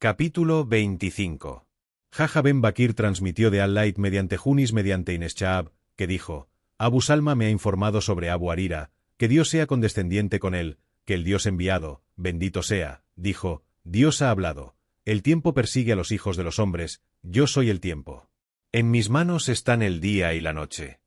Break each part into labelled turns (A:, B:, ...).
A: Capítulo 25. Yahya ben Bakir transmitió de Al-Layth mediante Junis mediante Ineshab, que dijo: Abu Salma me ha informado sobre Abu Harira, que Dios sea condescendiente con él, que el Dios enviado, bendito sea, dijo: Dios ha hablado. El tiempo persigue a los hijos de los hombres, yo soy el tiempo. En mis manos están el día y la noche.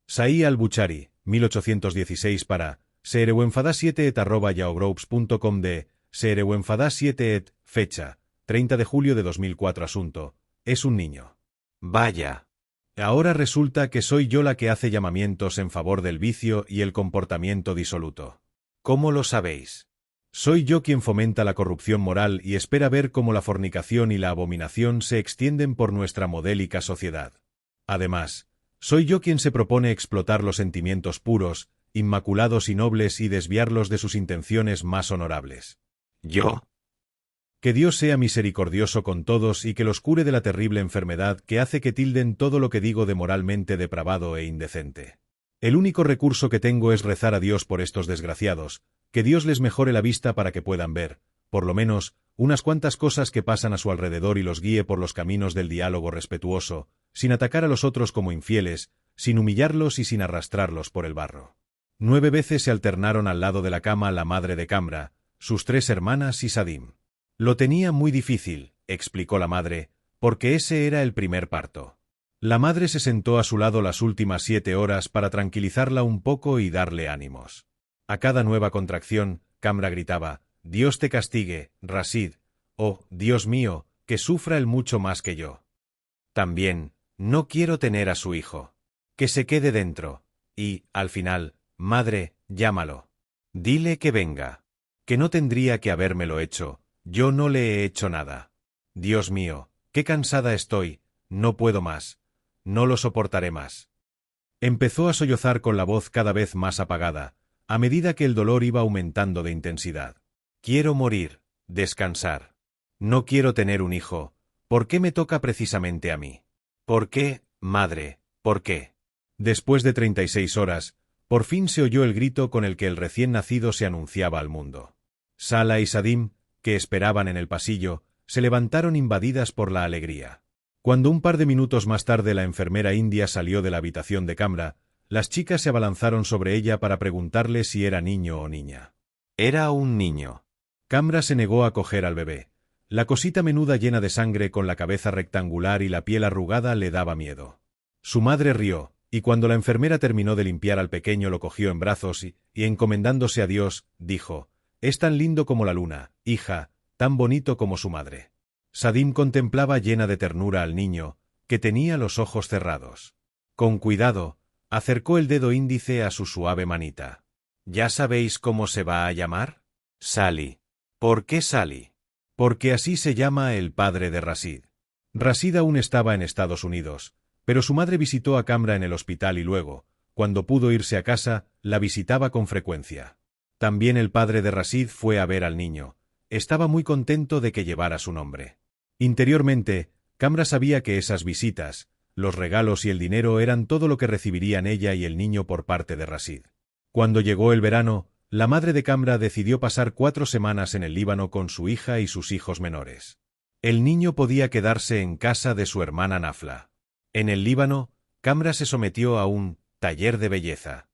A: Saí al-Buchari, 1816 para serewenfada7et@yahogroups.com de serewenfada7et, fecha 30 de julio de 2004. Asunto: es un niño. Vaya. Ahora resulta que soy yo la que hace llamamientos en favor del vicio y el comportamiento disoluto. ¿Cómo lo sabéis? Soy yo quien fomenta la corrupción moral y espera ver cómo la fornicación y la abominación se extienden por nuestra modélica sociedad. Además, soy yo quien se propone explotar los sentimientos puros, inmaculados y nobles y desviarlos de sus intenciones más honorables. ¿Yo? Que Dios sea misericordioso con todos y que los cure de la terrible enfermedad que hace que tilden todo lo que digo de moralmente depravado e indecente. El único recurso que tengo es rezar a Dios por estos desgraciados, que Dios les mejore la vista para que puedan ver, por lo menos, unas cuantas cosas que pasan a su alrededor y los guíe por los caminos del diálogo respetuoso, sin atacar a los otros como infieles, sin humillarlos y sin arrastrarlos por el barro. 9 veces se alternaron al lado de la cama la madre de Kamra, sus 3 hermanas y Sadim. Lo tenía muy difícil, explicó la madre, porque ese era el primer parto. La madre se sentó a su lado las últimas 7 horas para tranquilizarla un poco y darle ánimos. A cada nueva contracción, Kamra gritaba: Dios te castigue, Rashid, oh, Dios mío, que sufra él mucho más que yo. También, no quiero tener a su hijo. Que se quede dentro. Y, al final, madre, llámalo. Dile que venga. Que no tendría que habérmelo hecho. Yo no le he hecho nada. Dios mío, qué cansada estoy, no puedo más. No lo soportaré más. Empezó a sollozar con la voz cada vez más apagada, a medida que el dolor iba aumentando de intensidad. Quiero morir, descansar. No quiero tener un hijo. ¿Por qué me toca precisamente a mí? ¿Por qué, madre, por qué? Después de 36 horas, por fin se oyó el grito con el que el recién nacido se anunciaba al mundo. Sala y Sadim, que esperaban en el pasillo, se levantaron invadidas por la alegría. Cuando un par de minutos más tarde la enfermera india salió de la habitación de Kamra, las chicas se abalanzaron sobre ella para preguntarle si era niño o niña. Era un niño. Kamra se negó a coger al bebé. La cosita menuda llena de sangre con la cabeza rectangular y la piel arrugada le daba miedo. Su madre rió, y cuando la enfermera terminó de limpiar al pequeño lo cogió en brazos y encomendándose a Dios, dijo: Es tan lindo como la luna, hija, tan bonito como su madre. Sadim contemplaba llena de ternura al niño, que tenía los ojos cerrados. Con cuidado, acercó el dedo índice a su suave manita. ¿Ya sabéis cómo se va a llamar? Sally. ¿Por qué Sally? Porque así se llama el padre de Rashid. Rashid aún estaba en Estados Unidos, pero su madre visitó a Kamra en el hospital y luego, cuando pudo irse a casa, la visitaba con frecuencia. También el padre de Rashid fue a ver al niño. Estaba muy contento de que llevara su nombre. Interiormente, Kamra sabía que esas visitas, los regalos y el dinero eran todo lo que recibirían ella y el niño por parte de Rashid. Cuando llegó el verano, la madre de Kamra decidió pasar 4 semanas en el Líbano con su hija y sus hijos menores. El niño podía quedarse en casa de su hermana Nafla. En el Líbano, Kamra se sometió a un taller de belleza.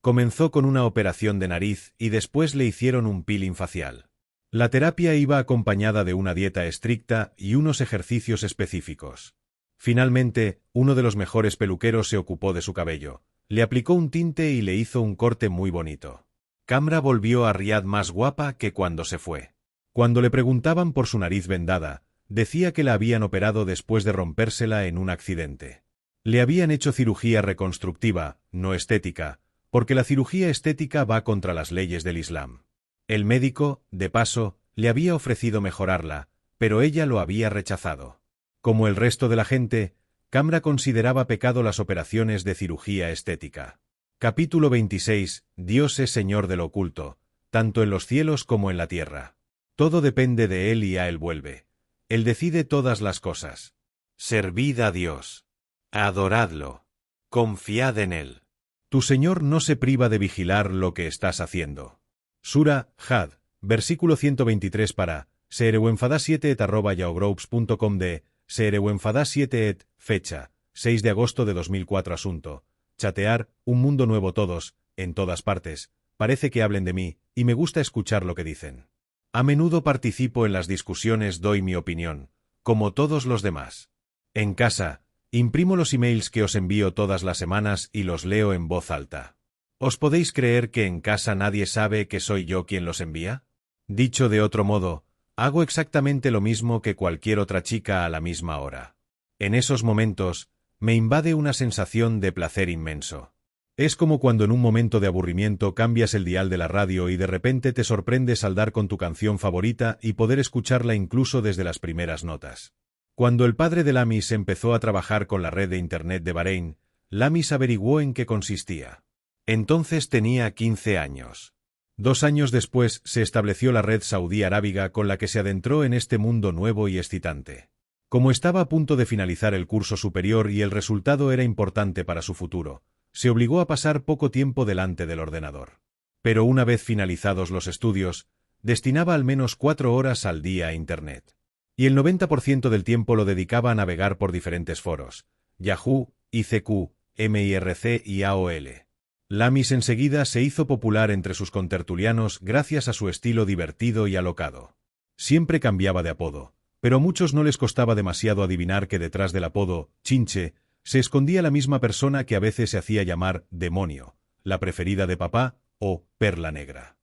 A: Comenzó con una operación de nariz y después le hicieron un peeling facial. La terapia iba acompañada de una dieta estricta y unos ejercicios específicos. Finalmente, uno de los mejores peluqueros se ocupó de su cabello, le aplicó un tinte y le hizo un corte muy bonito. Kamra volvió a Riad más guapa que cuando se fue. Cuando le preguntaban por su nariz vendada, decía que la habían operado después de rompérsela en un accidente. Le habían hecho cirugía reconstructiva, no estética, porque la cirugía estética va contra las leyes del Islam. El médico, de paso, le había ofrecido mejorarla, pero ella lo había rechazado. Como el resto de la gente, Kamra consideraba pecado las operaciones de cirugía estética. Capítulo 26. Dios es Señor de lo oculto, tanto en los cielos como en la tierra. Todo depende de Él y a Él vuelve. Él decide todas las cosas. Servid a Dios. Adoradlo. Confiad en Él. Tu Señor no se priva de vigilar lo que estás haciendo. Sura Had, versículo 123 para serewenfada7@yaogroups.com de serewenfada7 fecha 6 de agosto de 2004 asunto. Chatear, un mundo nuevo todos, en todas partes, parece que hablen de mí, y me gusta escuchar lo que dicen. A menudo participo en las discusiones, doy mi opinión, como todos los demás. En casa, imprimo los emails que os envío todas las semanas y los leo en voz alta. ¿Os podéis creer que en casa nadie sabe que soy yo quien los envía? Dicho de otro modo, hago exactamente lo mismo que cualquier otra chica a la misma hora. En esos momentos, me invade una sensación de placer inmenso. Es como cuando en un momento de aburrimiento cambias el dial de la radio y de repente te sorprendes al dar con tu canción favorita y poder escucharla incluso desde las primeras notas. Cuando el padre de Lamis empezó a trabajar con la red de Internet de Bahrein, Lamis averiguó en qué consistía. Entonces tenía 15 años. 2 años después se estableció la red saudí arábiga con la que se adentró en este mundo nuevo y excitante. Como estaba a punto de finalizar el curso superior y el resultado era importante para su futuro, se obligó a pasar poco tiempo delante del ordenador. Pero una vez finalizados los estudios, destinaba al menos 4 horas al día a Internet. Y el 90% del tiempo lo dedicaba a navegar por diferentes foros: Yahoo, ICQ, MIRC y AOL. Lamis enseguida se hizo popular entre sus contertulianos gracias a su estilo divertido y alocado. Siempre cambiaba de apodo, pero a muchos no les costaba demasiado adivinar que detrás del apodo, Chinche, se escondía la misma persona que a veces se hacía llamar Demonio, la preferida de papá, o Perla Negra.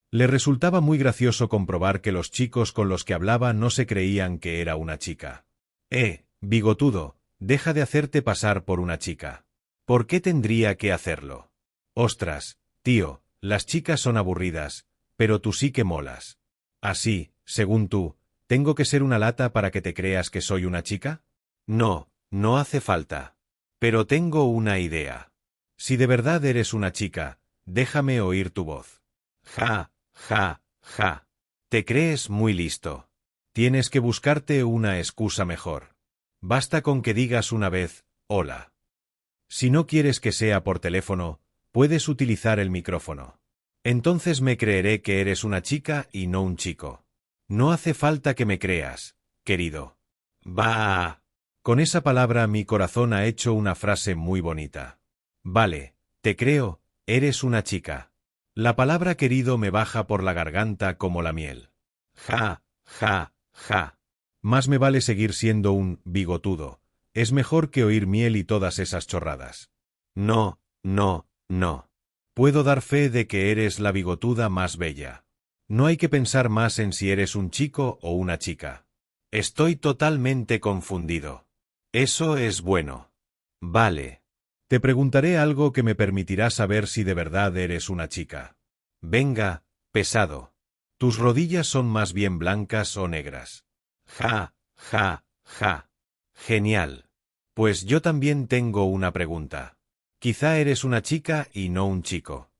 A: Le resultaba muy gracioso comprobar que los chicos con los que hablaba no se creían que era una chica. Bigotudo, deja de hacerte pasar por una chica. ¿Por qué tendría que hacerlo? Ostras, tío, las chicas son aburridas, pero tú sí que molas. Así, según tú, ¿tengo que ser una lata para que te creas que soy una chica? No, no hace falta. Pero tengo una idea. Si de verdad eres una chica, déjame oír tu voz. Ja, ja, ja. Te crees muy listo. Tienes que buscarte una excusa mejor. Basta con que digas una vez, hola. Si no quieres que sea por teléfono, puedes utilizar el micrófono. Entonces me creeré que eres una chica y no un chico. No hace falta que me creas, querido. Bah. Con esa palabra mi corazón ha hecho una frase muy bonita. Vale, te creo, eres una chica. La palabra querido me baja por la garganta como la miel. Ja, ja, ja. Más me vale seguir siendo un bigotudo. Es mejor que oír miel y todas esas chorradas. No, no, no. Puedo dar fe de que eres la bigotuda más bella. No hay que pensar más en si eres un chico o una chica. Estoy totalmente confundido. Eso es bueno. Vale. Te preguntaré algo que me permitirá saber si de verdad eres una chica. Venga, pesado. ¿Tus rodillas son más bien blancas o negras? Ja, ja, ja. Genial. Pues yo también tengo una pregunta. Quizá eres una chica y no un chico.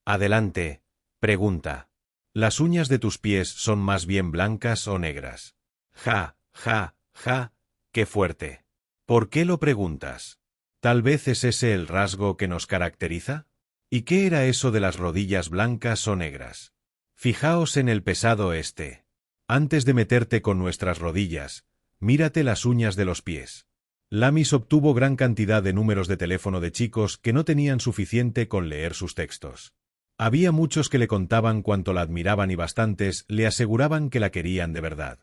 A: Adelante, pregunta. ¿Las uñas de tus pies son más bien blancas o negras? Ja, ja, ja. Qué fuerte. ¿Por qué lo preguntas? ¿Tal vez es ese el rasgo que nos caracteriza? ¿Y qué era eso de las rodillas blancas o negras? Fijaos en el pesado este. Antes de meterte con nuestras rodillas, mírate las uñas de los pies. Lamis obtuvo gran cantidad de números de teléfono de chicos que no tenían suficiente con leer sus textos. Había muchos que le contaban cuánto la admiraban y bastantes le aseguraban que la querían de verdad.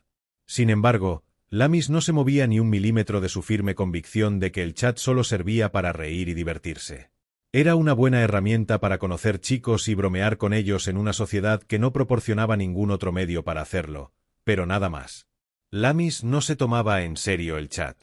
A: Sin embargo, Lamis no se movía ni un milímetro de su firme convicción de que el chat solo servía para reír y divertirse. Era una buena herramienta para conocer chicos y bromear con ellos en una sociedad que no proporcionaba ningún otro medio para hacerlo, pero nada más. Lamis no se tomaba en serio el chat.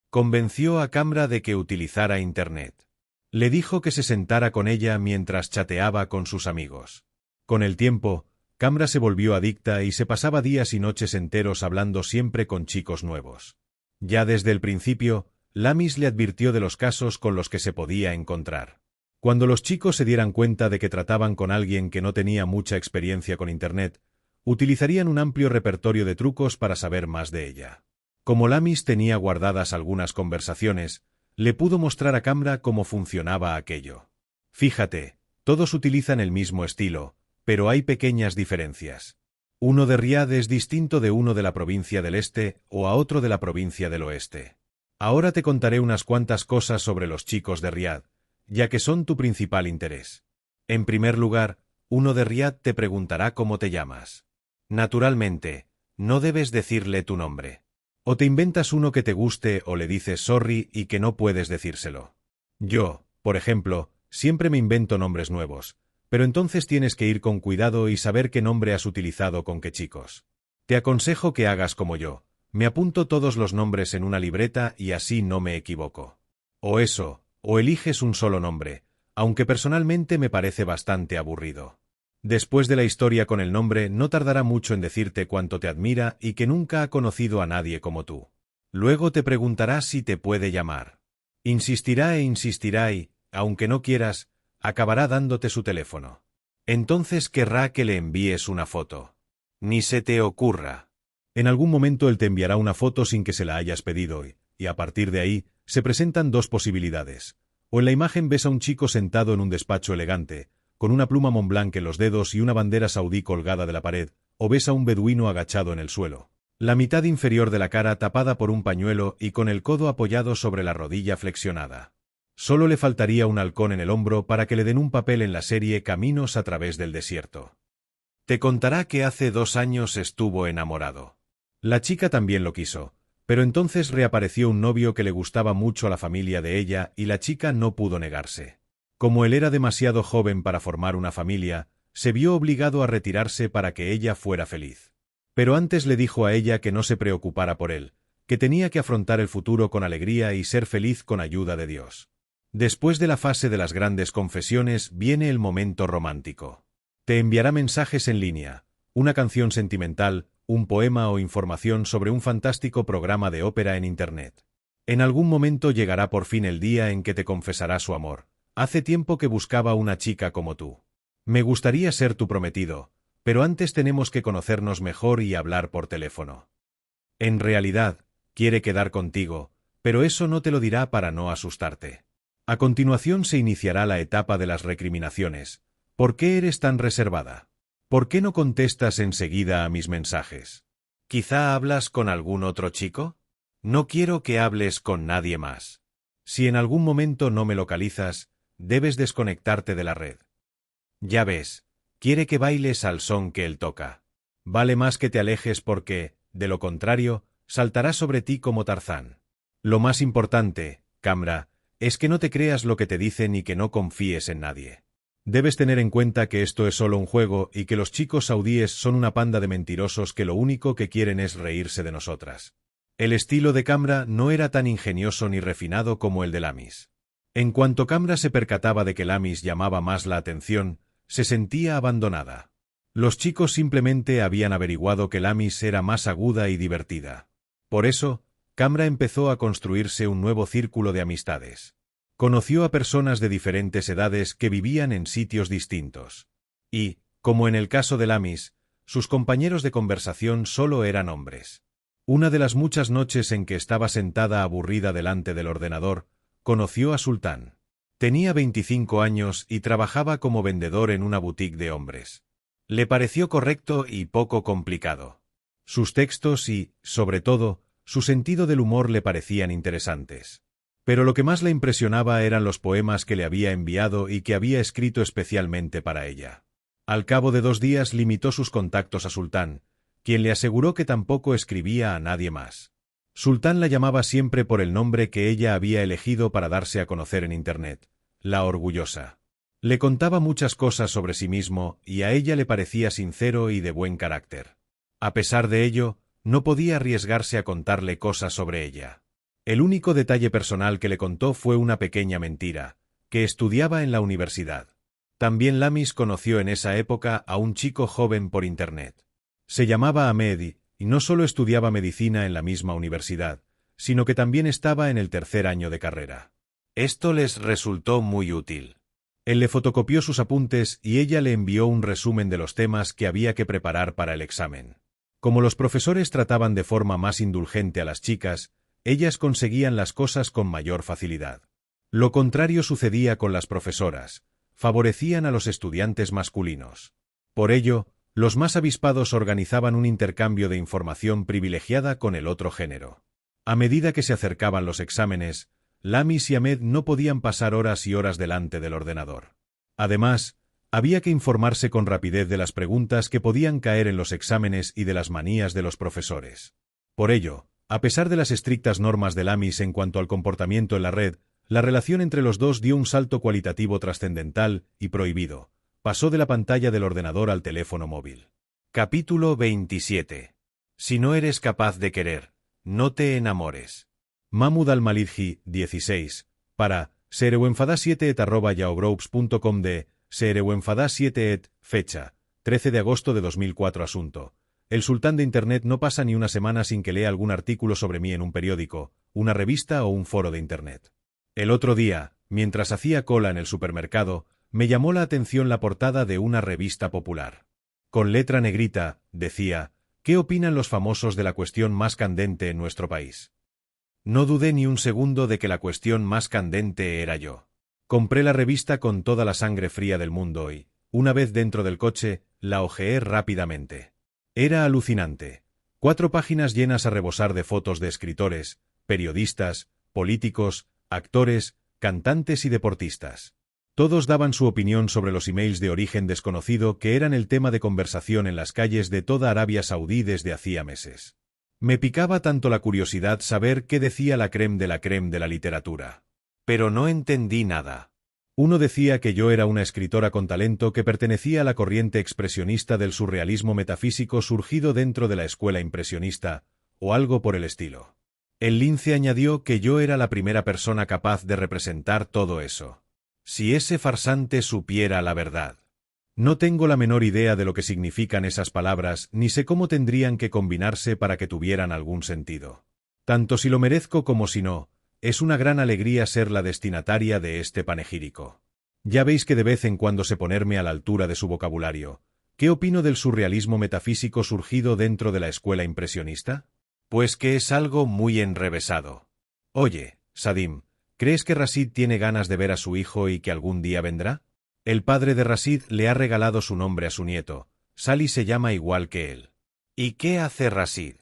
A: Convenció a Camra de que utilizara Internet. Le dijo que se sentara con ella mientras chateaba con sus amigos. Con el tiempo, Camra se volvió adicta y se pasaba días y noches enteros hablando siempre con chicos nuevos. Ya desde el principio, Lamis le advirtió de los casos con los que se podía encontrar. Cuando los chicos se dieran cuenta de que trataban con alguien que no tenía mucha experiencia con Internet, utilizarían un amplio repertorio de trucos para saber más de ella. Como Lamis tenía guardadas algunas conversaciones, le pudo mostrar a Camra cómo funcionaba aquello. Fíjate, todos utilizan el mismo estilo, pero hay pequeñas diferencias. Uno de Riad es distinto de uno de la provincia del Este o a otro de la provincia del Oeste. Ahora te contaré unas cuantas cosas sobre los chicos de Riad, ya que son tu principal interés. En primer lugar, uno de Riad te preguntará cómo te llamas. Naturalmente, no debes decirle tu nombre. O te inventas uno que te guste o le dices sorry y que no puedes decírselo. Yo, por ejemplo, siempre me invento nombres nuevos, pero entonces tienes que ir con cuidado y saber qué nombre has utilizado con qué chicos. Te aconsejo que hagas como yo. Me apunto todos los nombres en una libreta y así no me equivoco. O eso, o eliges un solo nombre, aunque personalmente me parece bastante aburrido. Después de la historia con el nombre, no tardará mucho en decirte cuánto te admira y que nunca ha conocido a nadie como tú. Luego te preguntará si te puede llamar. Insistirá e insistirá y, aunque no quieras, acabará dándote su teléfono. Entonces querrá que le envíes una foto. Ni se te ocurra. En algún momento él te enviará una foto sin que se la hayas pedido y a partir de ahí, se presentan dos posibilidades. O en la imagen ves a un chico sentado en un despacho elegante, con una pluma Montblanc en los dedos y una bandera saudí colgada de la pared, o ves a un beduino agachado en el suelo, la mitad inferior de la cara tapada por un pañuelo y con el codo apoyado sobre la rodilla flexionada. Solo le faltaría un halcón en el hombro para que le den un papel en la serie Caminos a través del desierto. Te contará que hace 2 años estuvo enamorado. La chica también lo quiso, pero entonces reapareció un novio que le gustaba mucho a la familia de ella y la chica no pudo negarse. Como él era demasiado joven para formar una familia, se vio obligado a retirarse para que ella fuera feliz. Pero antes le dijo a ella que no se preocupara por él, que tenía que afrontar el futuro con alegría y ser feliz con ayuda de Dios. Después de la fase de las grandes confesiones viene el momento romántico. Te enviará mensajes en línea, una canción sentimental, un poema o información sobre un fantástico programa de ópera en Internet. En algún momento llegará por fin el día en que te confesará su amor. Hace tiempo que buscaba una chica como tú. Me gustaría ser tu prometido, pero antes tenemos que conocernos mejor y hablar por teléfono. En realidad, quiere quedar contigo, pero eso no te lo dirá para no asustarte. A continuación se iniciará la etapa de las recriminaciones. ¿Por qué eres tan reservada? ¿Por qué no contestas enseguida a mis mensajes? ¿Quizá hablas con algún otro chico? No quiero que hables con nadie más. Si en algún momento no me localizas, debes desconectarte de la red. Ya ves, quiere que bailes al son que él toca. Vale más que te alejes porque, de lo contrario, saltará sobre ti como Tarzán. Lo más importante, Kamra, es que no te creas lo que te dicen y que no confíes en nadie. Debes tener en cuenta que esto es solo un juego y que los chicos saudíes son una panda de mentirosos que lo único que quieren es reírse de nosotras. El estilo de Kamra no era tan ingenioso ni refinado como el de Lamis. En cuanto Kamra se percataba de que Lamis llamaba más la atención, se sentía abandonada. Los chicos simplemente habían averiguado que Lamis era más aguda y divertida. Por eso, Kamra empezó a construirse un nuevo círculo de amistades. Conoció a personas de diferentes edades que vivían en sitios distintos. Y, como en el caso de Lamis, sus compañeros de conversación solo eran hombres. Una de las muchas noches en que estaba sentada aburrida delante del ordenador, conoció a Sultán. Tenía 25 años y trabajaba como vendedor en una boutique de hombres. Le pareció correcto y poco complicado. Sus textos y, sobre todo, su sentido del humor le parecían interesantes. Pero lo que más le impresionaba eran los poemas que le había enviado y que había escrito especialmente para ella. Al cabo de 2 días limitó sus contactos a Sultán, quien le aseguró que tampoco escribía a nadie más. Sultán la llamaba siempre por el nombre que ella había elegido para darse a conocer en Internet, la Orgullosa. Le contaba muchas cosas sobre sí mismo y a ella le parecía sincero y de buen carácter. A pesar de ello, no podía arriesgarse a contarle cosas sobre ella. El único detalle personal que le contó fue una pequeña mentira, que estudiaba en la universidad. También Lamis conoció en esa época a un chico joven por Internet. Se llamaba Ahmed y no solo estudiaba medicina en la misma universidad, sino que también estaba en el 3er año de carrera. Esto les resultó muy útil. Él le fotocopió sus apuntes y ella le envió un resumen de los temas que había que preparar para el examen. Como los profesores trataban de forma más indulgente a las chicas, ellas conseguían las cosas con mayor facilidad. Lo contrario sucedía con las profesoras, favorecían a los estudiantes masculinos. Por ello, Los más avispados organizaban un intercambio de información privilegiada con el otro género. A medida que se acercaban los exámenes, Lamis y Ahmed no podían pasar horas y horas delante del ordenador. Además, había que informarse con rapidez de las preguntas que podían caer en los exámenes y de las manías de los profesores. Por ello, a pesar de las estrictas normas de Lamis en cuanto al comportamiento en la red, la relación entre los dos dio un salto cualitativo trascendental y prohibido. Pasó de la pantalla del ordenador al teléfono móvil. Capítulo 27. Si no eres capaz de querer, no te enamores. Mahmoud al-Malidji, 16, para sereuenfada7@yaogroups.com de sereuenfada7 fecha, 13 de agosto de 2004 asunto. El sultán de Internet no pasa ni una semana sin que lea algún artículo sobre mí en un periódico, una revista o un foro de Internet. El otro día, mientras hacía cola en el supermercado, me llamó la atención la portada de una revista popular. Con letra negrita, decía, ¿qué opinan los famosos de la cuestión más candente en nuestro país? No dudé ni un segundo de que la cuestión más candente era yo. Compré la revista con toda la sangre fría del mundo y, una vez dentro del coche, la hojeé rápidamente. Era alucinante. 4 páginas llenas a rebosar de fotos de escritores, periodistas, políticos, actores, cantantes y deportistas. Todos daban su opinión sobre los emails de origen desconocido que eran el tema de conversación en las calles de toda Arabia Saudí desde hacía meses. Me picaba tanto la curiosidad saber qué decía la crème de la literatura. Pero no entendí nada. Uno decía que yo era una escritora con talento que pertenecía a la corriente expresionista del surrealismo metafísico surgido dentro de la escuela impresionista, o algo por el estilo. El lince añadió que yo era la primera persona capaz de representar todo eso. Si ese farsante supiera la verdad. No tengo la menor idea de lo que significan esas palabras, ni sé cómo tendrían que combinarse para que tuvieran algún sentido. Tanto si lo merezco como si no, es una gran alegría ser la destinataria de este panegírico. Ya veis que de vez en cuando sé ponerme a la altura de su vocabulario. ¿Qué opino del surrealismo metafísico surgido dentro de la escuela impresionista? Pues que es algo muy enrevesado. Oye, Sadim, ¿crees que Rashid tiene ganas de ver a su hijo y que algún día vendrá? El padre de Rashid le ha regalado su nombre a su nieto. Sally se llama igual que él. ¿Y qué hace Rashid?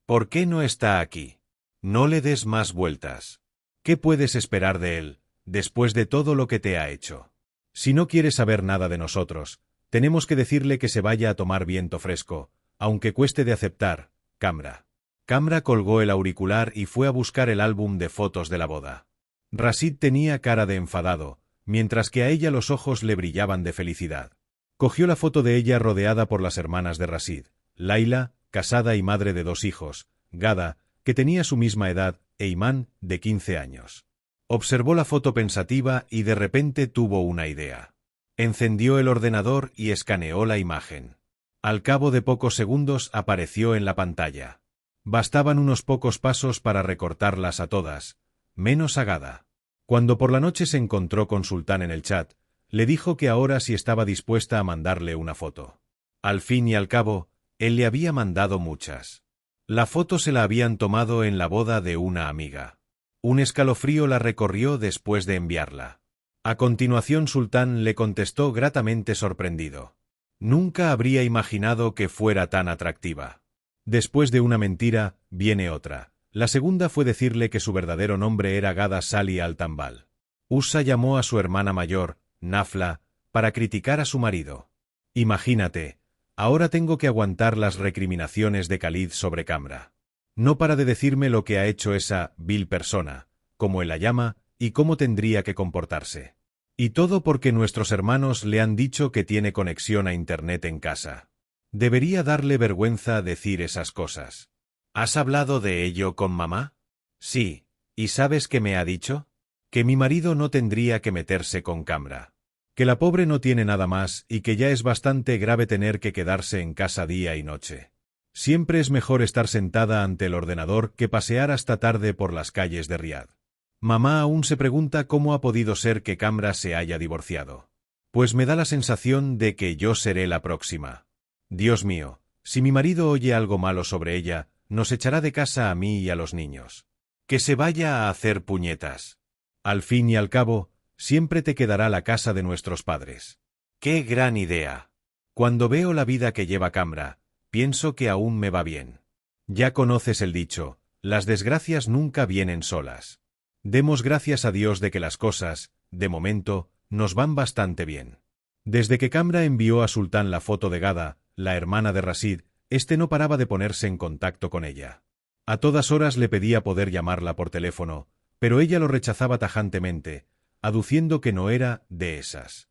A: ¿Por qué no está aquí? No le des más vueltas. ¿Qué puedes esperar de él, después de todo lo que te ha hecho? Si no quiere saber nada de nosotros, tenemos que decirle que se vaya a tomar viento fresco, aunque cueste de aceptar. Camra. Camra colgó el auricular y fue a buscar el álbum de fotos de la boda. Rashid tenía cara de enfadado, mientras que a ella los ojos le brillaban de felicidad. Cogió la foto de ella rodeada por las hermanas de Rashid, Laila, casada y madre de 2 hijos, Gada, que tenía su misma edad, e Imán, de 15 años. Observó la foto pensativa y de repente tuvo una idea. Encendió el ordenador y escaneó la imagen. Al cabo de pocos segundos apareció en la pantalla. Bastaban unos pocos pasos para recortarlas a todas, menos a Gada. Cuando por la noche se encontró con Sultán en el chat, le dijo que ahora sí estaba dispuesta a mandarle una foto. Al fin y al cabo, él le había mandado muchas. La foto se la habían tomado en la boda de una amiga. Un escalofrío la recorrió después de enviarla. A continuación Sultán le contestó gratamente sorprendido. Nunca habría imaginado que fuera tan atractiva. Después de una mentira, viene otra. La segunda fue decirle que su verdadero nombre era Gada Sali al-Tambal. Usa llamó a su hermana mayor, Nafla, para criticar a su marido. Imagínate, ahora tengo que aguantar las recriminaciones de Khalid sobre Camra. No para de decirme lo que ha hecho esa vil persona, como él la llama, y cómo tendría que comportarse. Y todo porque nuestros hermanos le han dicho que tiene conexión a Internet en casa. Debería darle vergüenza decir esas cosas. ¿Has hablado de ello con mamá? Sí, ¿y sabes qué me ha dicho? Que mi marido no tendría que meterse con Camra. Que la pobre no tiene nada más y que ya es bastante grave tener que quedarse en casa día y noche. Siempre es mejor estar sentada ante el ordenador que pasear hasta tarde por las calles de Riad. Mamá aún se pregunta cómo ha podido ser que Camra se haya divorciado. Pues me da la sensación de que yo seré la próxima. Dios mío, si mi marido oye algo malo sobre ella, nos echará de casa a mí y a los niños. Que se vaya a hacer puñetas. Al fin y al cabo, siempre te quedará la casa de nuestros padres. ¡Qué gran idea! Cuando veo la vida que lleva Camra, pienso que aún me va bien. Ya conoces el dicho, las desgracias nunca vienen solas. Demos gracias a Dios de que las cosas, de momento, nos van bastante bien. Desde que Camra envió a Sultán la foto de Gada, la hermana de Rashid, este no paraba de ponerse en contacto con ella. A todas horas le pedía poder llamarla por teléfono, pero ella lo rechazaba tajantemente, aduciendo que no era de esas.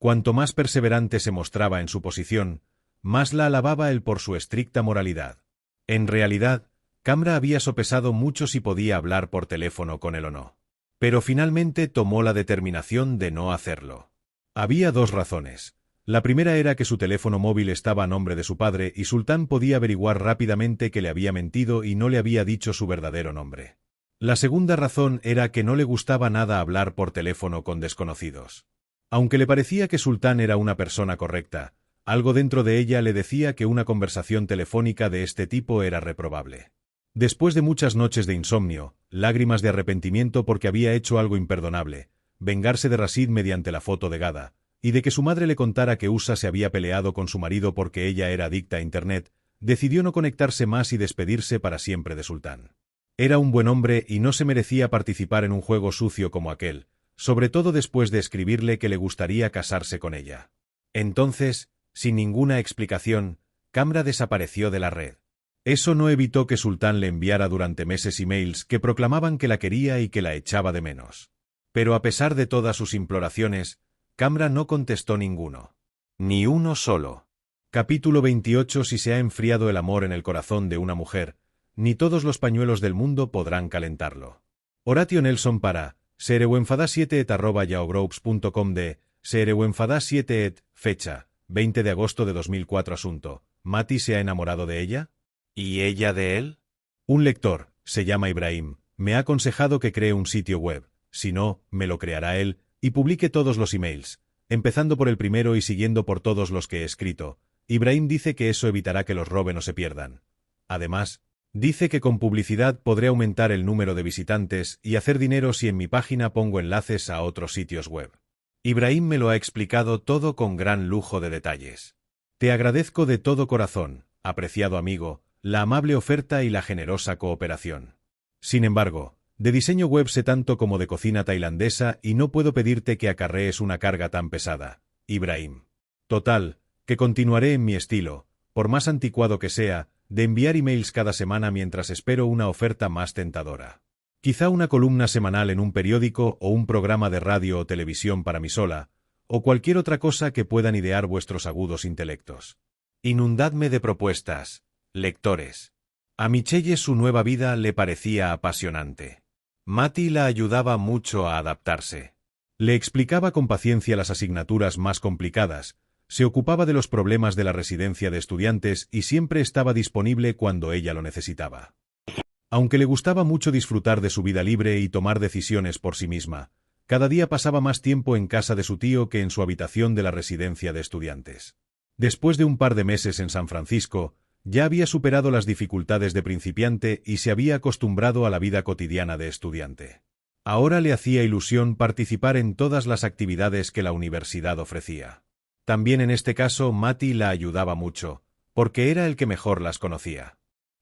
A: Cuanto más perseverante se mostraba en su posición, más la alababa él por su estricta moralidad. En realidad, Camra había sopesado mucho si podía hablar por teléfono con él o no. Pero finalmente tomó la determinación de no hacerlo. Había dos razones. La primera era que su teléfono móvil estaba a nombre de su padre y Sultán podía averiguar rápidamente que le había mentido y no le había dicho su verdadero nombre. La segunda razón era que no le gustaba nada hablar por teléfono con desconocidos. Aunque le parecía que Sultán era una persona correcta, algo dentro de ella le decía que una conversación telefónica de este tipo era reprobable. Después de muchas noches de insomnio, lágrimas de arrepentimiento porque había hecho algo imperdonable, vengarse de Rashid mediante la foto de Gada, y de que su madre le contara que Usa se había peleado con su marido porque ella era adicta a Internet, decidió no conectarse más y despedirse para siempre de Sultán. Era un buen hombre y no se merecía participar en un juego sucio como aquel, sobre todo después de escribirle que le gustaría casarse con ella. Entonces, sin ninguna explicación, Camra desapareció de la red. Eso no evitó que Sultán le enviara durante meses emails que proclamaban que la quería y que la echaba de menos. Pero a pesar de todas sus imploraciones, Camra no contestó ninguno. Ni uno solo. Capítulo 28. Si se ha enfriado el amor en el corazón de una mujer, ni todos los pañuelos del mundo podrán calentarlo. Horatio Nelson para sereuenfada7@yahoo.com de sereuenfada7 fecha 20 de agosto de 2004. Asunto: ¿Mati se ha enamorado de ella? ¿Y ella de él? Un lector, se llama Ibrahim, me ha aconsejado que cree un sitio web, si no, me lo creará él, y publique todos los emails, empezando por el primero y siguiendo por todos los que he escrito. Ibrahim dice que eso evitará que los roben o se pierdan. Además, dice que con publicidad podré aumentar el número de visitantes y hacer dinero si en mi página pongo enlaces a otros sitios web. Ibrahim me lo ha explicado todo con gran lujo de detalles. Te agradezco de todo corazón, apreciado amigo, la amable oferta y la generosa cooperación. Sin embargo, de diseño web sé tanto como de cocina tailandesa y no puedo pedirte que acarrees una carga tan pesada, Ibrahim. Total, que continuaré en mi estilo, por más anticuado que sea, de enviar emails cada semana mientras espero una oferta más tentadora. Quizá una columna semanal en un periódico o un programa de radio o televisión para mí sola, o cualquier otra cosa que puedan idear vuestros agudos intelectos. Inundadme de propuestas, lectores. A Michelle su nueva vida le parecía apasionante. Mati la ayudaba mucho a adaptarse. Le explicaba con paciencia las asignaturas más complicadas, se ocupaba de los problemas de la residencia de estudiantes y siempre estaba disponible cuando ella lo necesitaba. Aunque le gustaba mucho disfrutar de su vida libre y tomar decisiones por sí misma, cada día pasaba más tiempo en casa de su tío que en su habitación de la residencia de estudiantes. Después de un par de meses en San Francisco, ya había superado las dificultades de principiante y se había acostumbrado a la vida cotidiana de estudiante. Ahora le hacía ilusión participar en todas las actividades que la universidad ofrecía. También en este caso Mati la ayudaba mucho, porque era el que mejor las conocía.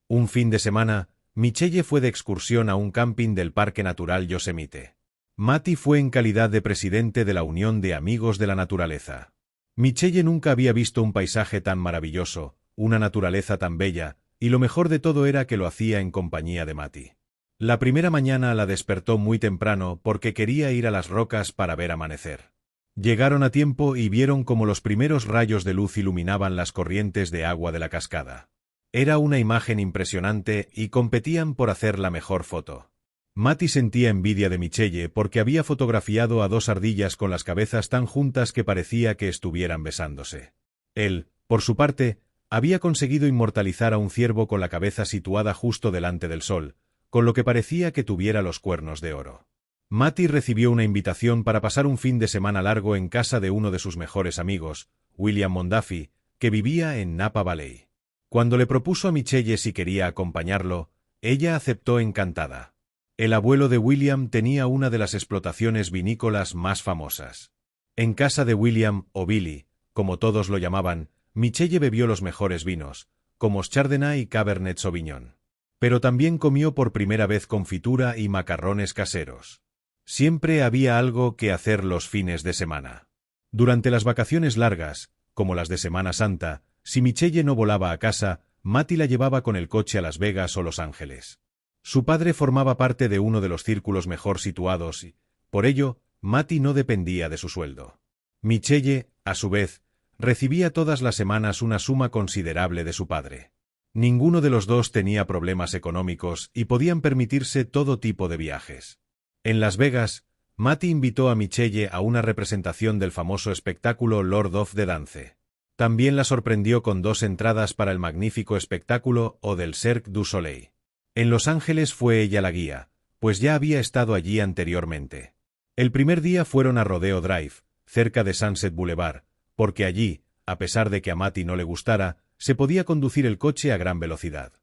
A: Un fin de semana, Michelle fue de excursión a un camping del Parque Natural Yosemite. Mati fue en calidad de presidente de la Unión de Amigos de la Naturaleza. Michelle nunca había visto un paisaje tan maravilloso, una naturaleza tan bella, y lo mejor de todo era que lo hacía en compañía de Mati. La primera mañana la despertó muy temprano porque quería ir a las rocas para ver amanecer. Llegaron a tiempo y vieron cómo los primeros rayos de luz iluminaban las corrientes de agua de la cascada. Era una imagen impresionante y competían por hacer la mejor foto. Mati sentía envidia de Michelle porque había fotografiado a dos ardillas con las cabezas tan juntas que parecía que estuvieran besándose. Él, por su parte, había conseguido inmortalizar a un ciervo con la cabeza situada justo delante del sol, con lo que parecía que tuviera los cuernos de oro. Mati recibió una invitación para pasar un fin de semana largo en casa de uno de sus mejores amigos, William Mondaffy, que vivía en Napa Valley. Cuando le propuso a Michelle si quería acompañarlo, ella aceptó encantada. El abuelo de William tenía una de las explotaciones vinícolas más famosas. En casa de William, o Billy, como todos lo llamaban, Michelle bebió los mejores vinos, como Chardonnay y Cabernet Sauvignon. Pero también comió por primera vez confitura y macarrones caseros. Siempre había algo que hacer los fines de semana. Durante las vacaciones largas, como las de Semana Santa, si Michelle no volaba a casa, Matty la llevaba con el coche a Las Vegas o Los Ángeles. Su padre formaba parte de uno de los círculos mejor situados y, por ello, Matty no dependía de su sueldo. Michelle, a su vez, recibía todas las semanas una suma considerable de su padre. Ninguno de los dos tenía problemas económicos y podían permitirse todo tipo de viajes. En Las Vegas, Matty invitó a Michelle a una representación del famoso espectáculo Lord of the Dance. También la sorprendió con 2 entradas para el magnífico espectáculo o del Cirque du Soleil. En Los Ángeles fue ella la guía, pues ya había estado allí anteriormente. El primer día fueron a Rodeo Drive, cerca de Sunset Boulevard, porque allí, a pesar de que a Matty no le gustara, se podía conducir el coche a gran velocidad.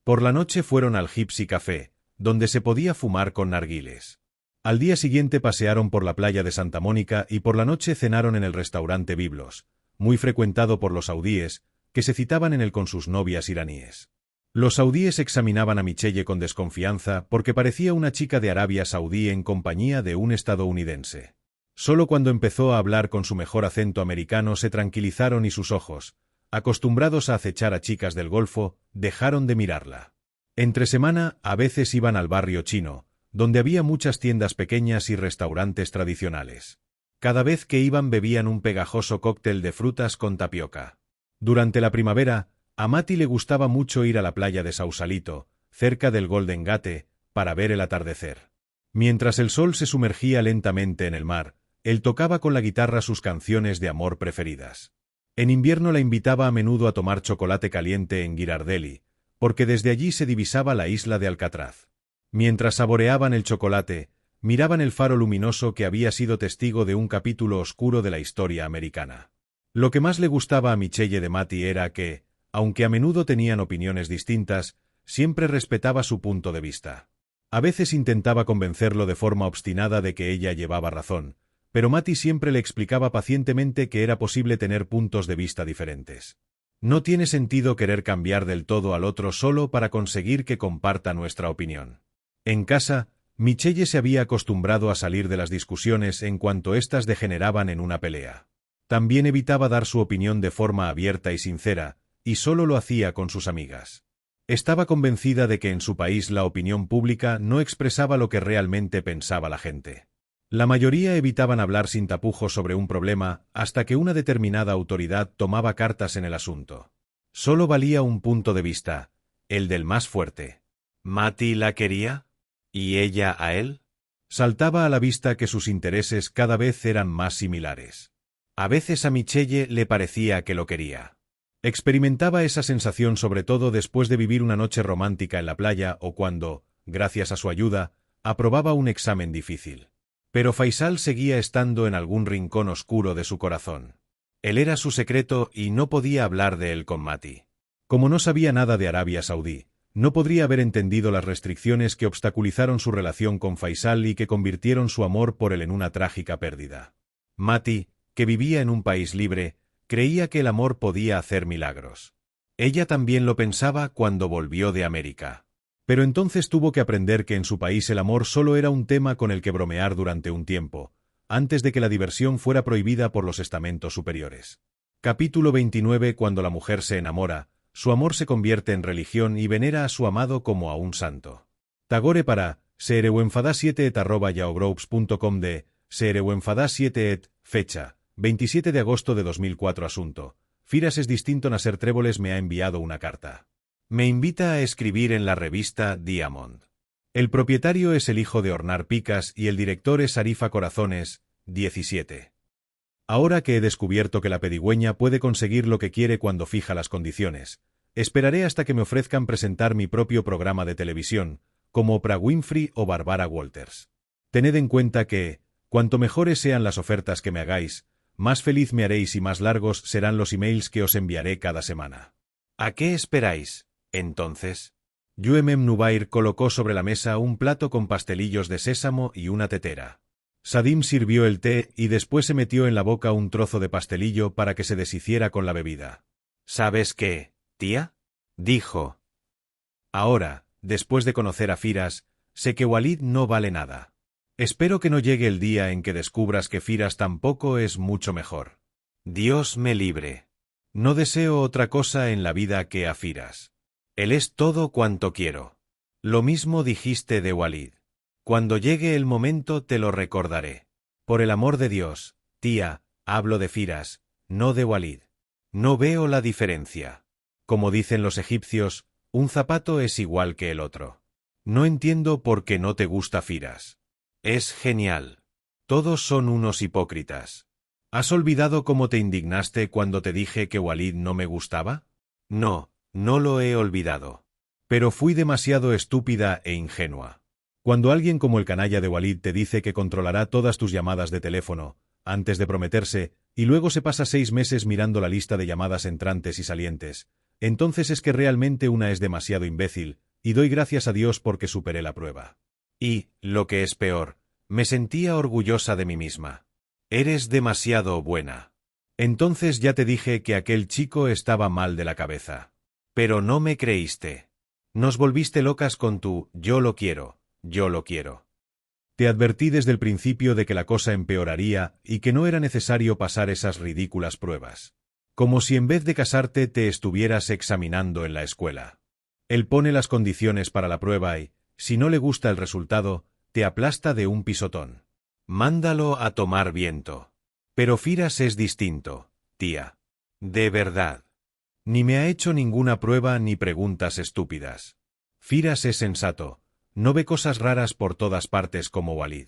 A: Por la noche fueron al Gypsy Café, donde se podía fumar con narguiles. Al día siguiente pasearon por la playa de Santa Mónica y por la noche cenaron en el restaurante Biblos, muy frecuentado por los saudíes, que se citaban en él con sus novias iraníes. Los saudíes examinaban a Michelle con desconfianza porque parecía una chica de Arabia Saudí en compañía de un estadounidense. Solo cuando empezó a hablar con su mejor acento americano se tranquilizaron y sus ojos, acostumbrados a acechar a chicas del Golfo, dejaron de mirarla. Entre semana, a veces iban al barrio chino, donde había muchas tiendas pequeñas y restaurantes tradicionales. Cada vez que iban bebían un pegajoso cóctel de frutas con tapioca. Durante la primavera, a Matty le gustaba mucho ir a la playa de Sausalito, cerca del Golden Gate, para ver el atardecer. Mientras el sol se sumergía lentamente en el mar, él tocaba con la guitarra sus canciones de amor preferidas. En invierno la invitaba a menudo a tomar chocolate caliente en Ghirardelli, porque desde allí se divisaba la isla de Alcatraz. Mientras saboreaban el chocolate, miraban el faro luminoso que había sido testigo de un capítulo oscuro de la historia americana. Lo que más le gustaba a Michelle de Matty era que, aunque a menudo tenían opiniones distintas, siempre respetaba su punto de vista. A veces intentaba convencerlo de forma obstinada de que ella llevaba razón, pero Matty siempre le explicaba pacientemente que era posible tener puntos de vista diferentes. No tiene sentido querer cambiar del todo al otro solo para conseguir que comparta nuestra opinión. En casa, Michelle se había acostumbrado a salir de las discusiones en cuanto éstas degeneraban en una pelea. También evitaba dar su opinión de forma abierta y sincera, y solo lo hacía con sus amigas. Estaba convencida de que en su país la opinión pública no expresaba lo que realmente pensaba la gente. La mayoría evitaban hablar sin tapujos sobre un problema hasta que una determinada autoridad tomaba cartas en el asunto. Solo valía un punto de vista, el del más fuerte. ¿Matty la quería? ¿Y ella a él? Saltaba a la vista que sus intereses cada vez eran más similares. A veces a Michelle le parecía que lo quería. Experimentaba esa sensación sobre todo después de vivir una noche romántica en la playa o cuando, gracias a su ayuda, aprobaba un examen difícil. Pero Faisal seguía estando en algún rincón oscuro de su corazón. Él era su secreto y no podía hablar de él con Matty. Como no sabía nada de Arabia Saudí, no podría haber entendido las restricciones que obstaculizaron su relación con Faisal y que convirtieron su amor por él en una trágica pérdida. Matty, que vivía en un país libre, creía que el amor podía hacer milagros. Ella también lo pensaba cuando volvió de América. Pero entonces tuvo que aprender que en su país el amor solo era un tema con el que bromear durante un tiempo, antes de que la diversión fuera prohibida por los estamentos superiores. Capítulo 29. Cuando la mujer se enamora, su amor se convierte en religión y venera a su amado como a un santo. Tagore para seereuenfadas7@yahoogroupes.com de seereuenfadas7 fecha 27 de agosto de 2004 asunto. Firas es distinto Nasser Tréboles me ha enviado una carta. Me invita a escribir en la revista Diamond. El propietario es el hijo de Ornar Picas y el director es Arifa Corazones, 17. Ahora que he descubierto que la pedigüeña puede conseguir lo que quiere cuando fija las condiciones, esperaré hasta que me ofrezcan presentar mi propio programa de televisión, como Oprah Winfrey o Barbara Walters. Tened en cuenta que, cuanto mejores sean las ofertas que me hagáis, más feliz me haréis y más largos serán los emails que os enviaré cada semana. ¿A qué esperáis, entonces? Yuemem Nubair colocó sobre la mesa un plato con pastelillos de sésamo y una tetera. Sadim sirvió el té y después se metió en la boca un trozo de pastelillo para que se deshiciera con la bebida.
B: ¿Sabes qué, tía? Dijo.
A: Ahora, después de conocer a Firas, sé que Walid no vale nada. Espero que no llegue el día en que descubras que Firas tampoco es mucho mejor.
B: Dios me libre.
A: No deseo otra cosa en la vida que a Firas.
B: Él es todo cuanto quiero.
A: Lo mismo dijiste de Walid. Cuando llegue el momento te lo recordaré. Por el amor de Dios, tía, hablo de Firas, no de Walid. No veo la diferencia. Como dicen los egipcios, un zapato es igual que el otro. No entiendo por qué no te gusta Firas.
B: Es genial.
A: Todos son unos hipócritas. ¿Has olvidado cómo te indignaste cuando te dije que Walid no me gustaba?
B: No, no lo he olvidado.
A: Pero fui demasiado estúpida e ingenua. Cuando alguien como el canalla de Walid te dice que controlará todas tus llamadas de teléfono, antes de prometerse, y luego se pasa 6 meses mirando la lista de llamadas entrantes y salientes, entonces es que realmente una es demasiado imbécil, y doy gracias a Dios porque superé la prueba.
B: Y, lo que es peor, me sentía orgullosa de mí misma. Eres demasiado buena.
A: Entonces ya te dije que aquel chico estaba mal de la cabeza.
B: Pero no me creíste.
A: Nos volviste locas con tu «yo lo quiero, yo lo quiero». Te advertí desde el principio de que la cosa empeoraría y que no era necesario pasar esas ridículas pruebas. Como si en vez de casarte te estuvieras examinando en la escuela. Él pone las condiciones para la prueba y, si no le gusta el resultado, te aplasta de un pisotón.
B: Mándalo a tomar viento.
A: Pero Firas es distinto, tía.
B: De verdad.
A: Ni me ha hecho ninguna prueba ni preguntas estúpidas. Firas es sensato, no ve cosas raras por todas partes como Walid.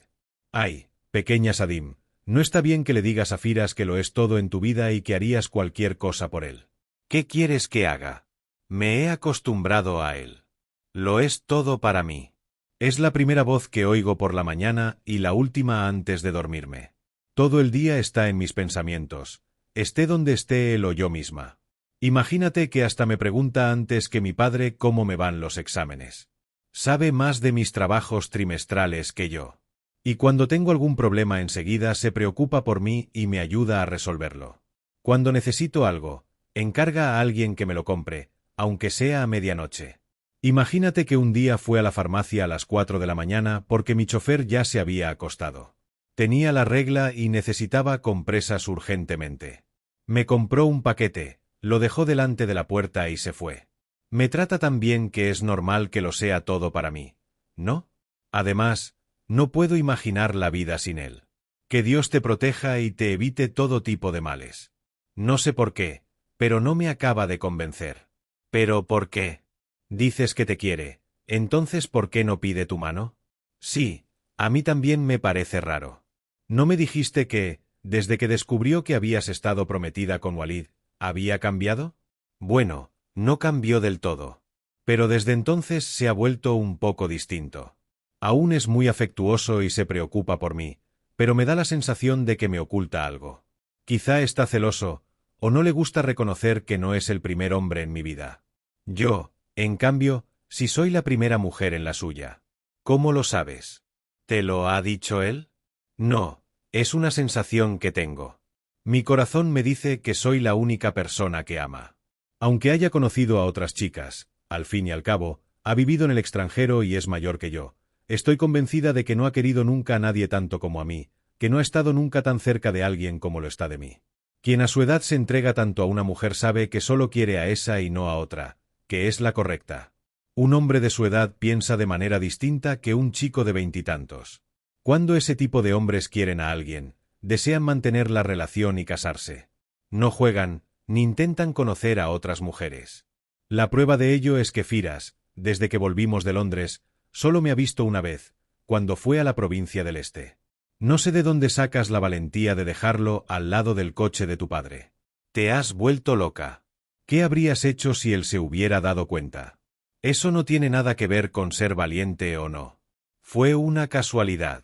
A: Ay, pequeña Sadim, no está bien que le digas a Firas que lo es todo en tu vida y que harías cualquier cosa por él.
B: ¿Qué quieres que haga? Me he acostumbrado a él. Lo es todo para mí.
A: Es la primera voz que oigo por la mañana y la última antes de dormirme. Todo el día está en mis pensamientos, esté donde esté él o yo misma. Imagínate que hasta me pregunta antes que mi padre cómo me van los exámenes. Sabe más de mis trabajos trimestrales que yo. Y cuando tengo algún problema enseguida se preocupa por mí y me ayuda a resolverlo. Cuando necesito algo, encarga a alguien que me lo compre, aunque sea a medianoche. Imagínate que un día fue a la farmacia a las 4 de la mañana porque mi chofer ya se había acostado. Tenía la regla y necesitaba compresas urgentemente. Me compró un paquete, lo dejó delante de la puerta y se fue. Me trata tan bien que es normal que lo sea todo para mí, ¿no? Además, no puedo imaginar la vida sin él. Que Dios te proteja y te evite todo tipo de males. No sé por qué, pero no me acaba de convencer.
B: ¿Pero por qué?
A: Dices que te quiere, entonces ¿por qué no pide tu mano? Sí, a mí también me parece raro. ¿No me dijiste que, desde que descubrió que habías estado prometida con Walid, había cambiado?
B: Bueno, no cambió del todo.
A: Pero desde entonces se ha vuelto un poco distinto. Aún es muy afectuoso y se preocupa por mí, pero me da la sensación de que me oculta algo. Quizá está celoso, o no le gusta reconocer que no es el primer hombre en mi vida. Yo, en cambio, sí soy la primera mujer en la suya.
B: ¿Cómo lo sabes? ¿Te lo ha dicho él?
A: No, es una sensación que tengo. Mi corazón me dice que soy la única persona que ama. Aunque haya conocido a otras chicas, al fin y al cabo, ha vivido en el extranjero y es mayor que yo. Estoy convencida de que no ha querido nunca a nadie tanto como a mí, que no ha estado nunca tan cerca de alguien como lo está de mí. Quien a su edad se entrega tanto a una mujer sabe que solo quiere a esa y no a otra, que es la correcta. Un hombre de su edad piensa de manera distinta que un chico de 20 y tantos. Cuando ese tipo de hombres quieren a alguien, desean mantener la relación y casarse. No juegan, ni intentan conocer a otras mujeres. La prueba de ello es que Firas, desde que volvimos de Londres, solo me ha visto una vez, cuando fue a la provincia del Este. No sé de dónde sacas la valentía de dejarlo al lado del coche de tu padre.
B: Te has vuelto loca.
A: ¿Qué habrías hecho si él se hubiera dado cuenta? Eso no tiene nada que ver con ser valiente o no. Fue una casualidad.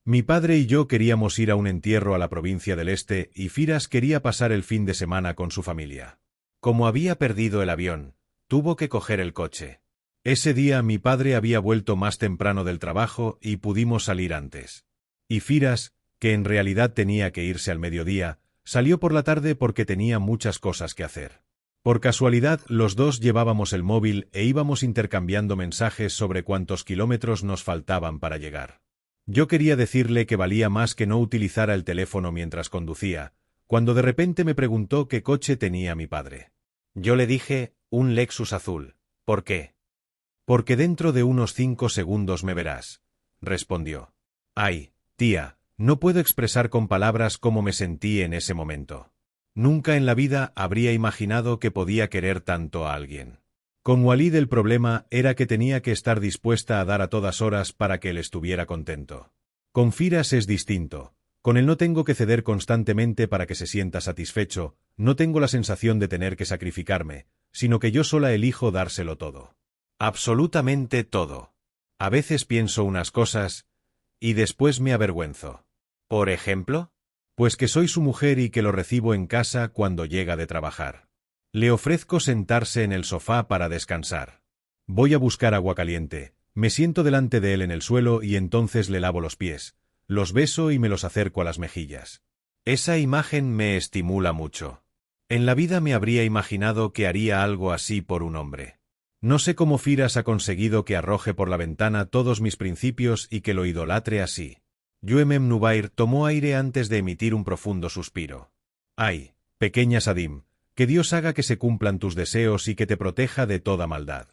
A: Mi padre y yo queríamos ir a un entierro a la provincia del Este y Firas quería pasar el fin de semana con su familia. Como había perdido el avión, tuvo que coger el coche. Ese día mi padre había vuelto más temprano del trabajo y pudimos salir antes. Y Firas, que en realidad tenía que irse al mediodía, salió por la tarde porque tenía muchas cosas que hacer. Por casualidad, los dos llevábamos el móvil e íbamos intercambiando mensajes sobre cuántos kilómetros nos faltaban para llegar. Yo quería decirle que valía más que no utilizara el teléfono mientras conducía, cuando de repente me preguntó qué coche tenía mi padre. Yo le dije, un Lexus azul. ¿Por qué? Porque dentro de unos 5 segundos me verás, respondió. Ay, tía, no puedo expresar con palabras cómo me sentí en ese momento. Nunca en la vida habría imaginado que podía querer tanto a alguien. Con Walid el problema era que tenía que estar dispuesta a dar a todas horas para que él estuviera contento. Con Firas es distinto. Con él no tengo que ceder constantemente para que se sienta satisfecho, no tengo la sensación de tener que sacrificarme, sino que yo sola elijo dárselo todo. Absolutamente todo. A veces pienso unas cosas y después me avergüenzo. ¿Por ejemplo? Pues que soy su mujer y que lo recibo en casa cuando llega de trabajar. Le ofrezco sentarse en el sofá para descansar. Voy a buscar agua caliente, me siento delante de él en el suelo y entonces le lavo los pies, los beso y me los acerco a las mejillas. Esa imagen me estimula mucho. En la vida me habría imaginado que haría algo así por un hombre. No sé cómo Firas ha conseguido que arroje por la ventana todos mis principios y que lo idolatre así. Yuemem Nubair tomó aire antes de emitir un profundo suspiro. Ay, pequeña Sadim, que Dios haga que se cumplan tus deseos y que te proteja de toda maldad.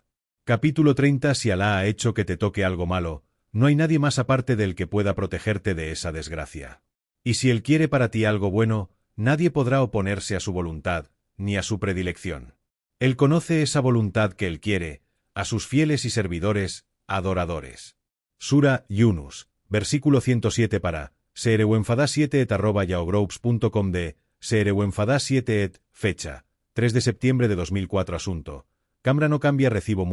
A: Capítulo 30. Si Alá ha hecho que te toque algo malo, no hay nadie más aparte del que pueda protegerte de esa desgracia. Y si Él quiere para ti algo bueno, nadie podrá oponerse a su voluntad, ni a su predilección. Él conoce esa voluntad que Él quiere, a sus fieles y servidores, adoradores. Sura Yunus, versículo 107 para serewenfada7@yahogroups.com de serewenfada7 fecha, 3 de septiembre de 2004 asunto. Camra no cambia recibo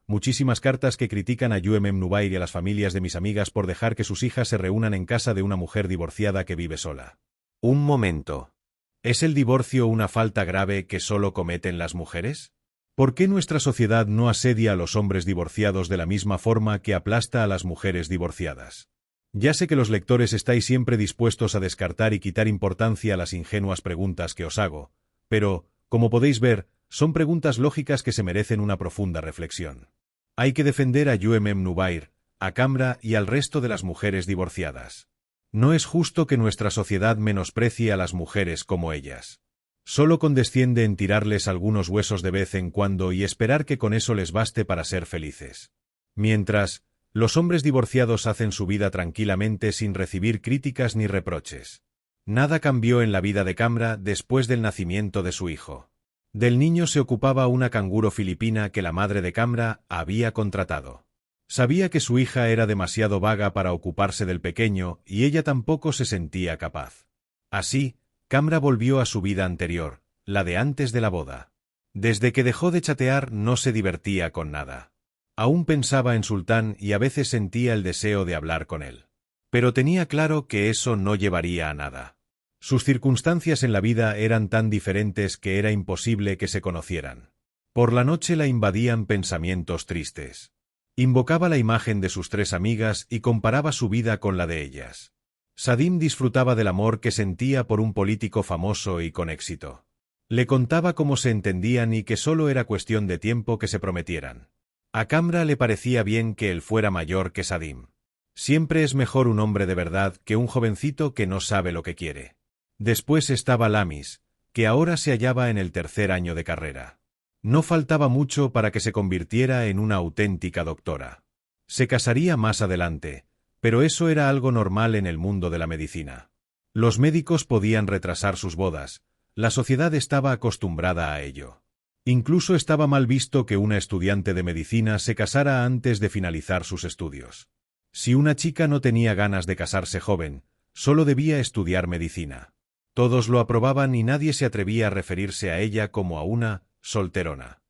A: muchísimas cartas que critican a Yuemem Nubair y a las familias de mis amigas por dejar que sus hijas se reúnan en casa de una mujer divorciada que vive sola. Un momento. ¿Es el divorcio una falta grave que solo cometen las mujeres? ¿Por qué nuestra sociedad no asedia a los hombres divorciados de la misma forma que aplasta a las mujeres divorciadas? Ya sé que los lectores estáis siempre dispuestos a descartar y quitar importancia a las ingenuas preguntas que os hago, pero, como podéis ver, son preguntas lógicas que se merecen una profunda reflexión. Hay que defender a Yuemem Nubair, a Camra y al resto de las mujeres divorciadas. No es justo que nuestra sociedad menosprecie a las mujeres como ellas. Solo condesciende en tirarles algunos huesos de vez en cuando y esperar que con eso les baste para ser felices. Mientras, los hombres divorciados hacen su vida tranquilamente sin recibir críticas ni reproches. Nada cambió en la vida de Camra después del nacimiento de su hijo. Del niño se ocupaba una canguro filipina que la madre de Camra había contratado. Sabía que su hija era demasiado vaga para ocuparse del pequeño y ella tampoco se sentía capaz. Así, Camra volvió a su vida anterior, la de antes de la boda. Desde que dejó de chatear no se divertía con nada. Aún pensaba en Sultán y a veces sentía el deseo de hablar con él. Pero tenía claro que eso no llevaría a nada. Sus circunstancias en la vida eran tan diferentes que era imposible que se conocieran. Por la noche la invadían pensamientos tristes. Invocaba la imagen de sus 3 amigas y comparaba su vida con la de ellas. Sadim disfrutaba del amor que sentía por un político famoso y con éxito. Le contaba cómo se entendían y que solo era cuestión de tiempo que se prometieran. A Camra le parecía bien que él fuera mayor que Sadim. Siempre es mejor un hombre de verdad que un jovencito que no sabe lo que quiere. Después estaba Lamis, que ahora se hallaba en el 3er año de carrera. No faltaba mucho para que se convirtiera en una auténtica doctora. Se casaría más adelante, pero eso era algo normal en el mundo de la medicina. Los médicos podían retrasar sus bodas, la sociedad estaba acostumbrada a ello. Incluso estaba mal visto que una estudiante de medicina se casara antes de finalizar sus estudios. Si una chica no tenía ganas de casarse joven, solo debía estudiar medicina. Todos lo aprobaban y nadie se atrevía a referirse a ella como a una solterona.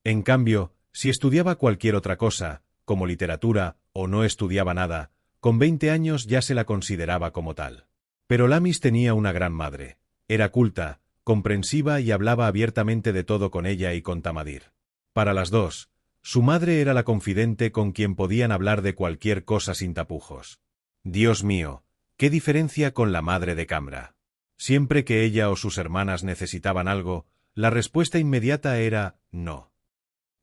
A: En cambio, si estudiaba cualquier otra cosa, como literatura, o no estudiaba nada, con 20 años ya se la consideraba como tal. Pero Lamis tenía una gran madre. Era culta, comprensiva y hablaba abiertamente de todo con ella y con Tamadir. Para las dos, su madre era la confidente con quien podían hablar de cualquier cosa sin tapujos.
B: Dios mío, qué diferencia con la madre de Camra. Siempre que ella o sus hermanas necesitaban algo, la respuesta inmediata era no.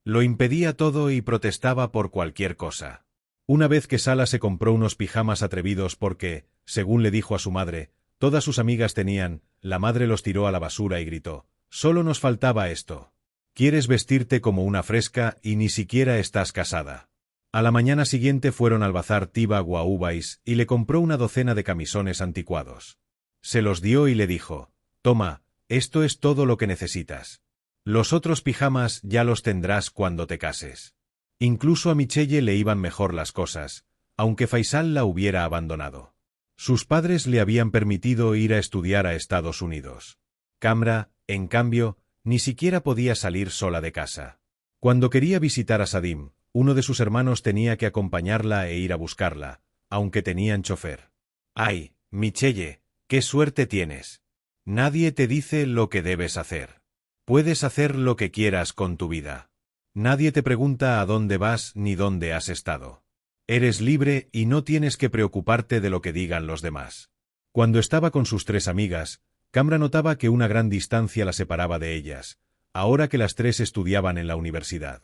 B: Lo impedía todo y protestaba por cualquier cosa. Una vez que Sala se compró unos pijamas atrevidos porque, según le dijo a su madre, todas sus amigas tenían, la madre los tiró a la basura y gritó: «Solo nos faltaba esto. Quieres vestirte como una fresca y ni siquiera estás casada». A la mañana siguiente fueron al bazar Tiba Guaubais y le compró una docena de camisones anticuados. Se los dio y le dijo: «Toma, esto es todo lo que necesitas. Los otros pijamas ya los tendrás cuando te cases». Incluso a Michelle le iban mejor las cosas, aunque Faisal la hubiera abandonado. Sus padres le habían permitido ir a estudiar a Estados Unidos. Camra, en cambio, ni siquiera podía salir sola de casa. Cuando quería visitar a Sadim, uno de sus hermanos tenía que acompañarla e ir a buscarla, aunque tenían chofer. «Ay, Michelle, qué suerte tienes. Nadie te dice lo que debes hacer. Puedes hacer lo que quieras con tu vida. Nadie te pregunta a dónde vas ni dónde has estado. Eres libre y no tienes que preocuparte de lo que digan los demás». Cuando estaba con sus tres amigas, Camra notaba que una gran distancia la separaba de ellas, ahora que las tres estudiaban en la universidad.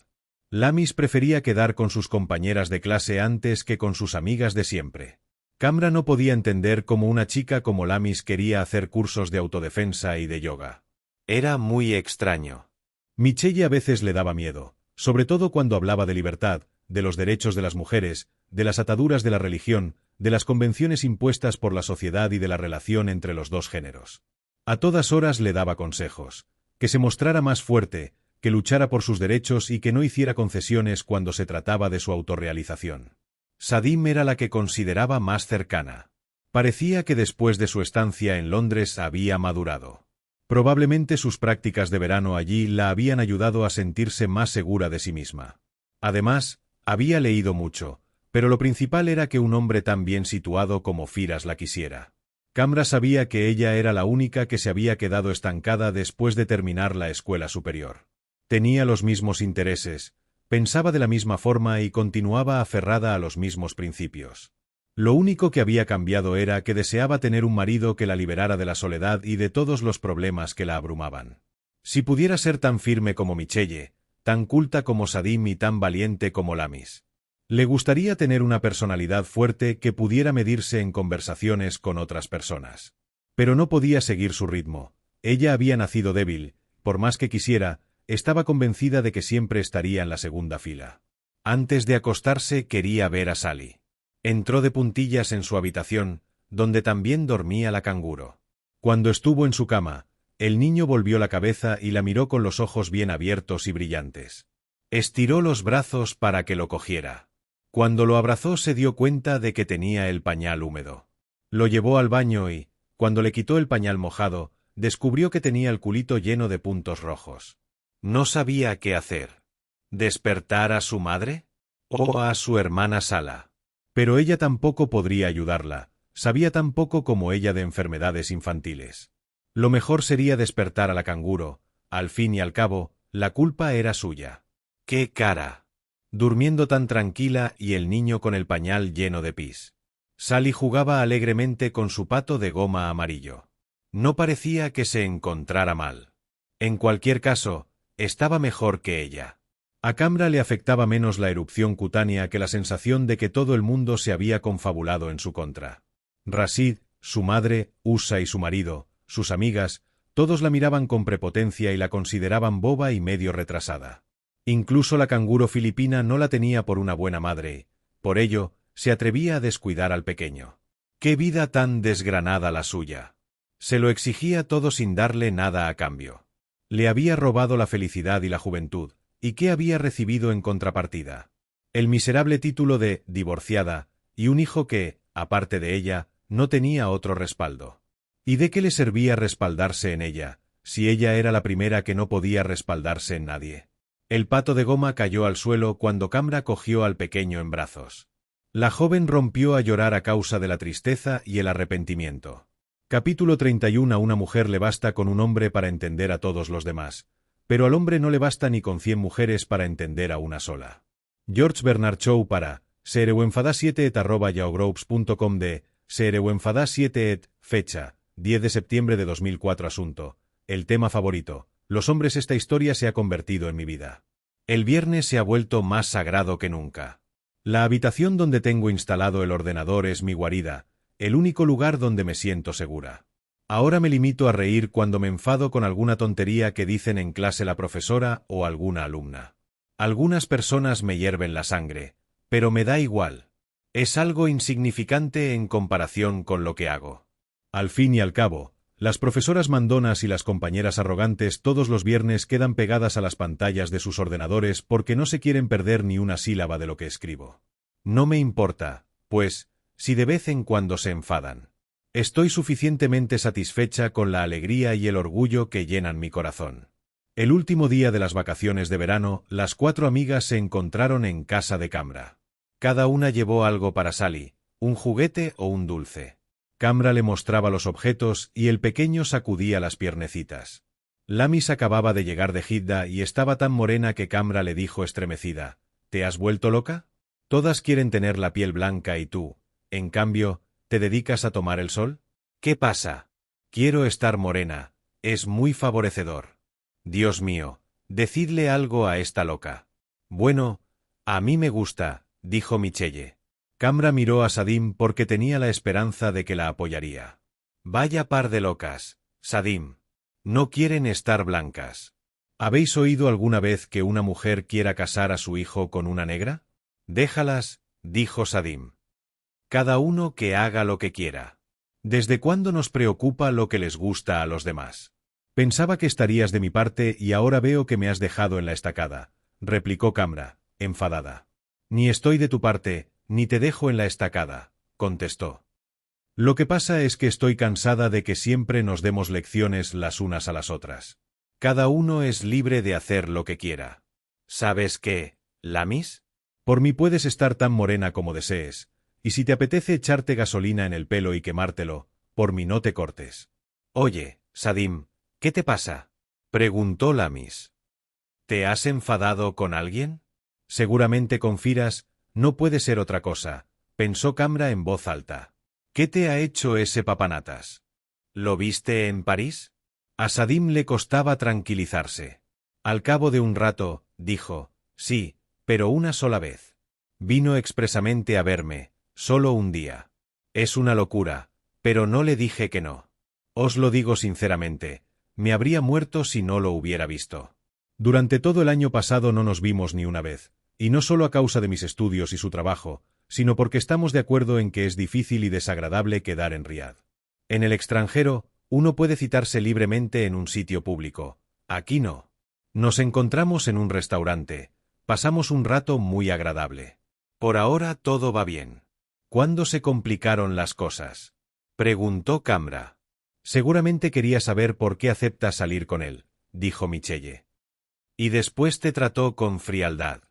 B: Lamis prefería quedar con sus compañeras de clase antes que con sus amigas de siempre. Camra no podía entender cómo una chica como Lamis quería hacer cursos de autodefensa y de yoga. Era muy extraño. Michelle a veces le daba miedo, sobre todo cuando hablaba de libertad, de los derechos de las mujeres, de las ataduras de la religión, de las convenciones impuestas por la sociedad y de la relación entre los dos géneros. A todas horas le daba consejos: que se mostrara más fuerte, que luchara por sus derechos y que no hiciera concesiones cuando se trataba de su autorrealización. Sadim era la que consideraba más cercana. Parecía que después de su estancia en Londres había madurado. Probablemente sus prácticas de verano allí la habían ayudado a sentirse más segura de sí misma. Además, había leído mucho, pero lo principal era que un hombre tan bien situado como Firas la quisiera. Camra sabía que ella era la única que se había quedado estancada después de terminar la escuela superior. Tenía los mismos intereses, pensaba de la misma forma y continuaba aferrada a los mismos principios. Lo único que había cambiado era que deseaba tener un marido que la liberara de la soledad y de todos los problemas que la abrumaban. Si pudiera ser tan firme como Michelle, tan culta como Sadim y tan valiente como Lamis. Le gustaría tener una personalidad fuerte que pudiera medirse en conversaciones con otras personas. Pero no podía seguir su ritmo. Ella había nacido débil, por más que quisiera, estaba convencida de que siempre estaría en la segunda fila. Antes de acostarse quería ver a Sally. Entró de puntillas en su habitación, donde también dormía la canguro. Cuando estuvo en su cama, el niño volvió la cabeza y la miró con los ojos bien abiertos y brillantes. Estiró los brazos para que lo cogiera. Cuando lo abrazó se dio cuenta de que tenía el pañal húmedo. Lo llevó al baño y, cuando le quitó el pañal mojado, descubrió que tenía el culito lleno de puntos rojos. No sabía qué hacer. ¿Despertar a su madre? ¿O a su hermana Sala? Pero ella tampoco podría ayudarla, sabía tan poco como ella de enfermedades infantiles. Lo mejor sería despertar a la canguro, al fin y al cabo, la culpa era suya. ¡Qué cara! Durmiendo tan tranquila y el niño con el pañal lleno de pis. Sally jugaba alegremente con su pato de goma amarillo. No parecía que se encontrara mal. En cualquier caso, estaba mejor que ella. A Camra le afectaba menos la erupción cutánea que la sensación de que todo el mundo se había confabulado en su contra. Rashid, su madre, Usa y su marido, sus amigas, todos la miraban con prepotencia y la consideraban boba y medio retrasada. Incluso la canguro filipina no la tenía por una buena madre, por ello, se atrevía a descuidar al pequeño. ¡Qué vida tan desgranada la suya! Se lo exigía todo sin darle nada a cambio. Le había robado la felicidad y la juventud, ¿y qué había recibido en contrapartida? El miserable título de divorciada, y un hijo que, aparte de ella, no tenía otro respaldo. ¿Y de qué le servía respaldarse en ella, si ella era la primera que no podía respaldarse en nadie? El pato de goma cayó al suelo cuando Camra cogió al pequeño en brazos. La joven rompió a llorar a causa de la tristeza y el arrepentimiento. Capítulo 31. A una mujer le basta con un hombre para entender a todos los demás, pero al hombre no le basta ni con 100 mujeres para entender a una sola. George Bernard Shaw. Para
A: sereuenfada7@yahoo.com de sereuenfada7 fecha 10 de septiembre de 2004 asunto. El tema favorito. Los hombres. Esta historia se ha convertido en mi vida. El viernes se ha vuelto más sagrado que nunca. La habitación donde tengo instalado el ordenador es mi guarida, el único lugar donde me siento segura. Ahora me limito a reír cuando me enfado con alguna tontería que dicen en clase la profesora o alguna alumna. Algunas personas me hierven la sangre, pero me da igual. Es algo insignificante en comparación con lo que hago. Al fin y al cabo, las profesoras mandonas y las compañeras arrogantes todos los viernes quedan pegadas a las pantallas de sus ordenadores porque no se quieren perder ni una sílaba de lo que escribo. No me importa, pues, si de vez en cuando se enfadan. Estoy suficientemente satisfecha con la alegría y el orgullo que llenan mi corazón. El último día de las vacaciones de verano, las 4 amigas se encontraron en casa de Camra. Cada una llevó algo para Sally, un juguete o un dulce. Camra le mostraba los objetos y el pequeño sacudía las piernecitas. Lamis acababa de llegar de Jidda y estaba tan morena que Camra le dijo estremecida: ¿Te has vuelto loca? Todas quieren tener la piel blanca y tú, en cambio, ¿te dedicas a tomar el sol? ¿Qué pasa? Quiero estar morena, es muy favorecedor. Dios mío, decidle algo a esta loca. Bueno, a mí me gusta, dijo Michelle. Camra miró a Sadim porque tenía la esperanza de que la apoyaría. Vaya par de locas, Sadim. No quieren estar blancas. ¿Habéis oído alguna vez que una mujer quiera casar a su hijo con una negra? Déjalas, dijo Sadim. Cada uno que haga lo que quiera. ¿Desde cuándo nos preocupa lo que les gusta a los demás? Pensaba que estarías de mi parte y ahora veo que me has dejado en la estacada, replicó Camra, enfadada. Ni estoy de tu parte, ni te dejo en la estacada, contestó. Lo que pasa es que estoy cansada de que siempre nos demos lecciones las unas a las otras. Cada uno es libre de hacer lo que quiera. ¿Sabes qué, Lamis? Por mí puedes estar tan morena como desees, y si te apetece echarte gasolina en el pelo y quemártelo, por mí no te cortes. Oye, Sadim, ¿qué te pasa? Preguntó Lamis. ¿Te has enfadado con alguien? Seguramente con Firas. No puede ser otra cosa, pensó Camra en voz alta. ¿Qué te ha hecho ese papanatas? ¿Lo viste en París? A Sadim le costaba tranquilizarse. Al cabo de un rato, dijo, sí, pero una sola vez. Vino expresamente a verme, solo un día. Es una locura, pero no le dije que no. Os lo digo sinceramente, me habría muerto si no lo hubiera visto. Durante todo el año pasado no nos vimos ni una vez. Y no solo a causa de mis estudios y su trabajo, sino porque estamos de acuerdo en que es difícil y desagradable quedar en Riad. En el extranjero, uno puede citarse libremente en un sitio público. Aquí no. Nos encontramos en un restaurante. Pasamos un rato muy agradable. Por ahora todo va bien. ¿Cuándo se complicaron las cosas? Preguntó Camra. Seguramente quería saber por qué aceptas salir con él, dijo Michelle. Y después te trató con frialdad.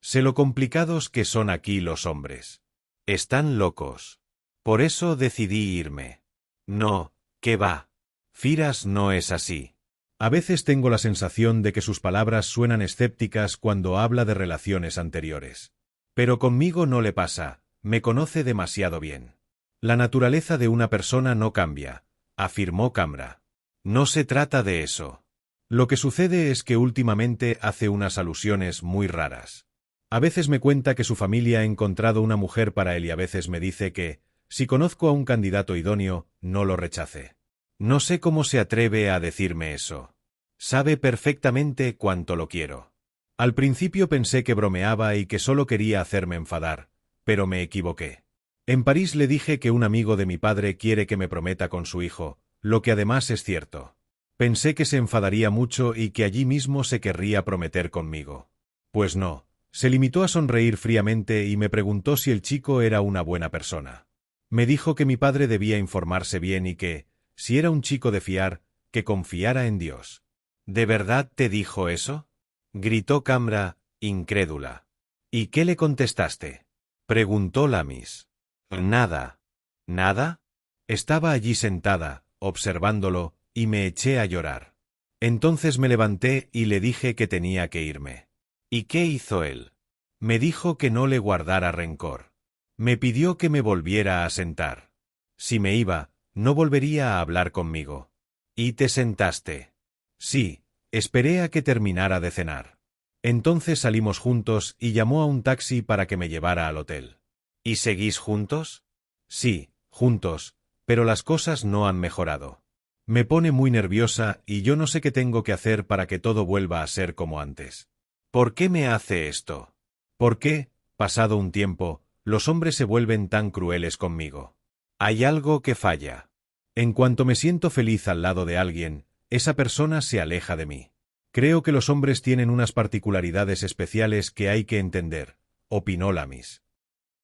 A: Sé lo complicados que son aquí los hombres. Están locos. Por eso decidí irme. No, ¿qué va? Firas no es así. A veces tengo la sensación de que sus palabras suenan escépticas cuando habla de relaciones anteriores. Pero conmigo no le pasa, me conoce demasiado bien. La naturaleza de una persona no cambia, afirmó Camra. No se trata de eso. Lo que sucede es que últimamente hace unas alusiones muy raras. A veces me cuenta que su familia ha encontrado una mujer para él y a veces me dice que, si conozco a un candidato idóneo, no lo rechace. No sé cómo se atreve a decirme eso. Sabe perfectamente cuánto lo quiero. Al principio pensé que bromeaba y que solo quería hacerme enfadar, pero me equivoqué. En París le dije que un amigo de mi padre quiere que me prometa con su hijo, lo que además es cierto. Pensé que se enfadaría mucho y que allí mismo se querría prometer conmigo. Pues no. Se limitó a sonreír fríamente y me preguntó si el chico era una buena persona. Me dijo que mi padre debía informarse bien y que, si era un chico de fiar, que confiara en Dios. ¿De verdad te dijo eso? Gritó Camra, incrédula. ¿Y qué le contestaste? Preguntó Lamis. Nada. ¿Nada? Estaba allí sentada, observándolo, y me eché a llorar. Entonces me levanté y le dije que tenía que irme. ¿Y qué hizo él?
B: Me dijo que no le guardara rencor. Me pidió que me volviera a sentar. Si me iba, no volvería a hablar conmigo. ¿Y te sentaste? Sí, esperé a que terminara de cenar. Entonces salimos juntos y llamó a un taxi para que me llevara al hotel. ¿Y seguís juntos? Sí, juntos, pero las cosas no han mejorado. Me pone muy nerviosa y yo no sé qué tengo que hacer para que todo vuelva a ser como antes. ¿Por qué me hace esto? ¿Por qué, pasado un tiempo, los hombres se vuelven tan crueles conmigo? Hay algo que falla. En cuanto me siento feliz al lado de alguien, esa persona se aleja de mí. Creo que los hombres tienen unas particularidades especiales que hay que entender, opinó Lamis.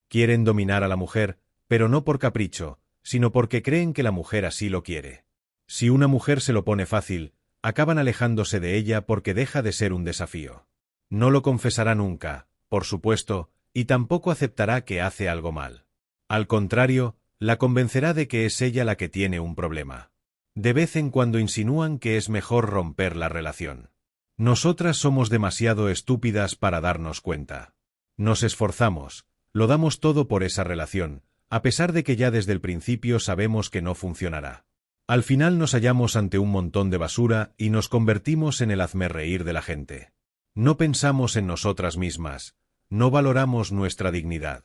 B: Quieren dominar a la mujer, pero no por capricho, sino porque creen que la mujer así lo quiere. Si una mujer se lo pone fácil, acaban alejándose de ella porque deja de ser un desafío. No lo confesará nunca, por supuesto, y tampoco aceptará que hace algo mal. Al contrario, la convencerá de que es ella la que tiene un problema. De vez en cuando insinúan que es mejor romper la relación. Nosotras somos demasiado estúpidas para darnos cuenta. Nos esforzamos, lo damos todo por esa relación, a pesar de que ya desde el principio sabemos que no funcionará. Al final nos hallamos ante un montón de basura y nos convertimos en el hazmerreír de la gente. No pensamos en nosotras mismas, no valoramos nuestra dignidad.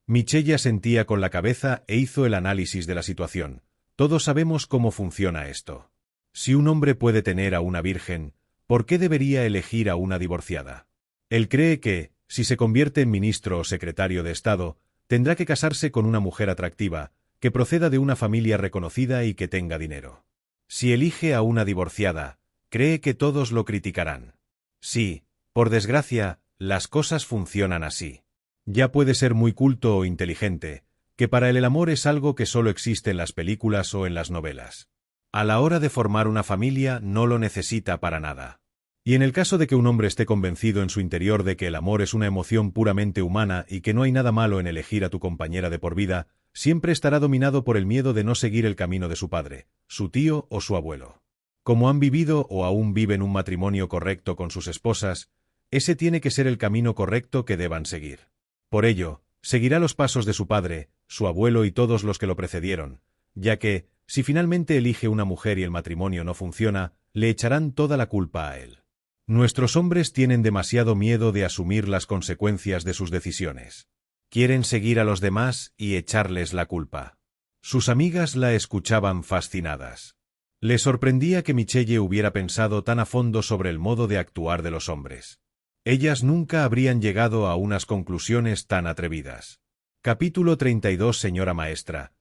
B: Michelle asentía con la cabeza e hizo el análisis de la situación. Todos sabemos cómo funciona esto. Si un hombre puede tener a una virgen, ¿por qué debería elegir a una divorciada? Él cree que, si se convierte en ministro o secretario de Estado, tendrá que casarse con una mujer atractiva, que proceda de una familia reconocida y que tenga dinero. Si elige a una divorciada, cree que todos lo criticarán. Sí, por desgracia, las cosas funcionan así. Ya puede ser muy culto o inteligente, que para él el amor es algo que solo existe en las películas o en las novelas. A la hora de formar una familia no lo necesita para nada. Y en el caso de que un hombre esté convencido en su interior de que el amor es una emoción puramente humana y que no hay nada malo en elegir a tu compañera de por vida, siempre estará dominado por el miedo de no seguir el camino de su padre, su tío o su abuelo. Como han vivido o aún viven un matrimonio correcto con sus esposas, ese tiene que ser el camino correcto que deban seguir. Por ello, seguirá los pasos de su padre, su abuelo y todos los que lo precedieron, ya que, si finalmente elige una mujer y el matrimonio no funciona, le echarán toda la culpa a él. Nuestros hombres tienen demasiado miedo de asumir las consecuencias de sus decisiones. Quieren seguir a los demás y echarles la culpa. Sus amigas la escuchaban fascinadas. Le sorprendía que Michelle hubiera pensado tan a fondo sobre el modo de actuar de los hombres. Ellas nunca habrían llegado a unas conclusiones tan atrevidas. Capítulo 32. Señora maestra,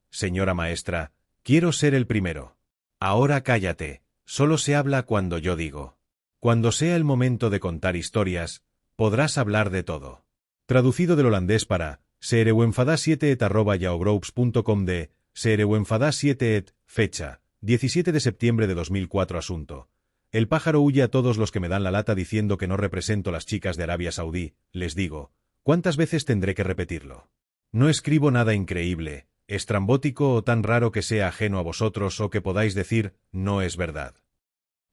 B: quiero ser el primero. Ahora cállate, solo se habla cuando yo digo. Cuando sea el momento de contar historias, podrás hablar de todo. Traducido del holandés para sereuenfadas7@yahoogroupes.com de sereuenfadas7 fecha, 17 de septiembre de 2004 asunto. El pájaro huye a todos los que me dan la lata diciendo que no represento las chicas de Arabia Saudí, les digo, ¿cuántas veces tendré que repetirlo? No escribo nada increíble, estrambótico o tan raro que sea ajeno a vosotros o que podáis decir, no es verdad.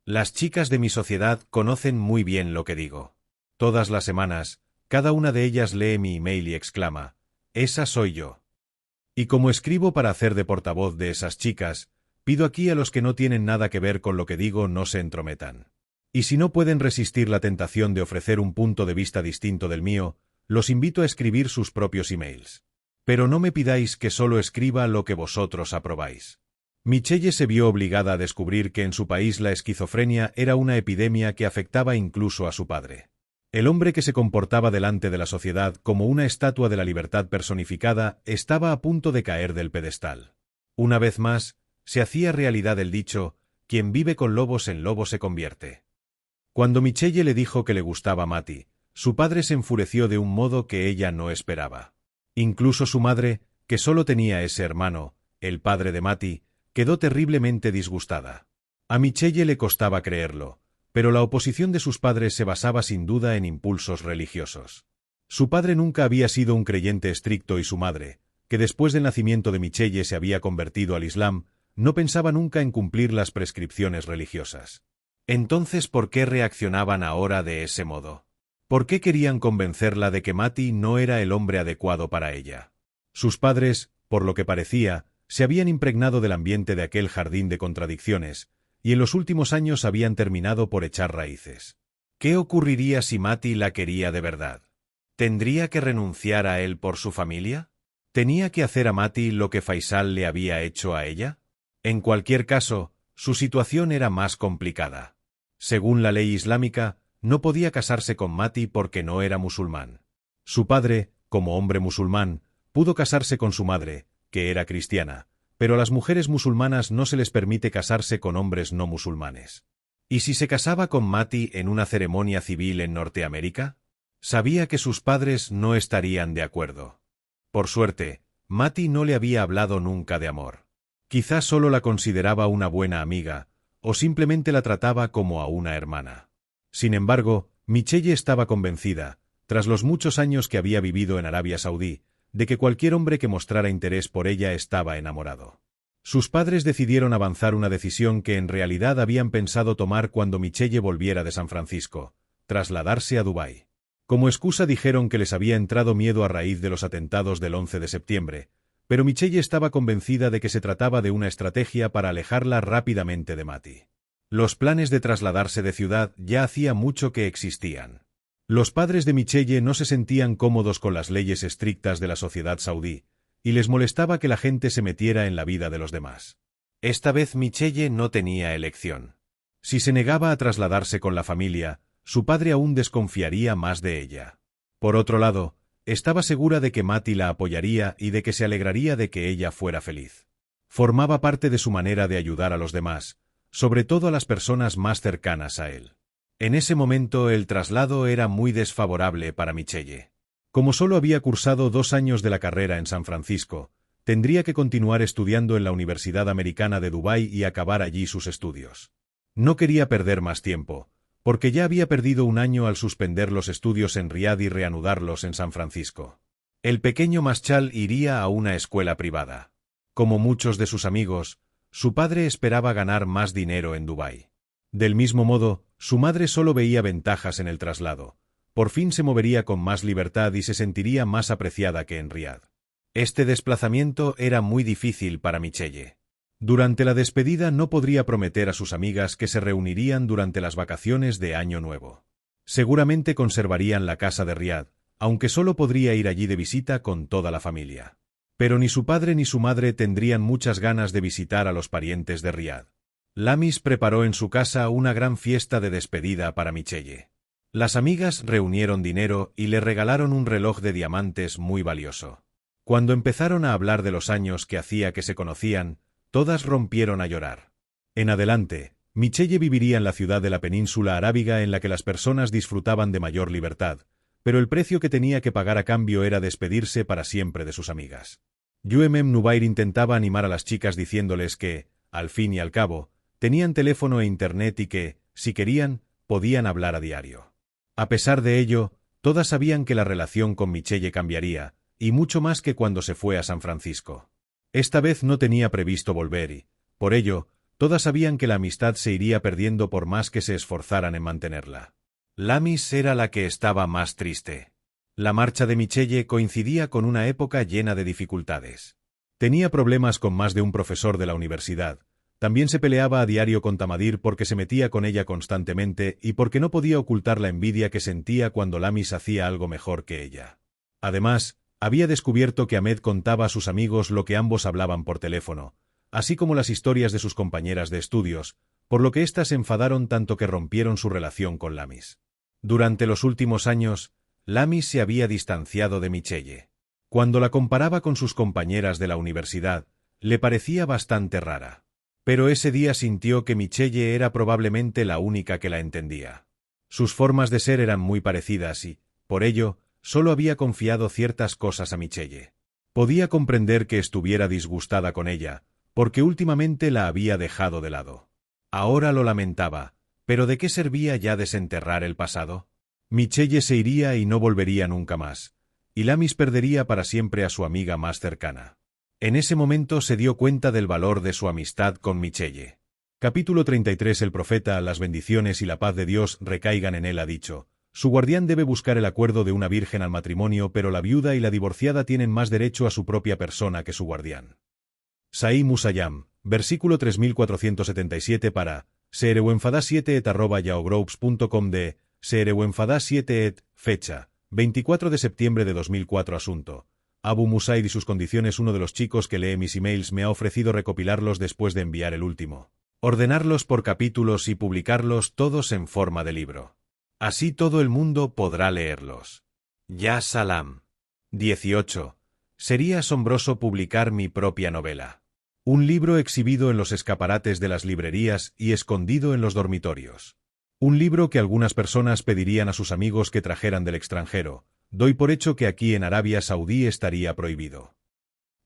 B: Las chicas de mi sociedad conocen muy bien lo que digo. Todas las semanas, cada una de ellas lee mi email y exclama, esa soy yo. Y como escribo para hacer de portavoz de esas chicas, pido aquí a los que no tienen nada que ver con lo que digo no se entrometan. Y si no pueden resistir la tentación de ofrecer un punto de vista distinto del mío, los invito a escribir sus propios emails. Pero no me pidáis que solo escriba lo que vosotros aprobáis. Michelle se vio obligada a descubrir que en su país la esquizofrenia era una epidemia que afectaba incluso a su padre. El hombre que se comportaba delante de la sociedad como una estatua de la libertad personificada estaba a punto de caer del pedestal. Una vez más, se hacía realidad el dicho, quien vive con lobos en lobo se convierte. Cuando Michelle le dijo que le gustaba Mati, su padre se enfureció de un modo que ella no esperaba. Incluso su madre, que solo tenía ese hermano, el padre de Mati, quedó terriblemente disgustada. A Michelle le costaba creerlo, pero la oposición de sus padres se basaba sin duda en impulsos religiosos. Su padre nunca había sido un creyente estricto y su madre, que después del nacimiento de Michelle se había convertido al Islam, no pensaba nunca en cumplir las prescripciones religiosas. Entonces, ¿por qué reaccionaban ahora de ese modo?
A: ¿Por qué querían convencerla de que Matti no era el hombre adecuado para ella? Sus padres, por lo que parecía, se habían impregnado del ambiente de aquel jardín de contradicciones, y en los últimos años habían terminado por echar raíces. ¿Qué ocurriría si Matti la quería de verdad? ¿Tendría que renunciar a él por su familia? ¿Tenía que hacer a Matti lo que Faisal le había hecho a ella? En cualquier caso, su situación era más complicada. Según la ley islámica, no podía casarse con Matti porque no era musulmán. Su padre, como hombre musulmán, pudo casarse con su madre, que era cristiana, pero a las mujeres musulmanas no se les permite casarse con hombres no musulmanes. ¿Y si se casaba con Matti en una ceremonia civil en Norteamérica? Sabía que sus padres no estarían de acuerdo. Por suerte, Matti no le había hablado nunca de amor. Quizás solo la consideraba una buena amiga, o simplemente la trataba como a una hermana. Sin embargo, Michelle estaba convencida, tras los muchos años que había vivido en Arabia Saudí, de que cualquier hombre que mostrara interés por ella estaba enamorado. Sus padres decidieron avanzar una decisión que en realidad habían pensado tomar cuando Michelle volviera de San Francisco, trasladarse a Dubái. Como excusa dijeron que les había entrado miedo a raíz de los atentados del 11 de septiembre, pero Michelle estaba convencida de que se trataba de una estrategia para alejarla rápidamente de Matti. Los planes de trasladarse de ciudad ya hacía mucho que existían. Los padres de Michelle no se sentían cómodos con las leyes estrictas de la sociedad saudí, y les molestaba que la gente se metiera en la vida de los demás. Esta vez Michelle no tenía elección. Si se negaba a trasladarse con la familia, su padre aún desconfiaría más de ella. Por otro lado, estaba segura de que Matti la apoyaría y de que se alegraría de que ella fuera feliz. Formaba parte de su manera de ayudar a los demás, sobre todo a las personas más cercanas a él. En ese momento el traslado era muy desfavorable para Michelle. Como solo había cursado 2 años de la carrera en San Francisco, tendría que continuar estudiando en la Universidad Americana de Dubái y acabar allí sus estudios. No quería perder más tiempo, porque ya había perdido 1 año al suspender los estudios en Riad y reanudarlos en San Francisco. El pequeño Maschal iría a una escuela privada. Como muchos de sus amigos, su padre esperaba ganar más dinero en Dubái. Del mismo modo, su madre solo veía ventajas en el traslado. Por fin se movería con más libertad y se sentiría más apreciada que en Riad. Este desplazamiento era muy difícil para Michelle. Durante la despedida no podría prometer a sus amigas que se reunirían durante las vacaciones de Año Nuevo. Seguramente conservarían la casa de Riad, aunque solo podría ir allí de visita con toda la familia. Pero ni su padre ni su madre tendrían muchas ganas de visitar a los parientes de Riad. Lamis preparó en su casa una gran fiesta de despedida para Michelle. Las amigas reunieron dinero y le regalaron un reloj de diamantes muy valioso. Cuando empezaron a hablar de los años que hacía que se conocían, todas rompieron a llorar. En adelante, Michelle viviría en la ciudad de la península arábiga en la que las personas disfrutaban de mayor libertad, pero el precio que tenía que pagar a cambio era despedirse para siempre de sus amigas. Yuemem Nubair intentaba animar a las chicas diciéndoles que, al fin y al cabo, tenían teléfono e internet y que, si querían, podían hablar a diario. A pesar de ello, todas sabían que la relación con Michelle cambiaría, y mucho más que cuando se fue a San Francisco. Esta vez no tenía previsto volver y, por ello, todas sabían que la amistad se iría perdiendo por más que se esforzaran en mantenerla. Lamis era la que estaba más triste. La marcha de Michelle coincidía con una época llena de dificultades. Tenía problemas con más de un profesor de la universidad. También se peleaba a diario con Tamadir porque se metía con ella constantemente y porque no podía ocultar la envidia que sentía cuando Lamis hacía algo mejor que ella. Además, había descubierto que Ahmed contaba a sus amigos lo que ambos hablaban por teléfono, así como las historias de sus compañeras de estudios, por lo que éstas se enfadaron tanto que rompieron su relación con Lamis. Durante los últimos años, Lamis se había distanciado de Michelle. Cuando la comparaba con sus compañeras de la universidad, le parecía bastante rara. Pero ese día sintió que Michelle era probablemente la única que la entendía. Sus formas de ser eran muy parecidas y, por ello, solo había confiado ciertas cosas a Michelle. Podía comprender que estuviera disgustada con ella, porque últimamente la había dejado de lado. Ahora lo lamentaba, pero ¿de qué servía ya desenterrar el pasado? Michelle se iría y no volvería nunca más, y Lamis perdería para siempre a su amiga más cercana. En ese momento se dio cuenta del valor de su amistad con Michelle. Capítulo 33. El profeta, las bendiciones y la paz de Dios recaigan en él, ha dicho: su guardián debe buscar el acuerdo de una virgen al matrimonio, pero la viuda y la divorciada tienen más derecho a su propia persona que su guardián. Sahih Musayam, versículo 3477 para serewenfada7@yahogroups.com de serewenfada7 fecha 24 de septiembre de 2004 asunto. Abu Musaid y sus condiciones. Uno de los chicos que lee mis emails me ha ofrecido recopilarlos después de enviar el último. Ordenarlos por capítulos y publicarlos todos en forma de libro. Así todo el mundo podrá leerlos. Ya Salam. 18. Sería asombroso publicar mi propia novela. Un libro exhibido en los escaparates de las librerías y escondido en los dormitorios. Un libro que algunas personas pedirían a sus amigos que trajeran del extranjero. Doy por hecho que aquí en Arabia Saudí estaría prohibido.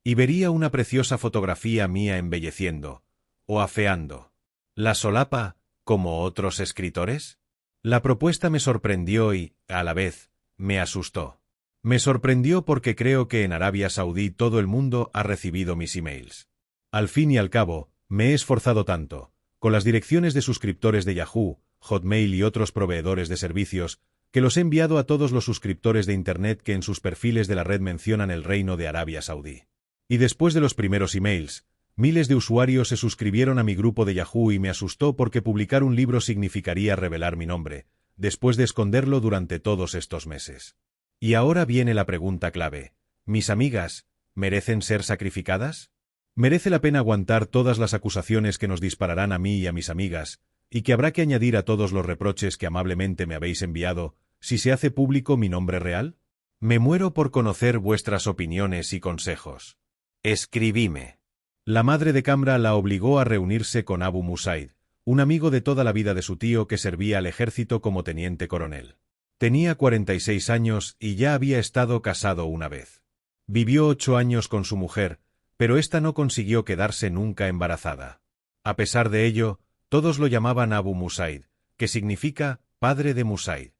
A: Y vería una preciosa fotografía mía embelleciendo, o afeando la solapa, como otros escritores. La propuesta me sorprendió y, a la vez, me asustó. Me sorprendió porque creo que en Arabia Saudí todo el mundo ha recibido mis emails. Al fin y al cabo, me he esforzado tanto, con las direcciones de suscriptores de Yahoo, Hotmail y otros proveedores de servicios, que los he enviado a todos los suscriptores de Internet que en sus perfiles de la red mencionan el Reino de Arabia Saudí. Y después de los primeros emails, miles de usuarios se suscribieron a mi grupo de Yahoo y me asustó porque publicar un libro significaría revelar mi nombre, después de esconderlo durante todos estos meses. Y ahora viene la pregunta clave. ¿Mis amigas merecen ser sacrificadas? ¿Merece la pena aguantar todas las acusaciones que nos dispararán a mí y a mis amigas, y que habrá que añadir a todos los reproches que amablemente me habéis enviado, si se hace público mi nombre real? Me muero por conocer vuestras opiniones y consejos. Escribime. La madre de Kamra la obligó a reunirse con Abu Musaid, un amigo de toda la vida de su tío que servía al ejército como teniente coronel. Tenía 46 años y ya había estado casado una vez. Vivió 8 años con su mujer, pero ésta no consiguió quedarse nunca embarazada. A pesar de ello, todos lo llamaban Abu Musaid, que significa padre de Musaid.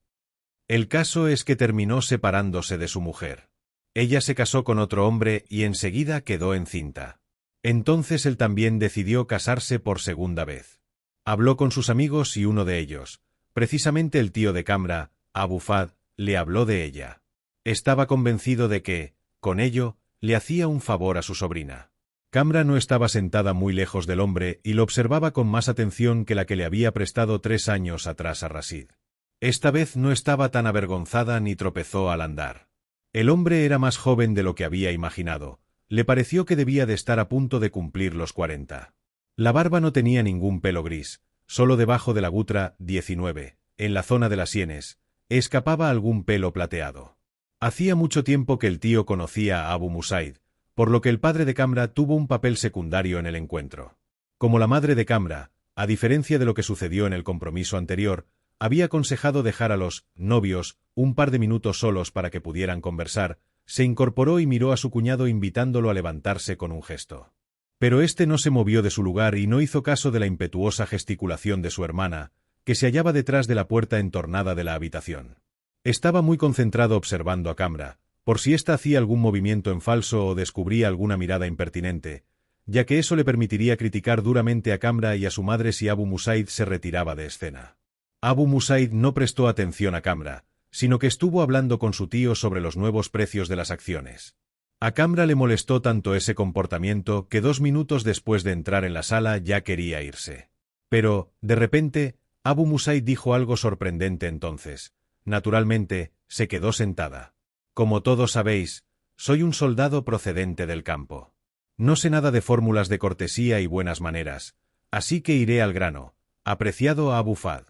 A: El caso es que terminó separándose de su mujer. Ella se casó con otro hombre y enseguida quedó encinta. Entonces él también decidió casarse por segunda vez. Habló con sus amigos y uno de ellos, precisamente el tío de Kamra, Abu Fad, le habló de ella. Estaba convencido de que, con ello, le hacía un favor a su sobrina. Kamra no estaba sentada muy lejos del hombre y lo observaba con más atención que la que le había prestado 3 años atrás a Rashid. Esta vez no estaba tan avergonzada ni tropezó al andar. El hombre era más joven de lo que había imaginado. Le pareció que debía de estar a punto de cumplir los 40. La barba no tenía ningún pelo gris, solo debajo de la gutra 19, en la zona de las sienes, escapaba algún pelo plateado. Hacía mucho tiempo que el tío conocía a Abu Musaid, por lo que el padre de Kamra tuvo un papel secundario en el encuentro. Como la madre de Kamra, a diferencia de lo que sucedió en el compromiso anterior, había aconsejado dejar a los novios un par de minutos solos para que pudieran conversar, se incorporó y miró a su cuñado invitándolo a levantarse con un gesto. Pero éste no se movió de su lugar y no hizo caso de la impetuosa gesticulación de su hermana, que se hallaba detrás de la puerta entornada de la habitación. Estaba muy concentrado observando a Kamra, por si ésta hacía algún movimiento en falso o descubría alguna mirada impertinente, ya que eso le permitiría criticar duramente a Kamra y a su madre si Abu Musaid se retiraba de escena. Abu Musaid no prestó atención a Kamra, sino que estuvo hablando con su tío sobre los nuevos precios de las acciones. A Kamra le molestó tanto ese comportamiento que 2 minutos después de entrar en la sala ya quería irse. Pero, de repente, Abu Musaid dijo algo sorprendente entonces. Naturalmente, se quedó sentada. Como todos sabéis, soy un soldado procedente del campo. No sé nada de fórmulas de cortesía y buenas maneras, así que iré al grano. Apreciado Abu Fad.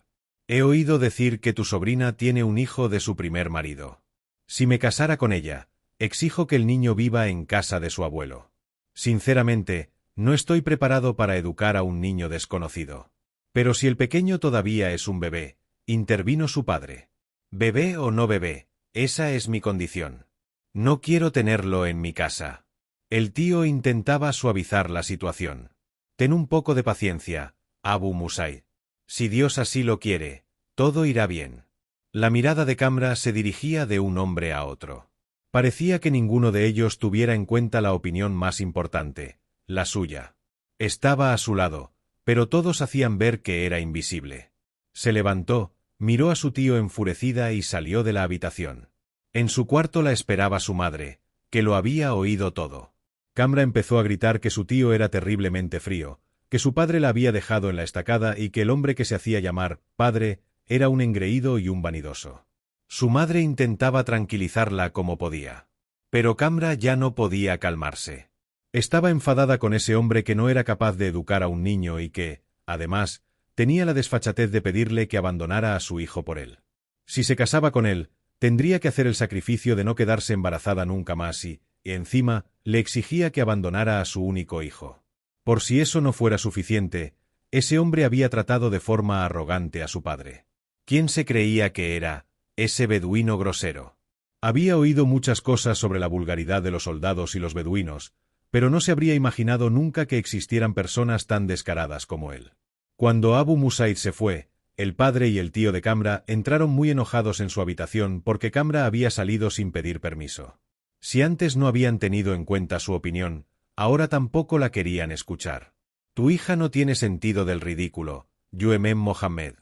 A: He oído decir que tu sobrina tiene un hijo de su primer marido. Si me casara con ella, exijo que el niño viva en casa de su abuelo. Sinceramente, no estoy preparado para educar a un niño desconocido. Pero si el pequeño todavía es un bebé, intervino su padre. Bebé o no bebé, esa es mi condición. No quiero tenerlo en mi casa. El tío intentaba suavizar la situación. Ten un poco de paciencia, Abu Musaid. Si Dios así lo quiere, todo irá bien. La mirada de Kamra se dirigía de un hombre a otro. Parecía que ninguno de ellos tuviera en cuenta la opinión más importante, la suya. Estaba a su lado, pero todos hacían ver que era invisible. Se levantó, miró a su tío enfurecida y salió de la habitación. En su cuarto la esperaba su madre, que lo había oído todo. Camra empezó a gritar que su tío era terriblemente frío, que su padre la había dejado en la estacada y que el hombre que se hacía llamar padre era un engreído y un vanidoso. Su madre intentaba tranquilizarla como podía. Pero Camra ya no podía calmarse. Estaba enfadada con ese hombre que no era capaz de educar a un niño y que, además, tenía la desfachatez de pedirle que abandonara a su hijo por él. Si se casaba con él, tendría que hacer el sacrificio de no quedarse embarazada nunca más y, encima, le exigía que abandonara a su único hijo. Por si eso no fuera suficiente, ese hombre había tratado de forma arrogante a su padre. ¿Quién se creía que era ese beduino grosero? Había oído muchas cosas sobre la vulgaridad de los soldados y los beduinos, pero no se habría imaginado nunca que existieran personas tan descaradas como él. Cuando Abu Musaid se fue, el padre y el tío de Camra entraron muy enojados en su habitación porque Camra había salido sin pedir permiso. Si antes no habían tenido en cuenta su opinión, ahora tampoco la querían escuchar. Tu hija no tiene sentido del ridículo, Yuemem Mohammed.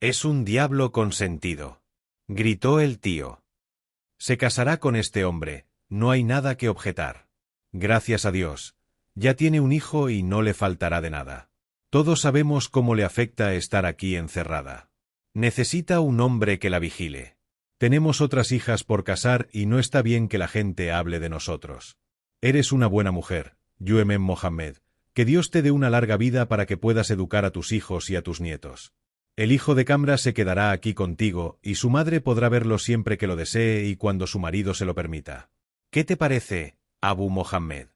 A: Es un diablo con sentido. Gritó el tío. Se casará con este hombre, no hay nada que objetar. Gracias a Dios. Ya tiene un hijo y no le faltará de nada. Todos sabemos cómo le afecta estar aquí encerrada. Necesita un hombre que la vigile. Tenemos otras hijas por casar y no está bien que la gente hable de nosotros. Eres una buena mujer, Yuemem Mohammed. Que Dios te dé una larga vida para que puedas educar a tus hijos y a tus nietos. El hijo de Camra se quedará aquí contigo y su madre podrá verlo siempre que lo desee y cuando su marido se lo permita. ¿Qué te parece, Abu Mohammed?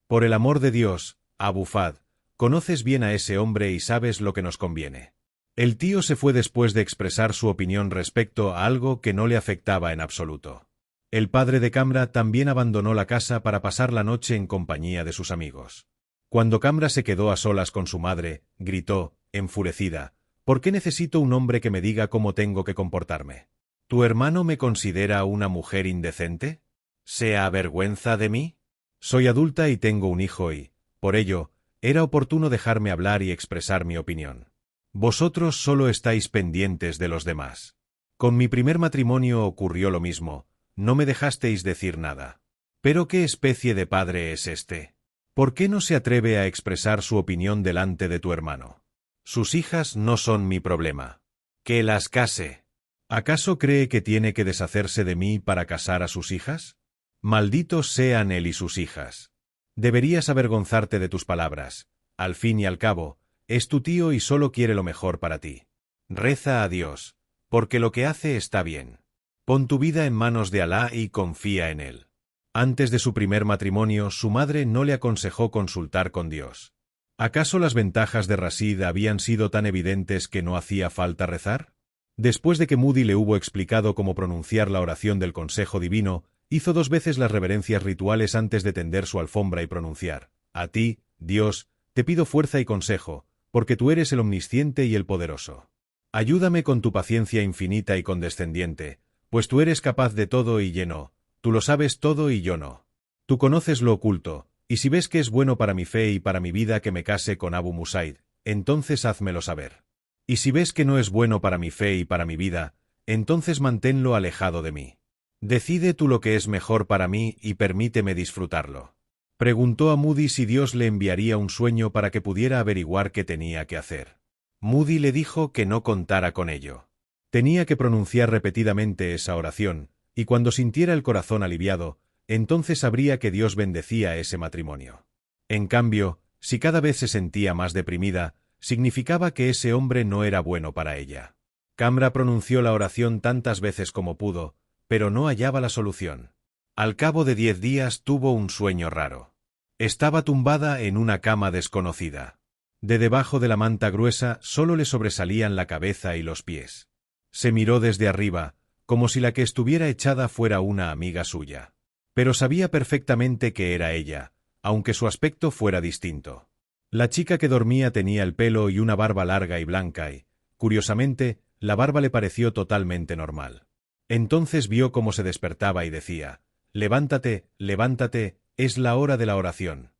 A: Por el amor de Dios, Abu Fad, conoces bien a ese hombre y sabes lo que nos conviene. El tío se fue después de expresar su opinión respecto a algo que no le afectaba en absoluto. El padre de Camra también abandonó la casa para pasar la noche en compañía de sus amigos. Cuando Camra se quedó a solas con su madre, gritó, enfurecida, ¿por qué necesito un hombre que me diga cómo tengo que comportarme? ¿Tu hermano me considera una mujer indecente? ¿Se avergüenza de mí? Soy adulta y tengo un hijo y, por ello, era oportuno dejarme hablar y expresar mi opinión. Vosotros solo estáis pendientes de los demás. Con mi primer matrimonio ocurrió lo mismo, no me dejasteis decir nada. ¿Pero qué especie de padre es este? ¿Por qué no se atreve a expresar su opinión delante de tu hermano? Sus hijas no son mi problema. Que las case. ¿Acaso cree que tiene que deshacerse de mí para casar a sus hijas? Malditos sean él y sus hijas. Deberías avergonzarte de tus palabras. Al fin y al cabo, es tu tío y solo quiere lo mejor para ti. Reza a Dios, porque lo que hace está bien. Pon tu vida en manos de Alá y confía en él. Antes de su primer matrimonio, su madre no le aconsejó consultar con Dios. ¿Acaso las ventajas de Rasid habían sido tan evidentes que no hacía falta rezar? Después de que Moody le hubo explicado cómo pronunciar la oración del consejo divino, hizo 2 veces las reverencias rituales antes de tender su alfombra y pronunciar: a ti, Dios, te pido fuerza y consejo, porque tú eres el omnisciente y el poderoso. Ayúdame con tu paciencia infinita y condescendiente, pues tú eres capaz de todo y lleno. Tú lo sabes todo y yo no. Tú conoces lo oculto, y si ves que es bueno para mi fe y para mi vida que me case con Abu Musaid, entonces házmelo saber. Y si ves que no es bueno para mi fe y para mi vida, entonces manténlo alejado de mí. Decide tú lo que es mejor para mí y permíteme disfrutarlo. Preguntó a Moody si Dios le enviaría un sueño para que pudiera averiguar qué tenía que hacer. Moody le dijo que no contara con ello. Tenía que pronunciar repetidamente esa oración, y cuando sintiera el corazón aliviado, entonces sabría que Dios bendecía ese matrimonio. En cambio, si cada vez se sentía más deprimida, significaba que ese hombre no era bueno para ella. Camra pronunció la oración tantas veces como pudo, pero no hallaba la solución. Al cabo de 10 días tuvo un sueño raro. Estaba tumbada en una cama desconocida. De debajo de la manta gruesa solo le sobresalían la cabeza y los pies. Se miró desde arriba, como si la que estuviera echada fuera una amiga suya. Pero sabía perfectamente que era ella, aunque su aspecto fuera distinto. La chica que dormía tenía el pelo y una barba larga y blanca y, curiosamente, la barba le pareció totalmente normal. Entonces vio cómo se despertaba y decía: «Levántate, levántate, es la hora de la oración».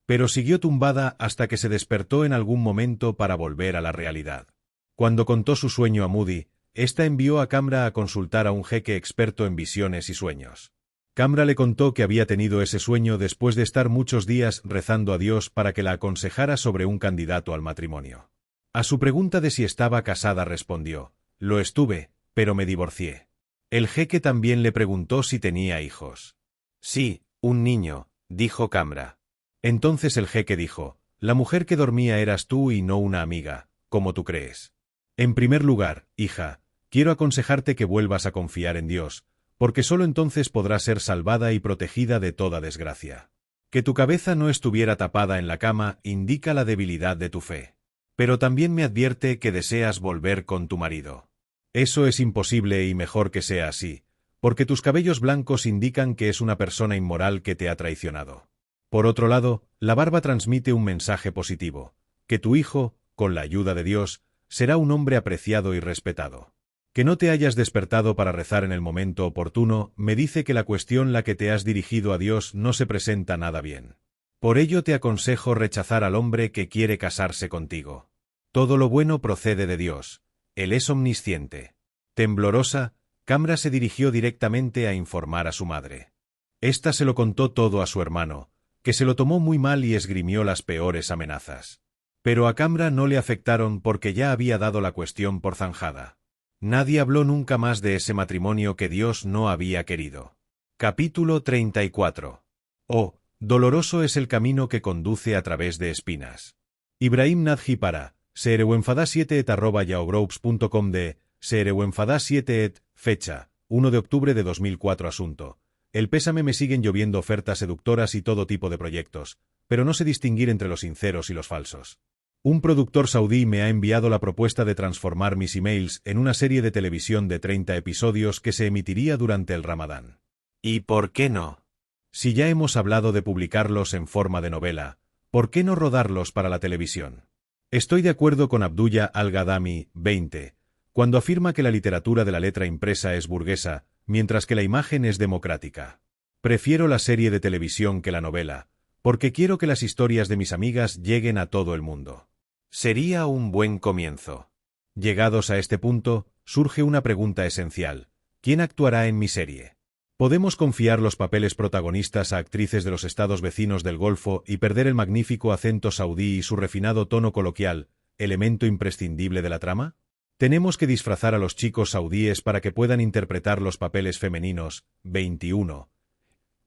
A: Pero siguió tumbada hasta que se despertó en algún momento para volver a la realidad. Cuando contó su sueño a Moody, Esta envió a Kamra a consultar a un jeque experto en visiones y sueños. Kamra le contó que había tenido ese sueño después de estar muchos días rezando a Dios para que la aconsejara sobre un candidato al matrimonio. A su pregunta de si estaba casada respondió: «Lo estuve, pero me divorcié». El jeque también le preguntó si tenía hijos. «Sí, un niño», dijo Kamra. Entonces el jeque dijo: «La mujer que dormía eras tú y no una amiga, como tú crees. En primer lugar, hija, quiero aconsejarte que vuelvas a confiar en Dios, porque solo entonces podrás ser salvada y protegida de toda desgracia. Que tu cabeza no estuviera tapada en la cama indica la debilidad de tu fe. Pero también me advierte que deseas volver con tu marido. Eso es imposible y mejor que sea así, porque tus cabellos blancos indican que es una persona inmoral que te ha traicionado. Por otro lado, la barba transmite un mensaje positivo, que tu hijo, con la ayuda de Dios, será un hombre apreciado y respetado. Que no te hayas despertado para rezar en el momento oportuno me dice que la cuestión la que te has dirigido a Dios no se presenta nada bien. Por ello te aconsejo rechazar al hombre que quiere casarse contigo. Todo lo bueno procede de Dios. Él es omnisciente». Temblorosa, Kamra se dirigió directamente a informar a su madre. Esta se lo contó todo a su hermano, que se lo tomó muy mal y esgrimió las peores amenazas. Pero a Kamra no le afectaron porque ya había dado la cuestión por zanjada. Nadie habló nunca más de ese matrimonio que Dios no había querido. Capítulo 34. Oh, doloroso es el camino que conduce a través de espinas. Ibrahim Nadji para sereuenfada7@yahoogroupes.com de sereuenfada7 fecha 1 de octubre de 2004 asunto. El pésame, me siguen lloviendo ofertas seductoras y todo tipo de proyectos, pero no sé distinguir entre los sinceros y los falsos. Un productor saudí me ha enviado la propuesta de transformar mis emails en una serie de televisión de 30 episodios que se emitiría durante el Ramadán. ¿Y por qué no? Si ya hemos hablado de publicarlos en forma de novela, ¿por qué no rodarlos para la televisión? Estoy de acuerdo con Abdullah Al-Ghadami, 20, cuando afirma que la literatura de la letra impresa es burguesa, mientras que la imagen es democrática. Prefiero la serie de televisión que la novela, porque quiero que las historias de mis amigas lleguen a todo el mundo. Sería un buen comienzo. Llegados a este punto, surge una pregunta esencial: ¿quién actuará en mi serie? ¿Podemos confiar los papeles protagonistas a actrices de los estados vecinos del Golfo y perder el magnífico acento saudí y su refinado tono coloquial, elemento imprescindible de la trama? ¿Tenemos que disfrazar a los chicos saudíes para que puedan interpretar los papeles femeninos? 21.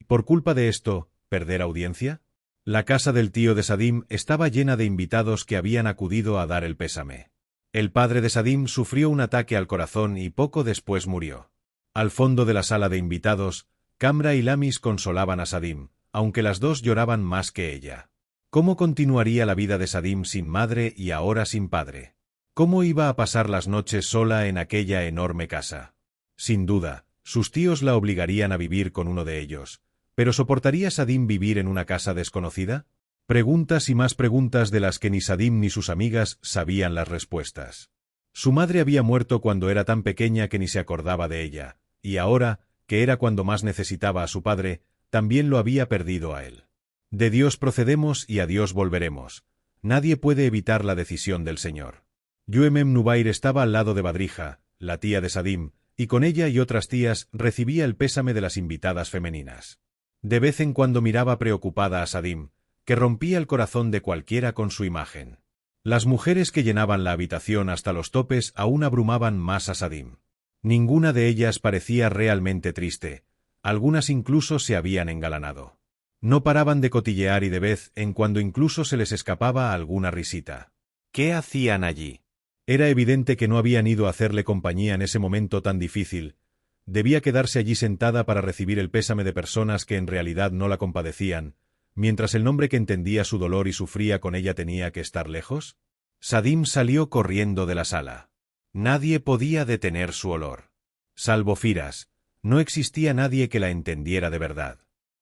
A: ¿Por culpa de esto, perder audiencia? La casa del tío de Sadim estaba llena de invitados que habían acudido a dar el pésame. El padre de Sadim sufrió un ataque al corazón y poco después murió. Al fondo de la sala de invitados, Kamra y Lamis consolaban a Sadim, aunque las dos lloraban más que ella. ¿Cómo continuaría la vida de Sadim sin madre y ahora sin padre? ¿Cómo iba a pasar las noches sola en aquella enorme casa? Sin duda, sus tíos la obligarían a vivir con uno de ellos. ¿Pero soportaría Sadim vivir en una casa desconocida? Preguntas y más preguntas de las que ni Sadim ni sus amigas sabían las respuestas. Su madre había muerto cuando era tan pequeña que ni se acordaba de ella, y ahora, que era cuando más necesitaba a su padre, también lo había perdido a él. De Dios procedemos y a Dios volveremos. Nadie puede evitar la decisión del Señor. Yuemem Nubair estaba al lado de Badrija, la tía de Sadim, y con ella y otras tías recibía el pésame de las invitadas femeninas. De vez en cuando miraba preocupada a Sadim, que rompía el corazón de cualquiera con su imagen. Las mujeres que llenaban la habitación hasta los topes aún abrumaban más a Sadim. Ninguna de ellas parecía realmente triste, algunas incluso se habían engalanado. No paraban de cotillear y de vez en cuando incluso se les escapaba alguna risita. ¿Qué hacían allí? Era evidente que no habían ido a hacerle compañía en ese momento tan difícil. Debía quedarse allí sentada para recibir el pésame de personas que en realidad no la compadecían, mientras el hombre que entendía su dolor y sufría con ella tenía que estar lejos. Sadim salió corriendo de la sala. Nadie podía detener su olor. Salvo Firas, no existía nadie que la entendiera de verdad.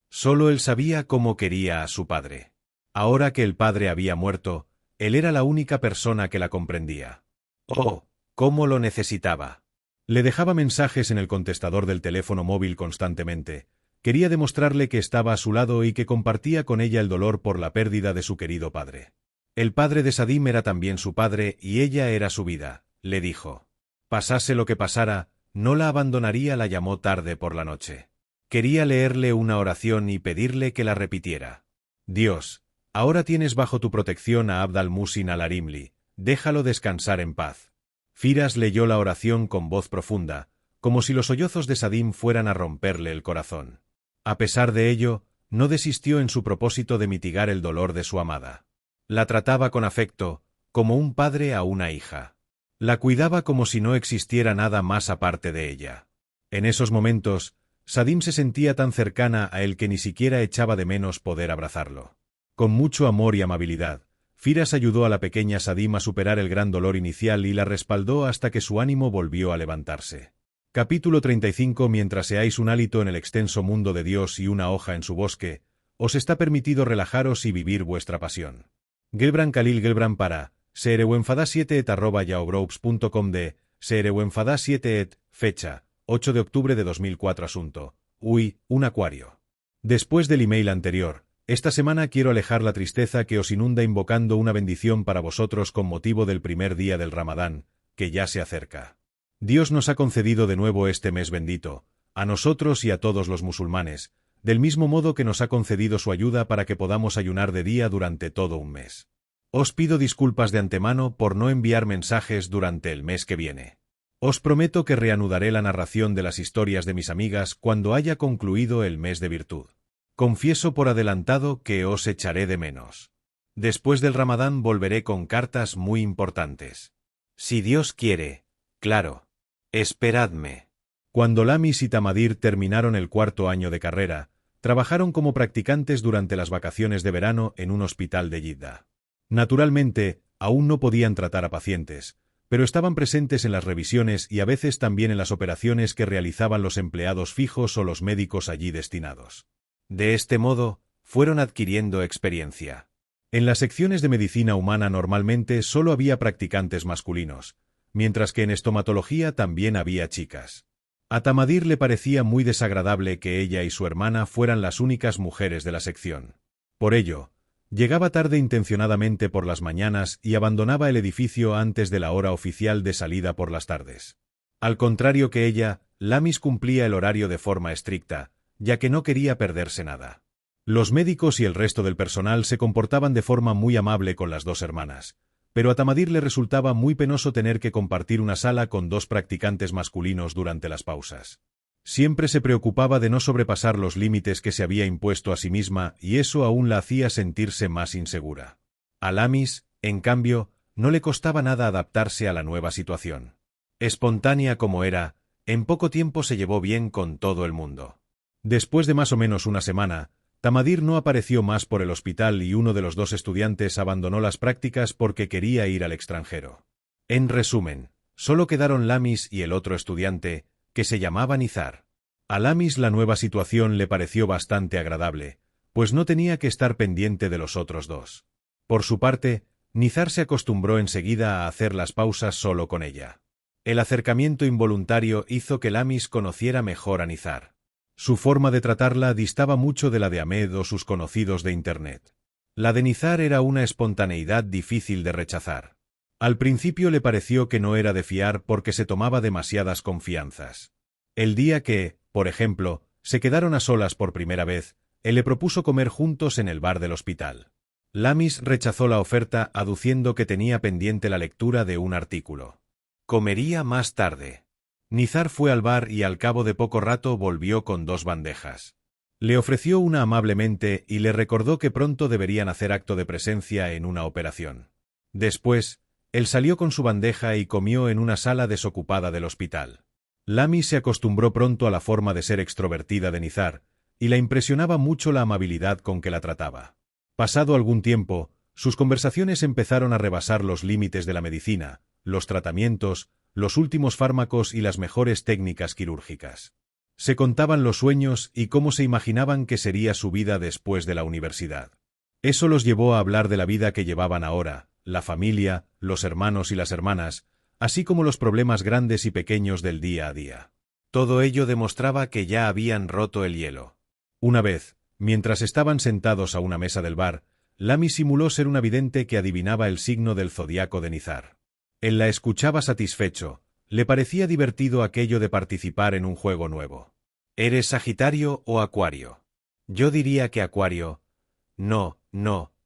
A: Solo él sabía cómo quería a su padre. Ahora que el padre había muerto, él era la única persona que la comprendía. Oh, cómo lo necesitaba. Le dejaba mensajes en el contestador del teléfono móvil constantemente. Quería demostrarle que estaba a su lado y que compartía con ella el dolor por la pérdida de su querido padre. El padre de Sadim era también su padre y ella era su vida, le dijo. Pasase lo que pasara, no la abandonaría. La llamó tarde por la noche. Quería leerle una oración y pedirle que la repitiera. Dios, ahora tienes bajo tu protección a Abd al-Muhsin al-Arimli, déjalo descansar en paz. Firas leyó la oración con voz profunda, como si los sollozos de Sadim fueran a romperle el corazón. A pesar de ello, no desistió en su propósito de mitigar el dolor de su amada. La trataba con afecto, como un padre a una hija. La cuidaba como si no existiera nada más aparte de ella. En esos momentos, Sadim se sentía tan cercana a él que ni siquiera echaba de menos poder abrazarlo. Con mucho amor y amabilidad, Firas ayudó a la pequeña Sadim a superar el gran dolor inicial y la respaldó hasta que su ánimo volvió a levantarse. Capítulo 35. Mientras seáis un hálito en el extenso mundo de Dios y una hoja en su bosque, os está permitido relajaros y vivir vuestra pasión. Gelbran Khalil Gelbran para serewenfada7@yahoogroupes.com de serewenfada7 fecha 8 de octubre de 2004 asunto. Uy, un acuario. Después del email anterior, esta semana quiero alejar la tristeza que os inunda invocando una bendición para vosotros con motivo del primer día del Ramadán, que ya se acerca. Dios nos ha concedido de nuevo este mes bendito, a nosotros y a todos los musulmanes, del mismo modo que nos ha concedido su ayuda para que podamos ayunar de día durante todo un mes. Os pido disculpas de antemano por no enviar mensajes durante el mes que viene. Os prometo que reanudaré la narración de las historias de mis amigas cuando haya concluido el mes de virtud. Confieso por adelantado que os echaré de menos. Después del Ramadán volveré con cartas muy importantes. Si Dios quiere, claro. Esperadme. Cuando Lamis y Tamadir terminaron el cuarto año de carrera, trabajaron como practicantes durante las vacaciones de verano en un hospital de Jeddah. Naturalmente, aún no podían tratar a pacientes, pero estaban presentes en las revisiones y a veces también en las operaciones que realizaban los empleados fijos o los médicos allí destinados. De este modo, fueron adquiriendo experiencia. En las secciones de medicina humana normalmente solo había practicantes masculinos, mientras que en estomatología también había chicas. A Tamadir le parecía muy desagradable que ella y su hermana fueran las únicas mujeres de la sección. Por ello, llegaba tarde intencionadamente por las mañanas y abandonaba el edificio antes de la hora oficial de salida por las tardes. Al contrario que ella, Lamis cumplía el horario de forma estricta, ya que no quería perderse nada. Los médicos y el resto del personal se comportaban de forma muy amable con las dos hermanas, pero a Tamadir le resultaba muy penoso tener que compartir una sala con dos practicantes masculinos durante las pausas. Siempre se preocupaba de no sobrepasar los límites que se había impuesto a sí misma y eso aún la hacía sentirse más insegura. A Lamis, en cambio, no le costaba nada adaptarse a la nueva situación. Espontánea como era, en poco tiempo se llevó bien con todo el mundo. Después de más o menos una semana, Tamadir no apareció más por el hospital y uno de los dos estudiantes abandonó las prácticas porque quería ir al extranjero. En resumen, solo quedaron Lamis y el otro estudiante, que se llamaba Nizar. A Lamis la nueva situación le pareció bastante agradable, pues no tenía que estar pendiente de los otros dos. Por su parte, Nizar se acostumbró enseguida a hacer las pausas solo con ella. El acercamiento involuntario hizo que Lamis conociera mejor a Nizar. Su forma de tratarla distaba mucho de la de Ahmed o sus conocidos de Internet. La de Nizar era una espontaneidad difícil de rechazar. Al principio le pareció que no era de fiar porque se tomaba demasiadas confianzas. El día que, por ejemplo, se quedaron a solas por primera vez, él le propuso comer juntos en el bar del hospital. Lamis rechazó la oferta aduciendo que tenía pendiente la lectura de un artículo. Comería más tarde. Nizar fue al bar y al cabo de poco rato volvió con dos bandejas. Le ofreció una amablemente y le recordó que pronto deberían hacer acto de presencia en una operación. Después, él salió con su bandeja y comió en una sala desocupada del hospital. Lamis se acostumbró pronto a la forma de ser extrovertida de Nizar, y la impresionaba mucho la amabilidad con que la trataba. Pasado algún tiempo, sus conversaciones empezaron a rebasar los límites de la medicina, los tratamientos, los últimos fármacos y las mejores técnicas quirúrgicas. Se contaban los sueños y cómo se imaginaban que sería su vida después de la universidad. Eso los llevó a hablar de la vida que llevaban ahora, la familia, los hermanos y las hermanas, así como los problemas grandes y pequeños del día a día. Todo ello demostraba que ya habían roto el hielo. Una vez, mientras estaban sentados a una mesa del bar, Lamis simuló ser una vidente que adivinaba el signo del zodiaco de Nizar. Él la escuchaba satisfecho, Le parecía divertido aquello de participar en un juego nuevo. ¿Eres Sagitario o Acuario? Yo diría que Acuario. No,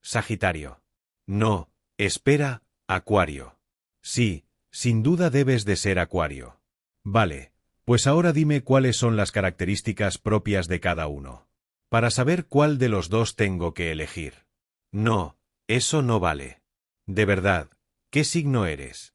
A: Sagitario. No, espera, Acuario. Sí, sin duda debes de ser Acuario. Vale, pues ahora dime cuáles son las características propias de cada uno. Para saber cuál de los dos tengo que elegir. No, eso no vale. De verdad, ¿qué signo eres?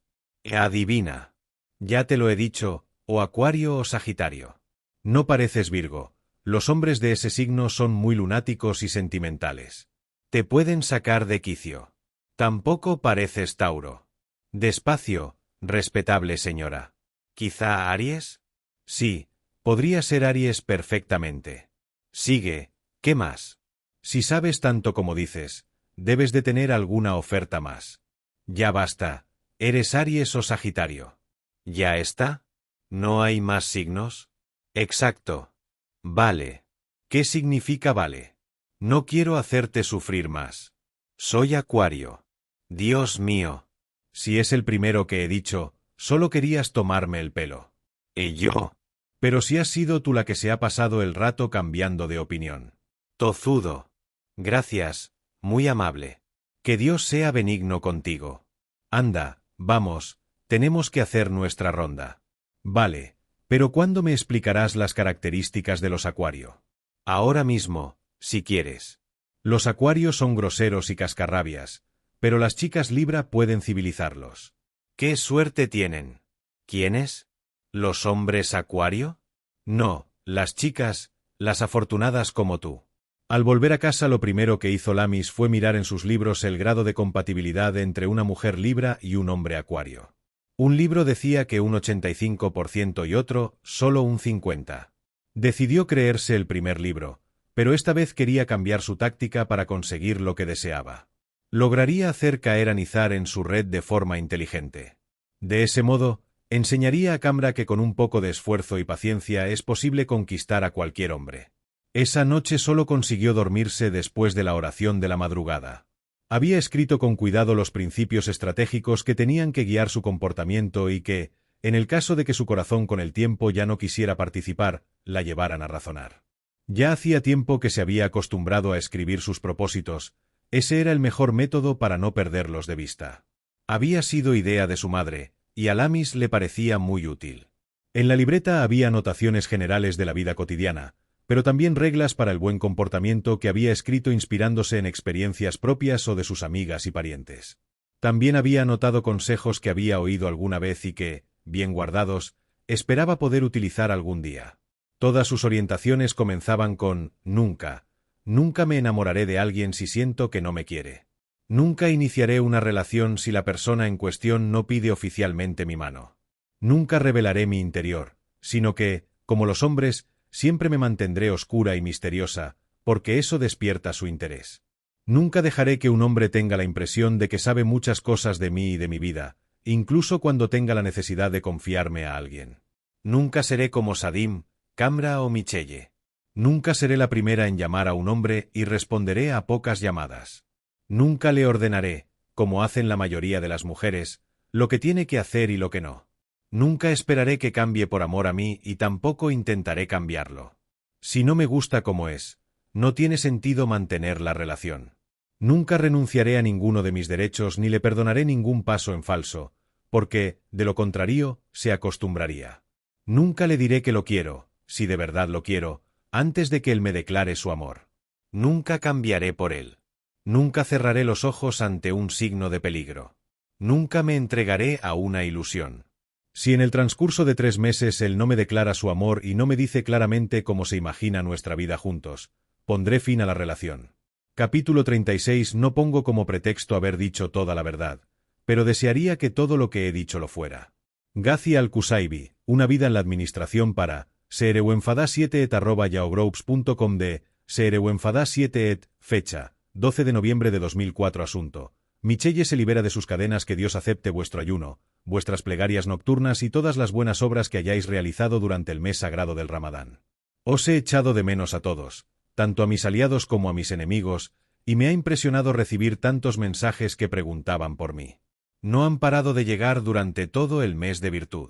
A: Adivina. Ya te lo he dicho, o Acuario o Sagitario. No pareces Virgo, los hombres de ese signo son muy lunáticos y sentimentales. Te pueden sacar de quicio. Tampoco pareces Tauro. Despacio, respetable señora. ¿Quizá Aries? Sí, podría ser Aries perfectamente. Sigue, ¿qué más? Si sabes tanto como dices, debes de tener alguna oferta más. Ya basta, ¿eres Aries o Sagitario? ¿Ya está? ¿No hay más signos? Exacto. Vale. ¿Qué significa vale? No quiero hacerte sufrir más. Soy Acuario. Dios mío. Si es el primero que he dicho, solo querías tomarme el pelo. ¿Y yo? Pero si has sido tú la que se ha pasado el rato cambiando de opinión. Tozudo. Gracias, muy amable. Que Dios sea benigno contigo. Anda, vamos, tenemos que hacer nuestra ronda. Vale, pero ¿cuándo me explicarás las características de los Acuario? Ahora mismo, si quieres. Los Acuarios son groseros y cascarrabias, pero las chicas Libra pueden civilizarlos. ¿Qué suerte tienen? ¿Quiénes? ¿Los hombres Acuario? No, las chicas, las afortunadas como tú. Al volver a casa lo primero que hizo Lamis fue mirar en sus libros el grado de compatibilidad entre una mujer Libra y un hombre Acuario. Un libro decía que un 85% y otro, solo un 50%. Decidió creerse el primer libro, pero esta vez quería cambiar su táctica para conseguir lo que deseaba. Lograría hacer caer a Nizar en su red de forma inteligente. De ese modo, enseñaría a Camra que con un poco de esfuerzo y paciencia es posible conquistar a cualquier hombre. Esa noche solo consiguió dormirse después de la oración de la madrugada. Había escrito con cuidado los principios estratégicos que tenían que guiar su comportamiento y que, en el caso de que su corazón con el tiempo ya no quisiera participar, la llevaran a razonar. Ya hacía tiempo que se había acostumbrado a escribir sus propósitos, ese era el mejor método para no perderlos de vista. Había sido idea de su madre, y a Lamis le parecía muy útil. En la libreta había anotaciones generales de la vida cotidiana, pero también reglas para el buen comportamiento que había escrito inspirándose en experiencias propias o de sus amigas y parientes. También había anotado consejos que había oído alguna vez y que, bien guardados, esperaba poder utilizar algún día. Todas sus orientaciones comenzaban con «Nunca. Nunca me enamoraré de alguien si siento que no me quiere. Nunca iniciaré una relación si la persona en cuestión no pide oficialmente mi mano. Nunca revelaré mi interior, sino que, como los hombres, siempre me mantendré oscura y misteriosa, porque eso despierta su interés. Nunca dejaré que un hombre tenga la impresión de que sabe muchas cosas de mí y de mi vida, incluso cuando tenga la necesidad de confiarme a alguien. Nunca seré como Sadim, Camra o Michelle. Nunca seré la primera en llamar a un hombre y responderé a pocas llamadas. Nunca le ordenaré, como hacen la mayoría de las mujeres, lo que tiene que hacer y lo que no. Nunca esperaré que cambie por amor a mí y tampoco intentaré cambiarlo. Si no me gusta como es, no tiene sentido mantener la relación. Nunca renunciaré a ninguno de mis derechos ni le perdonaré ningún paso en falso, porque, de lo contrario, se acostumbraría. Nunca le diré que lo quiero, si de verdad lo quiero, antes de que él me declare su amor. Nunca cambiaré por él. Nunca cerraré los ojos ante un signo de peligro. Nunca me entregaré a una ilusión. Si en el transcurso de 3 meses él no me declara su amor y no me dice claramente cómo se imagina nuestra vida juntos, pondré fin a la relación. Capítulo 36. No pongo como pretexto haber dicho toda la verdad, pero desearía que todo lo que he dicho lo fuera. Ghazi Al-Qusaybi, una vida en la administración para serewenfada7@yahoo.com de serewenfada7 fecha 12 de noviembre de 2004. Asunto: Michelle se libera de sus cadenas. Que Dios acepte vuestro ayuno, vuestras plegarias nocturnas y todas las buenas obras que hayáis realizado durante el mes sagrado del Ramadán. Os he echado de menos a todos, tanto a mis aliados como a mis enemigos, y me ha impresionado recibir tantos mensajes que preguntaban por mí. No han parado de llegar durante todo el mes de virtud.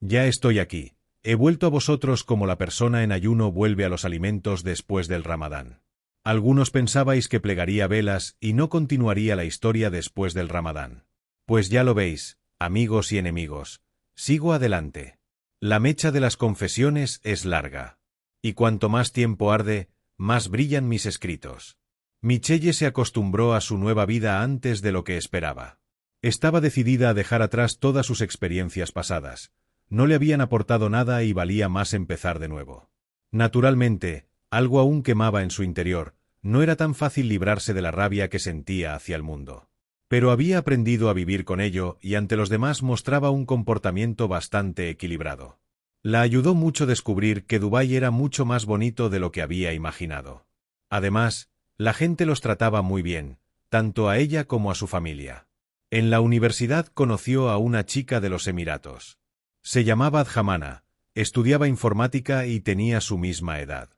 A: Ya estoy aquí. He vuelto a vosotros como la persona en ayuno vuelve a los alimentos después del Ramadán. Algunos pensabais que plegaría velas y no continuaría la historia después del Ramadán. Pues ya lo veis, amigos y enemigos. Sigo adelante. La mecha de las confesiones es larga. Y cuanto más tiempo arde, más brillan mis escritos. Michelle se acostumbró a su nueva vida antes de lo que esperaba. Estaba decidida a dejar atrás todas sus experiencias pasadas. No le habían aportado nada y valía más empezar de nuevo. Naturalmente, algo aún quemaba en su interior, no era tan fácil librarse de la rabia que sentía hacia el mundo. Pero había aprendido a vivir con ello y ante los demás mostraba un comportamiento bastante equilibrado. La ayudó mucho descubrir que Dubái era mucho más bonito de lo que había imaginado. Además, la gente los trataba muy bien, tanto a ella como a su familia. En la universidad conoció a una chica de los Emiratos. Se llamaba Adjamana, estudiaba informática y tenía su misma edad.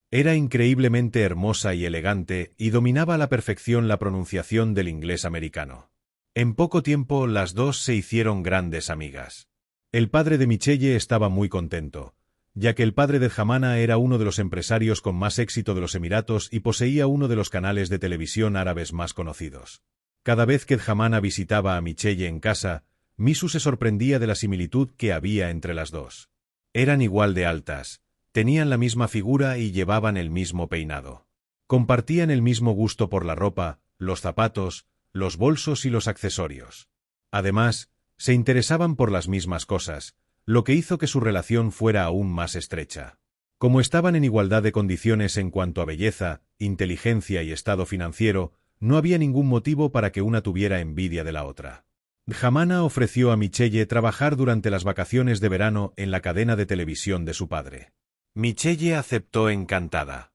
A: Era increíblemente hermosa y elegante y dominaba a la perfección la pronunciación del inglés americano. En poco tiempo las dos se hicieron grandes amigas. El padre de Michelle estaba muy contento, ya que el padre de Adjamana era uno de los empresarios con más éxito de los Emiratos y poseía uno de los canales de televisión árabes más conocidos. Cada vez que Adjamana visitaba a Michelle en casa, Misu se sorprendía de la similitud que había entre las dos. Eran igual de altas, tenían la misma figura y llevaban el mismo peinado. Compartían el mismo gusto por la ropa, los zapatos, los bolsos y los accesorios. Además, se interesaban por las mismas cosas, lo que hizo que su relación fuera aún más estrecha. Como estaban en igualdad de condiciones en cuanto a belleza, inteligencia y estado financiero, no había ningún motivo para que una tuviera envidia de la otra. Adjamana ofreció a Michelle trabajar durante las vacaciones de verano en la cadena de televisión de su padre. Michelle aceptó encantada.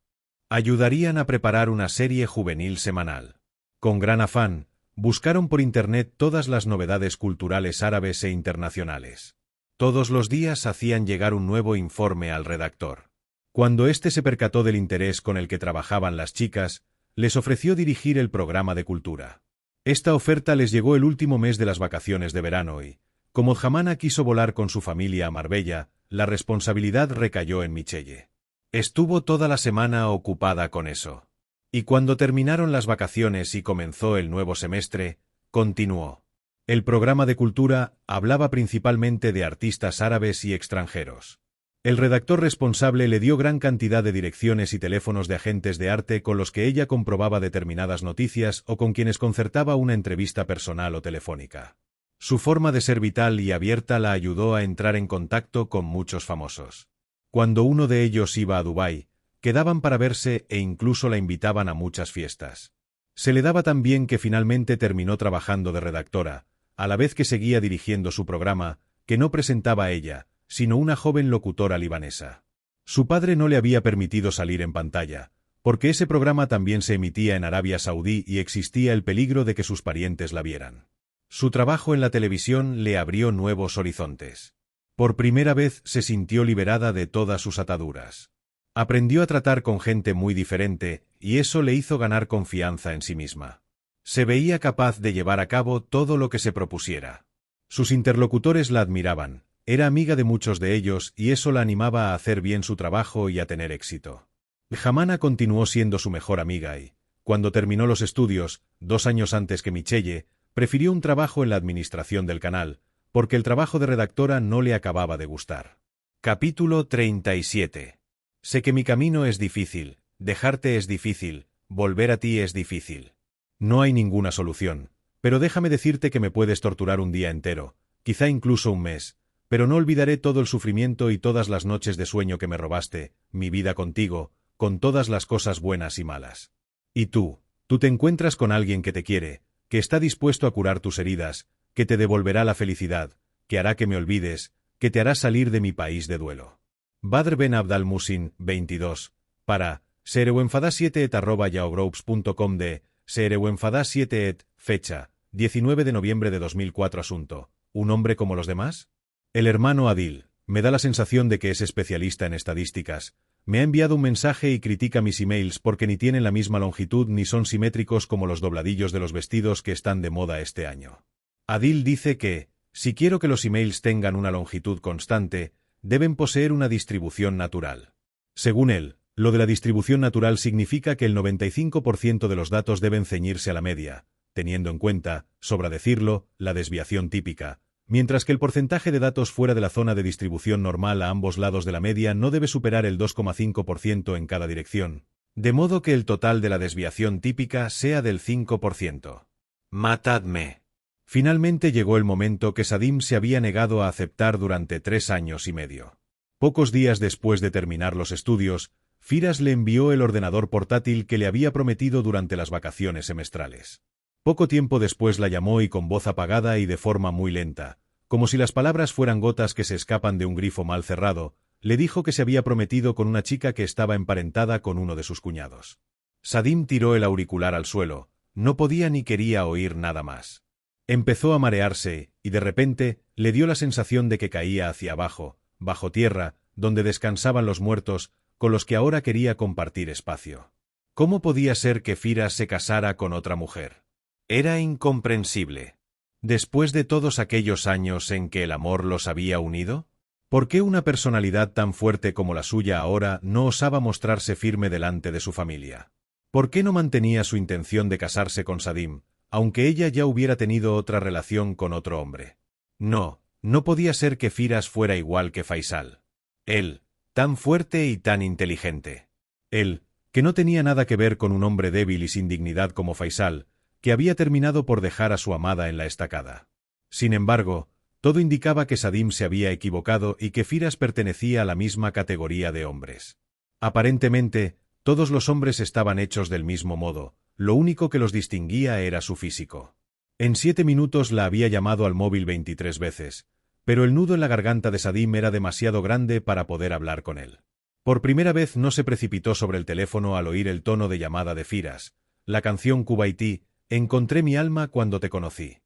A: Ayudarían a preparar una serie juvenil semanal. Con gran afán, buscaron por internet todas las novedades culturales árabes e internacionales. Todos los días hacían llegar un nuevo informe al redactor. Cuando éste se percató del interés con el que trabajaban las chicas, les ofreció dirigir el programa de cultura. Esta oferta les llegó el último mes de las vacaciones de verano y, como Adjamana quiso volar con su familia a Marbella, la responsabilidad recayó en Michelle. Estuvo toda la semana ocupada con eso. Y cuando terminaron las vacaciones y comenzó el nuevo semestre, continuó. El programa de cultura hablaba principalmente de artistas árabes y extranjeros. El redactor responsable le dio gran cantidad de direcciones y teléfonos de agentes de arte con los que ella comprobaba determinadas noticias o con quienes concertaba una entrevista personal o telefónica. Su forma de ser vital y abierta la ayudó a entrar en contacto con muchos famosos. Cuando uno de ellos iba a Dubái, quedaban para verse e incluso la invitaban a muchas fiestas. Se le daba tan bien que finalmente terminó trabajando de redactora, a la vez que seguía dirigiendo su programa, que no presentaba ella, sino una joven locutora libanesa. Su padre no le había permitido salir en pantalla, porque ese programa también se emitía en Arabia Saudí y existía el peligro de que sus parientes la vieran. Su trabajo en la televisión le abrió nuevos horizontes. Por primera vez se sintió liberada de todas sus ataduras. Aprendió a tratar con gente muy diferente, y eso le hizo ganar confianza en sí misma. Se veía capaz de llevar a cabo todo lo que se propusiera. Sus interlocutores la admiraban, era amiga de muchos de ellos y eso la animaba a hacer bien su trabajo y a tener éxito. Adjamana continuó siendo su mejor amiga y, cuando terminó los estudios, 2 años antes que Michelle, prefirió un trabajo en la administración del canal, porque el trabajo de redactora no le acababa de gustar. Capítulo 37. Sé que mi camino es difícil, dejarte es difícil, volver a ti es difícil. No hay ninguna solución, pero déjame decirte que me puedes torturar un día entero, quizá incluso un mes, pero no olvidaré todo el sufrimiento y todas las noches de sueño que me robaste, mi vida contigo, con todas las cosas buenas y malas. Y tú te encuentras con alguien que te quiere, que está dispuesto a curar tus heridas, que te devolverá la felicidad, que hará que me olvides, que te hará salir de mi país de duelo. Badr Ben Abdal Musin, 22, para sereuenfada7@yahogroups.com de sereuenfada7 fecha, 19 de noviembre de 2004 asunto, ¿un hombre como los demás? El hermano Adil, me da la sensación de que es especialista en estadísticas, me ha enviado un mensaje y critica mis emails porque ni tienen la misma longitud ni son simétricos como los dobladillos de los vestidos que están de moda este año. Adil dice que, Si quiero que los emails tengan una longitud constante, deben poseer una distribución natural. Según él, lo de la distribución natural significa que el 95% de los datos deben ceñirse a la media, teniendo en cuenta, sobra decirlo, la desviación típica, mientras que el porcentaje de datos fuera de la zona de distribución normal a ambos lados de la media no debe superar el 2,5% en cada dirección, de modo que el total de la desviación típica sea del 5%. Matadme. Finalmente llegó el momento que Sadim se había negado a aceptar durante 3 años y medio. Pocos días después de terminar los estudios, Firas le envió el ordenador portátil que le había prometido durante las vacaciones semestrales. Poco tiempo después la llamó y con voz apagada y de forma muy lenta, como si las palabras fueran gotas que se escapan de un grifo mal cerrado, le dijo que se había prometido con una chica que estaba emparentada con uno de sus cuñados. Sadim tiró el auricular al suelo, no podía ni quería oír nada más. Empezó a marearse, y de repente le dio la sensación de que caía hacia abajo, bajo tierra, donde descansaban los muertos, con los que ahora quería compartir espacio. ¿Cómo podía ser que Firas se casara con otra mujer? Era incomprensible. Después de todos aquellos años en que el amor los había unido, ¿por qué una personalidad tan fuerte como la suya ahora no osaba mostrarse firme delante de su familia? ¿Por qué no mantenía su intención de casarse con Sadim, aunque ella ya hubiera tenido otra relación con otro hombre? No, no podía ser que Firas fuera igual que Faisal. Él, tan fuerte y tan inteligente. Él, que no tenía nada que ver con un hombre débil y sin dignidad como Faisal, que había terminado por dejar a su amada en la estacada. Sin embargo, todo indicaba que Sadim se había equivocado y que Firas pertenecía a la misma categoría de hombres. Aparentemente, todos los hombres estaban hechos del mismo modo, lo único que los distinguía era su físico. En 7 minutos la había llamado al móvil 23 veces, pero el nudo en la garganta de Sadim era demasiado grande para poder hablar con él. Por primera vez no se precipitó sobre el teléfono al oír el tono de llamada de Firas, la canción Kuwaití, Encontré mi alma cuando te conocí.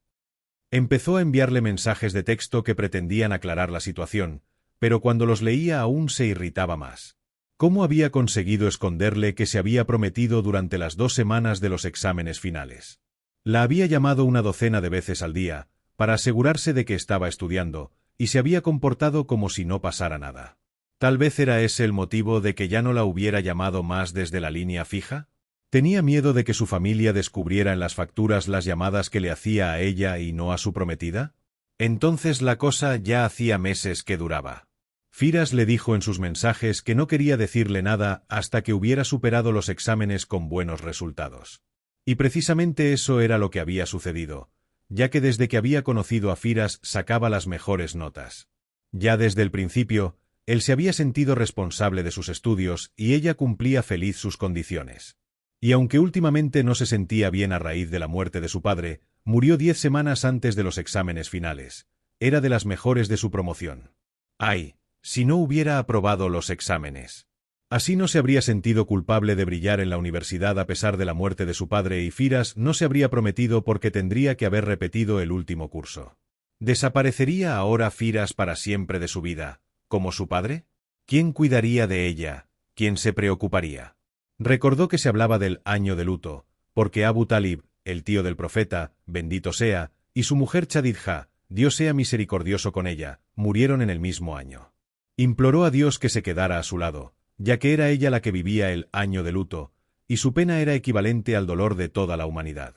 A: Empezó a enviarle mensajes de texto que pretendían aclarar la situación, pero cuando los leía aún se irritaba más. ¿Cómo había conseguido esconderle que se había prometido durante las 2 semanas de los exámenes finales? La había llamado una docena de veces al día, para asegurarse de que estaba estudiando, y se había comportado como si no pasara nada. ¿Tal vez era ese el motivo de que ya no la hubiera llamado más desde la línea fija? ¿Tenía miedo de que su familia descubriera en las facturas las llamadas que le hacía a ella y no a su prometida? Entonces la cosa ya hacía meses que duraba. Firas le dijo en sus mensajes que no quería decirle nada hasta que hubiera superado los exámenes con buenos resultados. Y precisamente eso era lo que había sucedido, ya que desde que había conocido a Firas sacaba las mejores notas. Ya desde el principio, él se había sentido responsable de sus estudios y ella cumplía feliz sus condiciones. Y aunque últimamente no se sentía bien a raíz de la muerte de su padre, murió 10 semanas antes de los exámenes finales. Era de las mejores de su promoción. ¡Ay! Si no hubiera aprobado los exámenes. Así no se habría sentido culpable de brillar en la universidad a pesar de la muerte de su padre y Firas no se habría prometido porque tendría que haber repetido el último curso. ¿Desaparecería ahora Firas para siempre de su vida, como su padre? ¿Quién cuidaría de ella? ¿Quién se preocuparía? Recordó que se hablaba del año de luto, porque Abu Talib, el tío del profeta, bendito sea, y su mujer Chadidja, Dios sea misericordioso con ella, murieron en el mismo año. Imploró a Dios que se quedara a su lado, ya que era ella la que vivía el año de luto, y su pena era equivalente al dolor de toda la humanidad.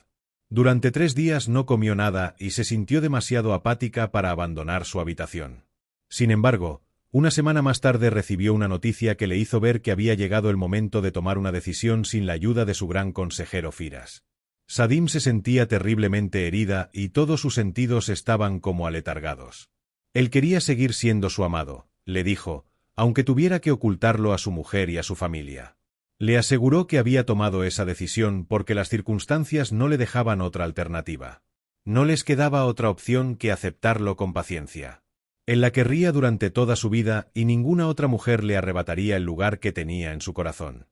A: Durante 3 días no comió nada y se sintió demasiado apática para abandonar su habitación. Sin embargo, una semana más tarde recibió una noticia que le hizo ver que había llegado el momento de tomar una decisión sin la ayuda de su gran consejero Firas. Sadim se sentía terriblemente herida y todos sus sentidos estaban como aletargados. Él quería seguir siendo su amado, le dijo, aunque tuviera que ocultarlo a su mujer y a su familia. Le aseguró que había tomado esa decisión porque las circunstancias no le dejaban otra alternativa. No les quedaba otra opción que aceptarlo con paciencia. Él la querría durante toda su vida y ninguna otra mujer le arrebataría el lugar que tenía en su corazón.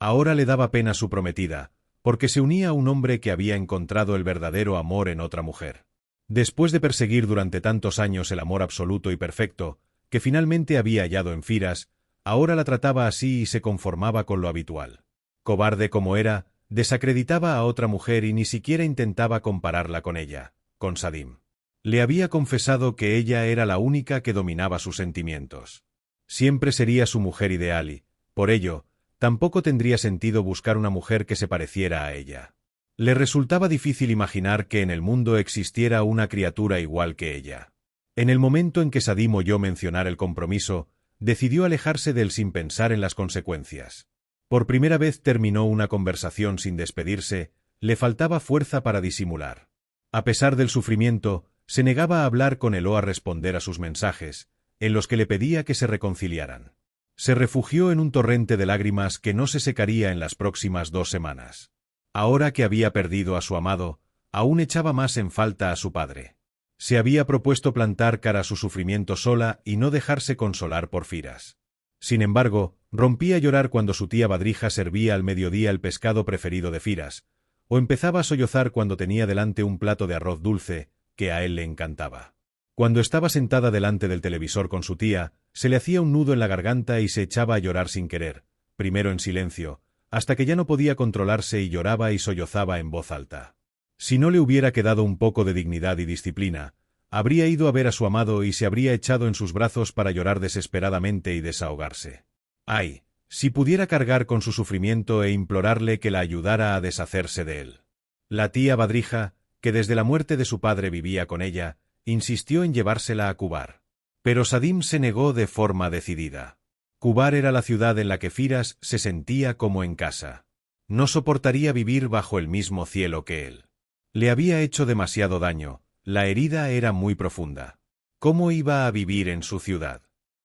A: Ahora le daba pena su prometida, porque se unía a un hombre que había encontrado el verdadero amor en otra mujer. Después de perseguir durante tantos años el amor absoluto y perfecto, que finalmente había hallado en Firas, ahora la trataba así y se conformaba con lo habitual. Cobarde como era, desacreditaba a otra mujer y ni siquiera intentaba compararla con ella, con Sadim. Le había confesado que ella era la única que dominaba sus sentimientos. Siempre sería su mujer ideal y, por ello, tampoco tendría sentido buscar una mujer que se pareciera a ella. Le resultaba difícil imaginar que en el mundo existiera una criatura igual que ella. En el momento en que Sadim oyó mencionar el compromiso, decidió alejarse de él sin pensar en las consecuencias. Por primera vez terminó una conversación sin despedirse, le faltaba fuerza para disimular. A pesar del sufrimiento, se negaba a hablar con él o a responder a sus mensajes, en los que le pedía que se reconciliaran. Se refugió en un torrente de lágrimas que no se secaría en las próximas 2 semanas. Ahora que había perdido a su amado, aún echaba más en falta a su padre. Se había propuesto plantar cara a su sufrimiento sola y no dejarse consolar por Firas. Sin embargo, rompía a llorar cuando su tía Badrija servía al mediodía el pescado preferido de Firas, o empezaba a sollozar cuando tenía delante un plato de arroz dulce, que a él le encantaba. Cuando estaba sentada delante del televisor con su tía, se le hacía un nudo en la garganta y se echaba a llorar sin querer, primero en silencio, hasta que ya no podía controlarse y lloraba y sollozaba en voz alta. Si no le hubiera quedado un poco de dignidad y disciplina, habría ido a ver a su amado y se habría echado en sus brazos para llorar desesperadamente y desahogarse. ¡Ay! Si pudiera cargar con su sufrimiento e implorarle que la ayudara a deshacerse de él. La tía Badrija, que desde la muerte de su padre vivía con ella, insistió en llevársela a Kubar. Pero Sadim se negó de forma decidida. Kubar era la ciudad en la que Firas se sentía como en casa. No soportaría vivir bajo el mismo cielo que él. Le había hecho demasiado daño, la herida era muy profunda. ¿Cómo iba a vivir en su ciudad?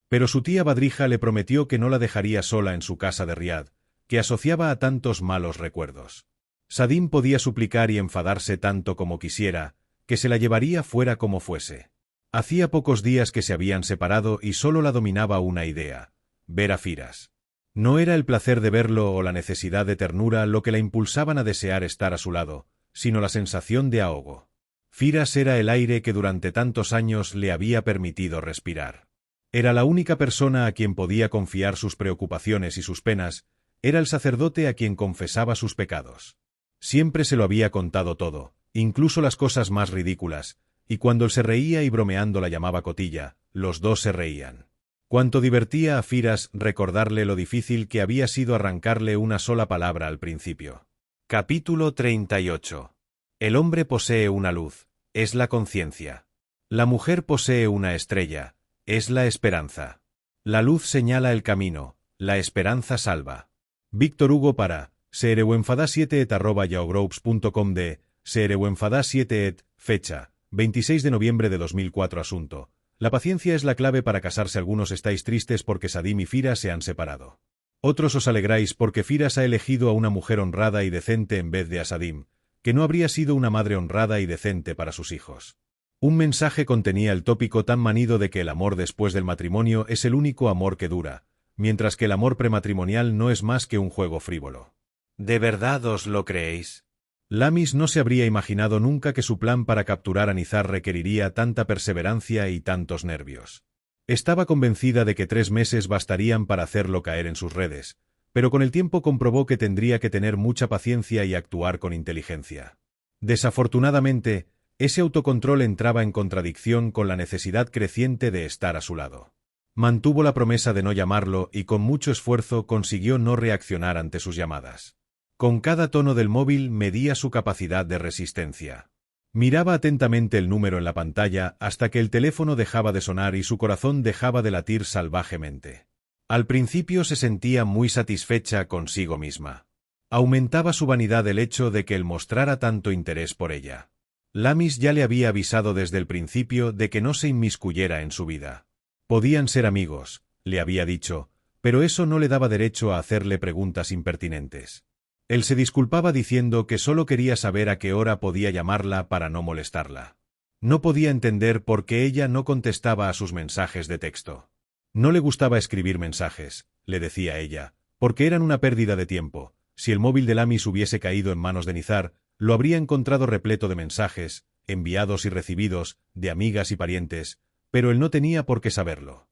A: Pero su tía Badrija le prometió que no la dejaría sola en su casa de Riad, que asociaba a tantos malos recuerdos. Sadim podía suplicar y enfadarse tanto como quisiera, que se la llevaría fuera como fuese. Hacía pocos días que se habían separado y solo la dominaba una idea: ver a Firas. No era el placer de verlo o la necesidad de ternura lo que la impulsaban a desear estar a su lado, sino la sensación de ahogo. Firas era el aire que durante tantos años le había permitido respirar. Era la única persona a quien podía confiar sus preocupaciones y sus penas, era el sacerdote a quien confesaba sus pecados. Siempre se lo había contado todo, incluso las cosas más ridículas, y cuando él se reía y bromeando la llamaba cotilla, los dos se reían. Cuánto divertía a Firas recordarle lo difícil que había sido arrancarle una sola palabra al principio. Capítulo 38. El hombre posee una luz, es la conciencia. La mujer posee una estrella, es la esperanza. La luz señala el camino, la esperanza salva. Víctor Hugo para serewenfada7@yahoo.com de serewenfada7 fecha 26 de noviembre de 2004 asunto. La paciencia es la clave para casarse. Algunos estáis tristes porque Sadim y Firas se han separado. Otros os alegráis porque Firas ha elegido a una mujer honrada y decente en vez de a Sadim, que no habría sido una madre honrada y decente para sus hijos. Un mensaje contenía el tópico tan manido de que el amor después del matrimonio es el único amor que dura, mientras que el amor prematrimonial no es más que un juego frívolo. ¿De verdad os lo creéis? Lamis no se habría imaginado nunca que su plan para capturar a Nizar requeriría tanta perseverancia y tantos nervios. Estaba convencida de que 3 meses bastarían para hacerlo caer en sus redes, pero con el tiempo comprobó que tendría que tener mucha paciencia y actuar con inteligencia. Desafortunadamente, ese autocontrol entraba en contradicción con la necesidad creciente de estar a su lado. Mantuvo la promesa de no llamarlo y con mucho esfuerzo consiguió no reaccionar ante sus llamadas. Con cada tono del móvil medía su capacidad de resistencia. Miraba atentamente el número en la pantalla hasta que el teléfono dejaba de sonar y su corazón dejaba de latir salvajemente. Al principio se sentía muy satisfecha consigo misma. Aumentaba su vanidad el hecho de que él mostrara tanto interés por ella. Lamis ya le había avisado desde el principio de que no se inmiscuyera en su vida. Podían ser amigos, le había dicho, pero eso no le daba derecho a hacerle preguntas impertinentes. Él se disculpaba diciendo que solo quería saber a qué hora podía llamarla para no molestarla. No podía entender por qué ella no contestaba a sus mensajes de texto. No le gustaba escribir mensajes, le decía ella, porque eran una pérdida de tiempo. Si el móvil de Lamis hubiese caído en manos de Nizar, lo habría encontrado repleto de mensajes, enviados y recibidos, de amigas y parientes, pero él no tenía por qué saberlo.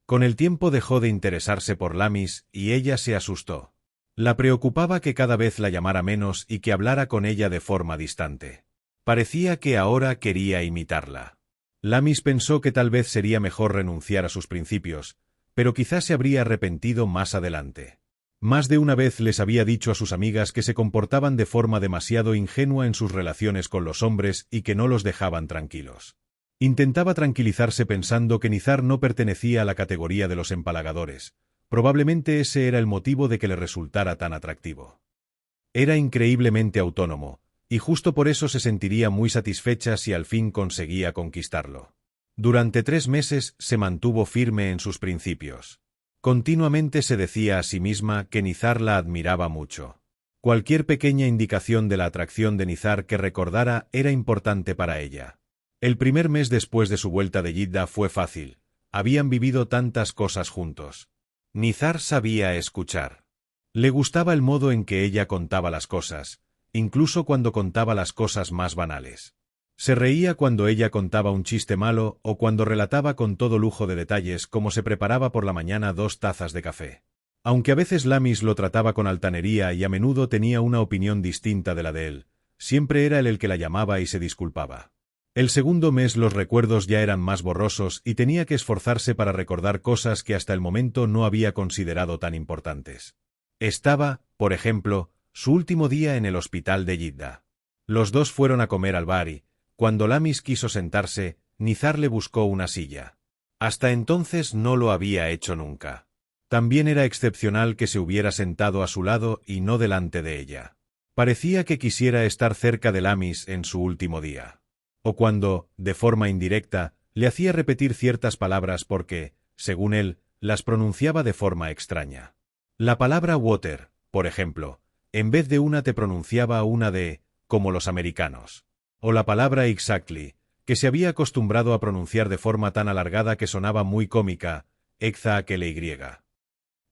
A: Con el tiempo dejó de interesarse por Lamis y ella se asustó. La preocupaba que cada vez la llamara menos y que hablara con ella de forma distante. Parecía que ahora quería imitarla. Lamis pensó que tal vez sería mejor renunciar a sus principios, pero quizás se habría arrepentido más adelante. Más de una vez les había dicho a sus amigas que se comportaban de forma demasiado ingenua en sus relaciones con los hombres y que no los dejaban tranquilos. Intentaba tranquilizarse pensando que Nizar no pertenecía a la categoría de los empalagadores. Probablemente ese era el motivo de que le resultara tan atractivo. Era increíblemente autónomo, y justo por eso se sentiría muy satisfecha si al fin conseguía conquistarlo. Durante 3 meses se mantuvo firme en sus principios. Continuamente se decía a sí misma que Nizar la admiraba mucho. Cualquier pequeña indicación de la atracción de Nizar que recordara era importante para ella. El primer mes después de su vuelta de Yidda fue fácil. Habían vivido tantas cosas juntos. Nizar sabía escuchar. Le gustaba el modo en que ella contaba las cosas, incluso cuando contaba las cosas más banales. Se reía cuando ella contaba un chiste malo o cuando relataba con todo lujo de detalles cómo se preparaba por la mañana 2 tazas de café. Aunque a veces Lamis lo trataba con altanería y a menudo tenía una opinión distinta de la de él, siempre era él el que la llamaba y se disculpaba. El segundo mes los recuerdos ya eran más borrosos y tenía que esforzarse para recordar cosas que hasta el momento no había considerado tan importantes. Estaba, por ejemplo, su último día en el hospital de Yidda. Los dos fueron a comer al bar y, cuando Lamis quiso sentarse, Nizar le buscó una silla. Hasta entonces no lo había hecho nunca. También era excepcional que se hubiera sentado a su lado y no delante de ella. Parecía que quisiera estar cerca de Lamis en su último día. O cuando, de forma indirecta, le hacía repetir ciertas palabras porque, según él, las pronunciaba de forma extraña. La palabra water, por ejemplo, en vez de una te pronunciaba una de, como los americanos. O la palabra exactly, que se había acostumbrado a pronunciar de forma tan alargada que sonaba muy cómica, exaakely.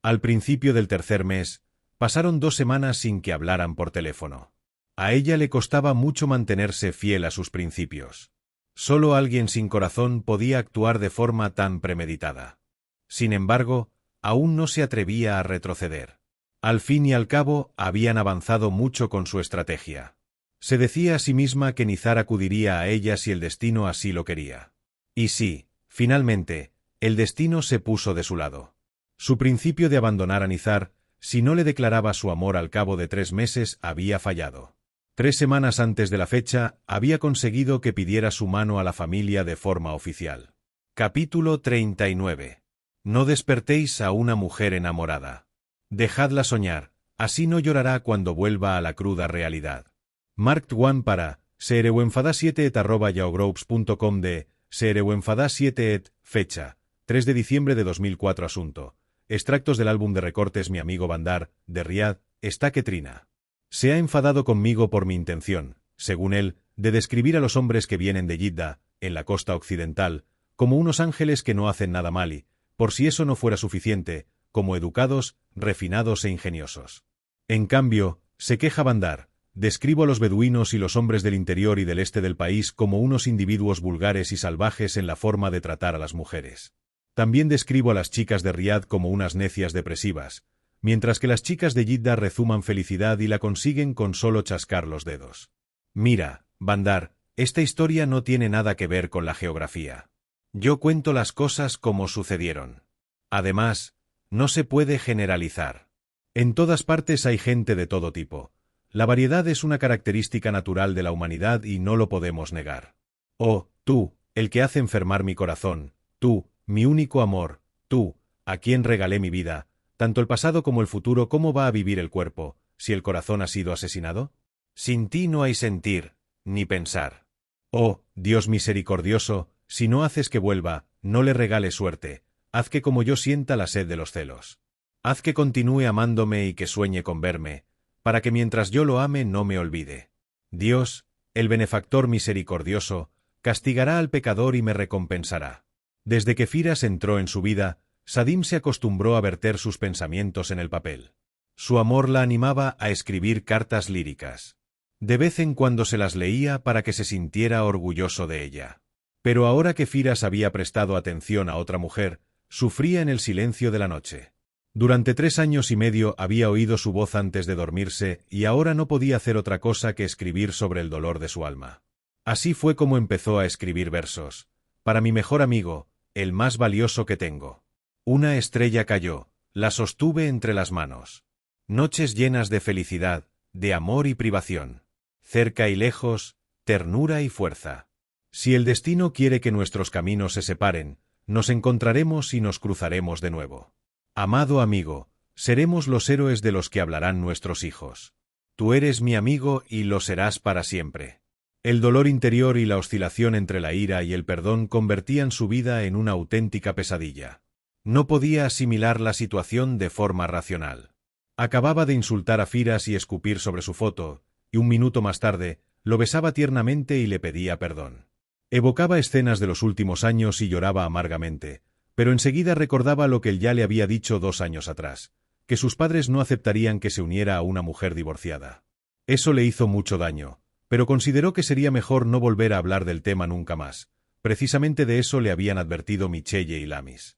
A: Al principio del tercer mes, pasaron 2 semanas sin que hablaran por teléfono. A ella le costaba mucho mantenerse fiel a sus principios. Solo alguien sin corazón podía actuar de forma tan premeditada. Sin embargo, aún no se atrevía a retroceder. Al fin y al cabo, habían avanzado mucho con su estrategia. Se decía a sí misma que Nizar acudiría a ella si el destino así lo quería. Y sí, finalmente, el destino se puso de su lado. Su principio de abandonar a Nizar, si no le declaraba su amor al cabo de 3 meses, había fallado. 3 semanas antes de la fecha, había conseguido que pidiera su mano a la familia de forma oficial. Capítulo 39. No despertéis a una mujer enamorada. Dejadla soñar, así no llorará cuando vuelva a la cruda realidad. Mark Twain para sereuenfada7@yahoogroupes.com de sereuenfada7 fecha 3 de diciembre de 2004 asunto. Extractos del álbum de recortes Mi amigo Bandar, de Riad, está Ketrina. Se ha enfadado conmigo por mi intención, según él, de describir a los hombres que vienen de Yidda, en la costa occidental, como unos ángeles que no hacen nada mal y, por si eso no fuera suficiente, como educados, refinados e ingeniosos. En cambio, se queja Bandar. Describo a los beduinos y los hombres del interior y del este del país como unos individuos vulgares y salvajes en la forma de tratar a las mujeres. También describo a las chicas de Riad como unas necias depresivas, mientras que las chicas de Yidda rezuman felicidad y la consiguen con solo chascar los dedos. Mira, Bandar, esta historia no tiene nada que ver con la geografía. Yo cuento las cosas como sucedieron. Además, no se puede generalizar. En todas partes hay gente de todo tipo. La variedad es una característica natural de la humanidad y no lo podemos negar. Oh, tú, el que hace enfermar mi corazón, tú, mi único amor, tú, a quien regalé mi vida, tanto el pasado como el futuro, ¿cómo va a vivir el cuerpo, si el corazón ha sido asesinado? Sin ti no hay sentir, ni pensar. Oh, Dios misericordioso, si no haces que vuelva, no le regales suerte, haz que como yo sienta la sed de los celos. Haz que continúe amándome y que sueñe con verme, para que mientras yo lo ame no me olvide. Dios, el benefactor misericordioso, castigará al pecador y me recompensará. Desde que Firas entró en su vida, Sadim se acostumbró a verter sus pensamientos en el papel. Su amor la animaba a escribir cartas líricas. De vez en cuando se las leía para que se sintiera orgulloso de ella. Pero ahora que Firas había prestado atención a otra mujer, sufría en el silencio de la noche. Durante 3 años y medio había oído su voz antes de dormirse y ahora no podía hacer otra cosa que escribir sobre el dolor de su alma. Así fue como empezó a escribir versos. para mi mejor amigo, el más valioso que tengo. Una estrella cayó, la sostuve entre las manos. Noches llenas de felicidad, de amor y privación. Cerca y lejos, ternura y fuerza. Si el destino quiere que nuestros caminos se separen, nos encontraremos y nos cruzaremos de nuevo. Amado amigo, seremos los héroes de los que hablarán nuestros hijos. Tú eres mi amigo y lo serás para siempre. El dolor interior y la oscilación entre la ira y el perdón convertían su vida en una auténtica pesadilla. No podía asimilar la situación de forma racional. Acababa de insultar a Firas y escupir sobre su foto, y un minuto más tarde, lo besaba tiernamente y le pedía perdón. Evocaba escenas de los últimos años y lloraba amargamente, pero enseguida recordaba lo que él ya le había dicho 2 años atrás, que sus padres no aceptarían que se uniera a una mujer divorciada. Eso le hizo mucho daño, pero consideró que sería mejor no volver a hablar del tema nunca más. Precisamente de eso le habían advertido Michelle y Lamis.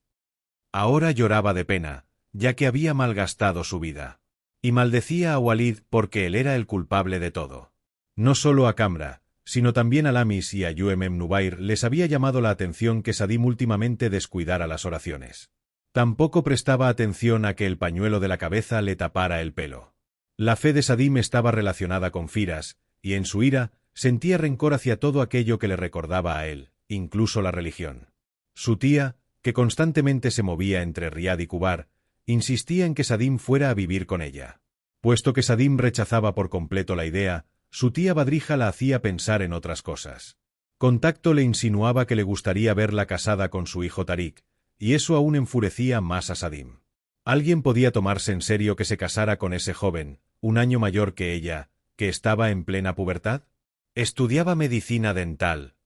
A: Ahora lloraba de pena, ya que había malgastado su vida. Y maldecía a Walid porque él era el culpable de todo. No solo a Kamra, sino también a Lamis y a Yuemem Nubair les había llamado la atención que Sadim últimamente descuidara las oraciones. Tampoco prestaba atención a que el pañuelo de la cabeza le tapara el pelo. La fe de Sadim estaba relacionada con Firas, y en su ira, sentía rencor hacia todo aquello que le recordaba a él, incluso la religión. Su tía, que constantemente se movía entre Riad y Kubar, insistía en que Sadim fuera a vivir con ella. Puesto que Sadim rechazaba por completo la idea, su tía Badrija la hacía pensar en otras cosas. Con tacto le insinuaba que le gustaría verla casada con su hijo Tariq, y eso aún enfurecía más a Sadim. ¿Alguien podía tomarse en serio que se casara con ese joven, 1 año mayor que ella, que estaba en plena pubertad? Estudiaba medicina dental,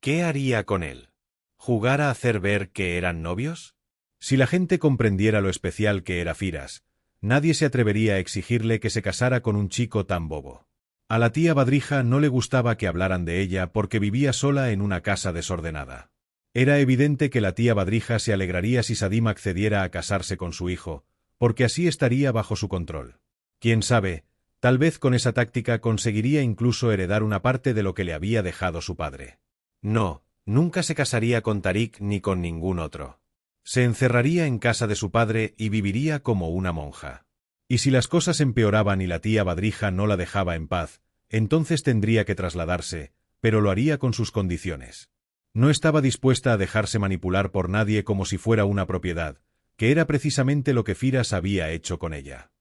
A: ¿Qué haría con él? ¿Jugar a hacer ver que eran novios? Si la gente comprendiera lo especial que era Firas, nadie se atrevería a exigirle que se casara con un chico tan bobo. A la tía Badrija no le gustaba que hablaran de ella porque vivía sola en una casa desordenada. Era evidente que la tía Badrija se alegraría si Sadim accediera a casarse con su hijo, porque así estaría bajo su control. Quién sabe, tal vez con esa táctica conseguiría incluso heredar una parte de lo que le había dejado su padre. No, nunca se casaría con Tariq ni con ningún otro. Se encerraría en casa de su padre y viviría como una monja. Y si las cosas empeoraban y la tía Badrija no la dejaba en paz, entonces tendría que trasladarse, pero lo haría con sus condiciones. No estaba dispuesta a dejarse manipular por nadie como si fuera una propiedad, que era precisamente lo que Firas había hecho con ella.